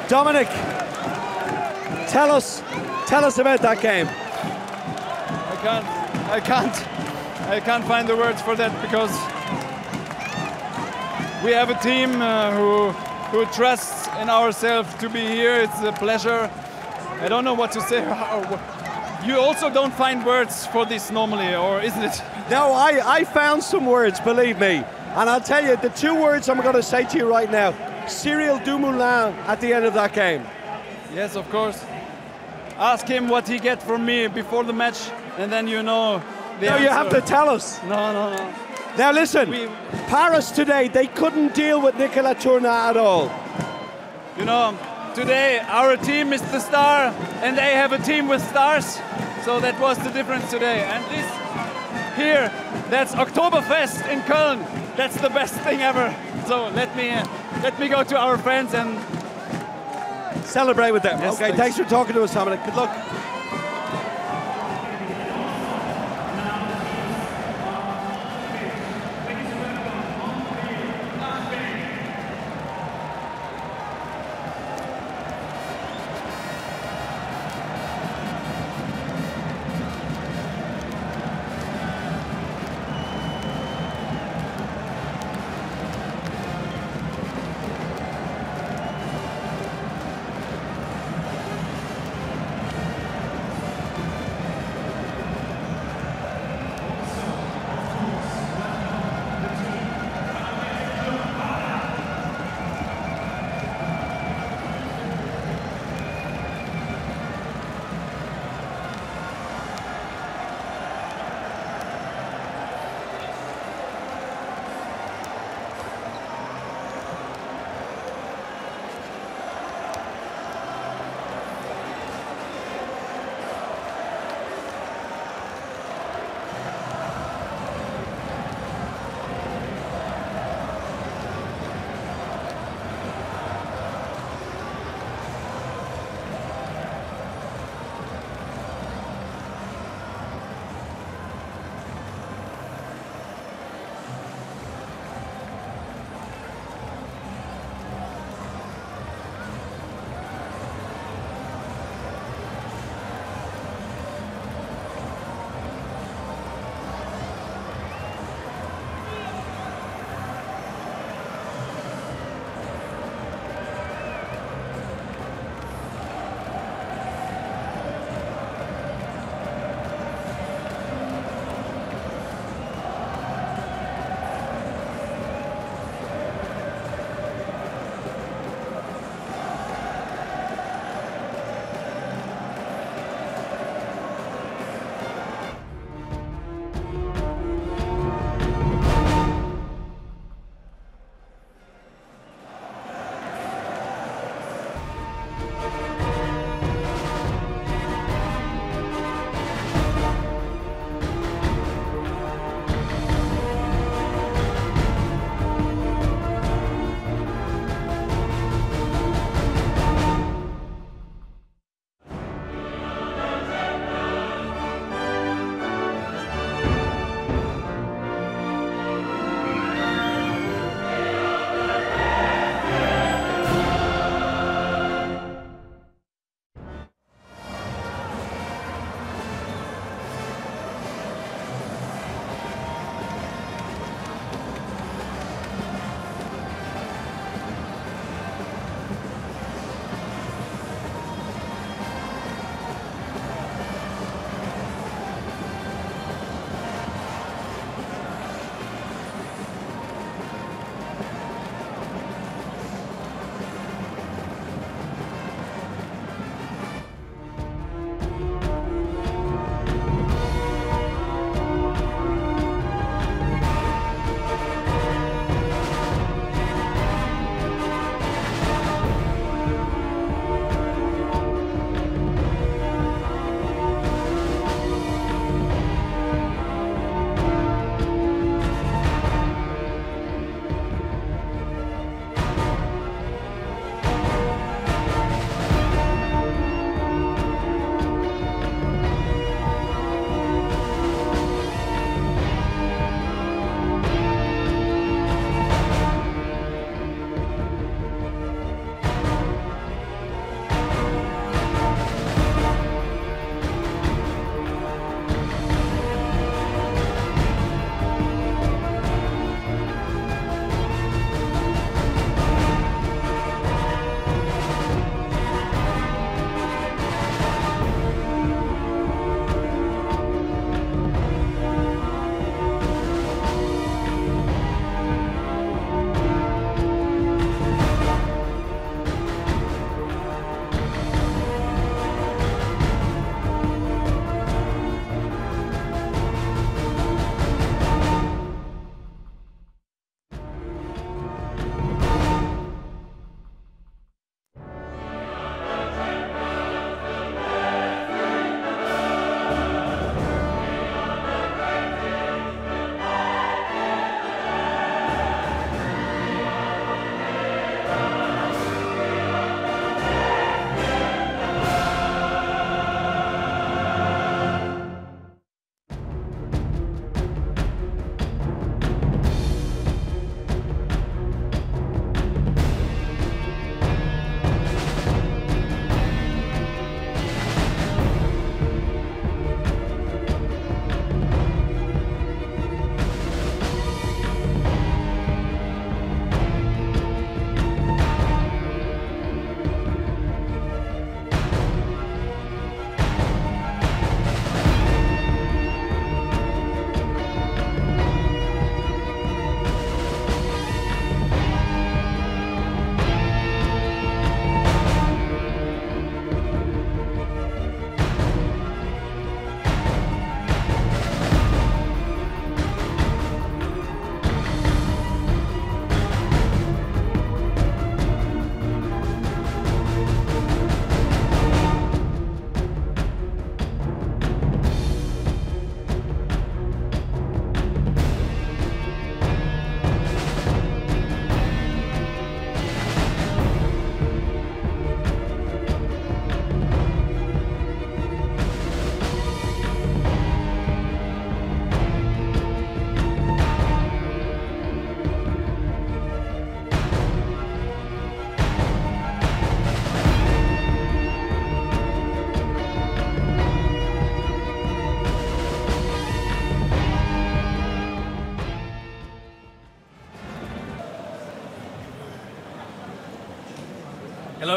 Dominic, tell us about that game. I can't find the words for that, because we have a team who trusts in ourselves to be here. It's a pleasure. I don't know what to say. You also don't find words for this normally, or isn't it? No, I found some words, believe me. And I'll tell you, the two words I'm going to say to you right now, Cyril Dumoulin at the end of that game. Yes, of course. Ask him what he get from me before the match, and then you know the answer. You have to tell us. No. Now listen, Paris today, they couldn't deal with Nicolas Tournat at all. You know, today our team is the star, and they have a team with stars. So that was the difference today. And this here, that's Oktoberfest in Köln. That's the best thing ever. So let me go to our friends and celebrate with them. Yes, okay, thanks for talking to us, Dominic. Good luck.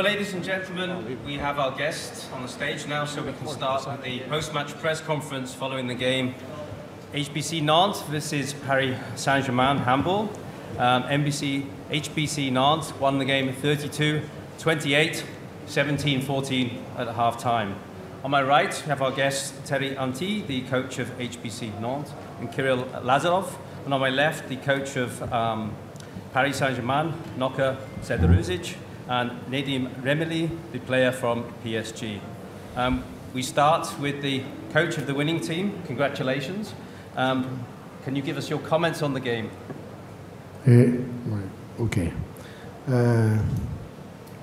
So, ladies and gentlemen, we have our guests on the stage now, so we can start with the post-match press conference following the game. HBC Nantes versus Paris Saint-Germain Handball. HBC Nantes won the game 32-28, 17-14 at half-time. On my right, we have our guest, Thierry Anti, the coach of HBC Nantes, and Kirill Lazarov. And on my left, the coach of Paris Saint-Germain, Noka Sedaruzic, and Nedim Remeli, the player from PSG. We start with the coach of the winning team. Congratulations. Can you give us your comments on the game? Okay.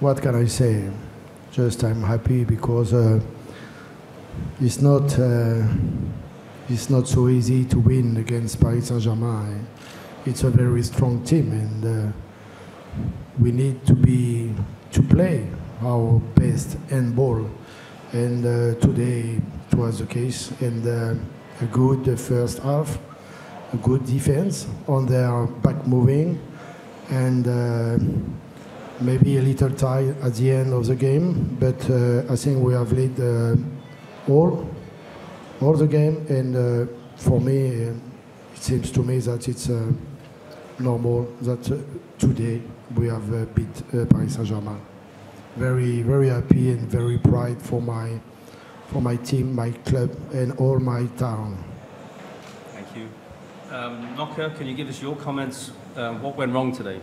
What can I say? Just I'm happy because it's not so easy to win against Paris Saint-Germain. It's a very strong team, and we need to play our best handball. And today it was the case. And a good first half, a good defense on their back moving, and maybe a little tired at the end of the game. But I think we have led all the game, and for me, it seems to me that it's normal that today we have beat Paris Saint-Germain. Very, very happy and very proud for my team, my club, and all my town. Thank you. Noka, can you give us your comments? What went wrong today?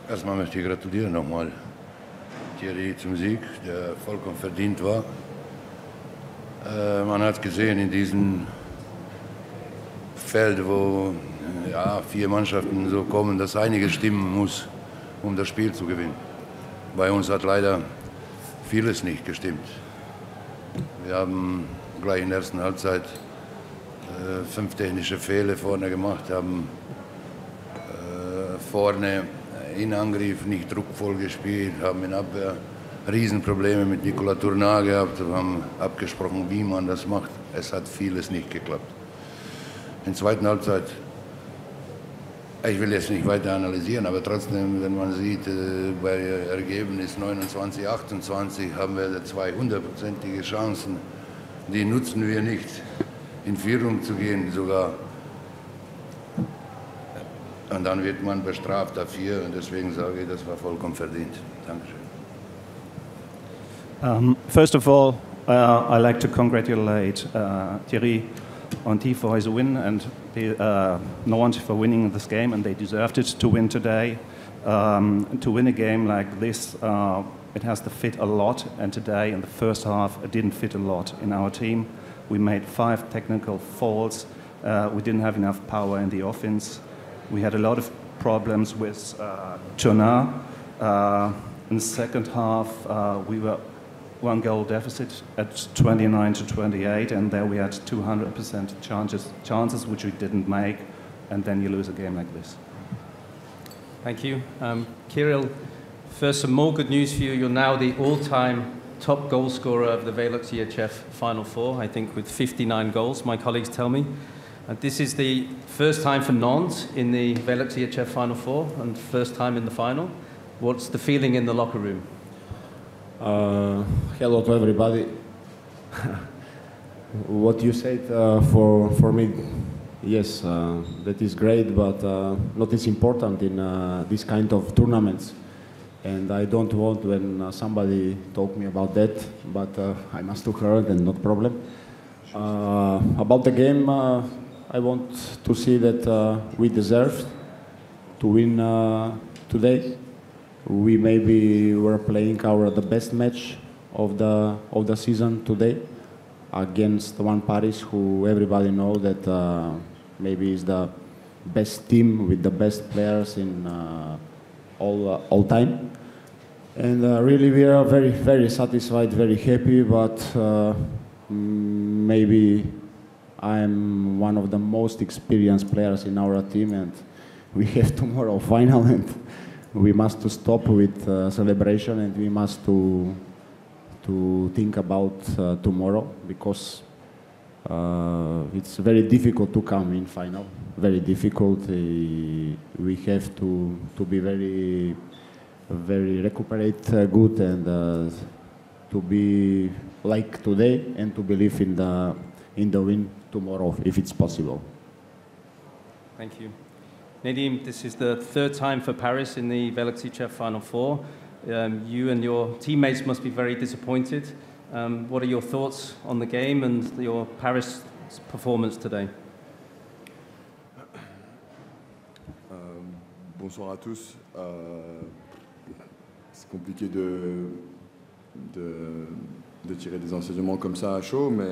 Erstmal möchte ich gratulieren nochmal Thierry zum Sieg, der vollkommen verdient war. Man hat gesehen in diesem Feld, wo ja, 4 Mannschaften so kommen, dass einiges stimmen muss, um das Spiel zu gewinnen. Bei uns hat leider vieles nicht gestimmt. Wir haben gleich in der ersten Halbzeit 5 technische Fehler vorne gemacht, haben vorne in Angriff nicht druckvoll gespielt, haben in Abwehr Riesenprobleme mit Nicolas Tournat gehabt, haben abgesprochen, wie man das macht. Es hat vieles nicht geklappt. In der zweiten Halbzeit, ich will jetzt nicht weiter analysieren, aber trotzdem, wenn man sieht, bei Ergebnis 29-28 haben wir 200-prozentige Chancen, die nutzen wir nicht, in Führung zu gehen sogar. Und dann wird man bestraft dafür, und deswegen sage ich, das war vollkommen verdient. Dankeschön. First of all, I'd like to congratulate Thierry Anti for his win, and Nantes for winning this game, and they deserved it to win today. To win a game like this, it has to fit a lot, and today in the first half it didn't fit a lot in our team. We made 5 technical faults. We didn't have enough power in the offense. We had a lot of problems with Tournat. In the second half, we were 1 goal deficit at 29-28, and there we had 200% chances which we didn't make, and then you lose a game like this. Thank you. Kirill, first, some more good news for you. You're now the all-time top goal scorer of the VELUX EHF Final 4, I think with 59 goals, my colleagues tell me. This is the first time for Nantes in the VELUX EHF Final 4, and first time in the final. What's the feeling in the locker room? Hello to everybody. What you said for me, yes, that is great, but not as important in this kind of tournaments. And I don't want when somebody talk me about that, but I must to hear it and not problem. About the game, I want to see that we deserved to win today. We maybe were playing the best match of the season today against one Paris, who everybody know that maybe is the best team with the best players in all time. And really we are very, very satisfied, very happy, but maybe I'm one of the most experienced players in our team, and we have tomorrow final, and we must to stop with celebration, and we must to think about tomorrow, because it's very difficult to come in final. Very difficult. We have to be very very recuperate good and to be like today and to believe in the win tomorrow if it's possible. Thank you. Nadim, this is the third time for Paris in the VELUX EHF Final Four. You and your teammates must be very disappointed. What are your thoughts on the game and your Paris performance today? Bonsoir à tous. C'est compliqué de tirer des enseignements comme ça à chaud, mais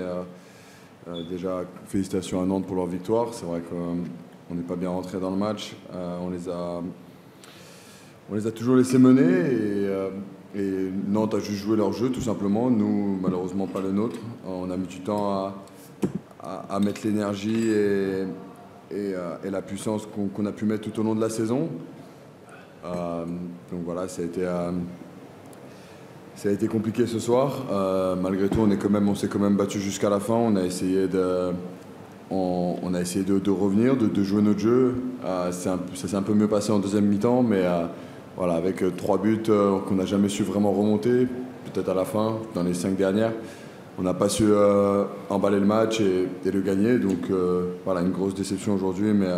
déjà félicitations à Nantes pour leur victoire. C'est vrai qu'on n'est pas bien rentré dans le match. On les a toujours laissés mener et Nantes a juste joué leur jeu tout simplement. Nous, malheureusement pas le nôtre. On a mis du temps à mettre l'énergie et la puissance qu'on a pu mettre tout au long de la saison. Donc voilà, ça a été compliqué ce soir. Malgré tout, on s'est quand même battu jusqu'à la fin. On a essayé de revenir, de jouer notre jeu. Ça s'est un peu mieux passé en deuxième mi-temps, mais voilà, avec 3 buts qu'on n'a jamais su vraiment remonter, peut-être à la fin, dans les 5 dernières. On n'a pas su emballer le match et le gagner, donc voilà, une grosse déception aujourd'hui, mais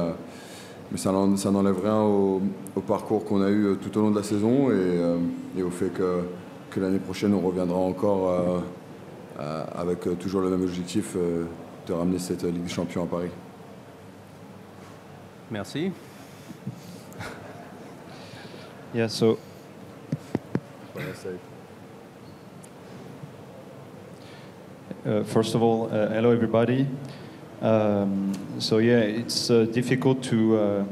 ça n'enlève rien au parcours qu'on a eu tout au long de la saison et au fait que l'année prochaine on reviendra encore avec toujours le même objectif de ramener cette Ligue des Champions à Paris. Merci. Yeah, so first of all, hello everybody. So yeah, it's difficult to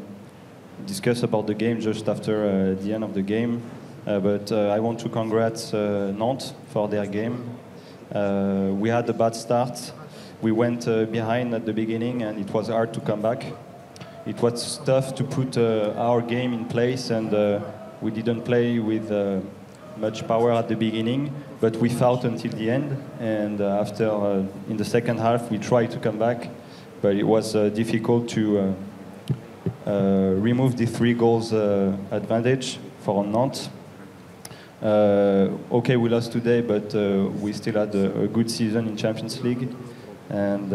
discuss about the game just after the end of the game, but I want to congratulate Nantes for their game. We had a bad start. We went behind at the beginning and it was hard to come back. It was tough to put our game in place and we didn't play with much power at the beginning, but we fought until the end, and after in the second half we tried to come back, but it was difficult to remove the 3 goals advantage for Nantes. Okay, we lost today, but we still had a good season in Champions League, and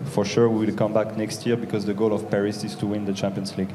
for sure we will come back next year because the goal of Paris is to win the Champions League.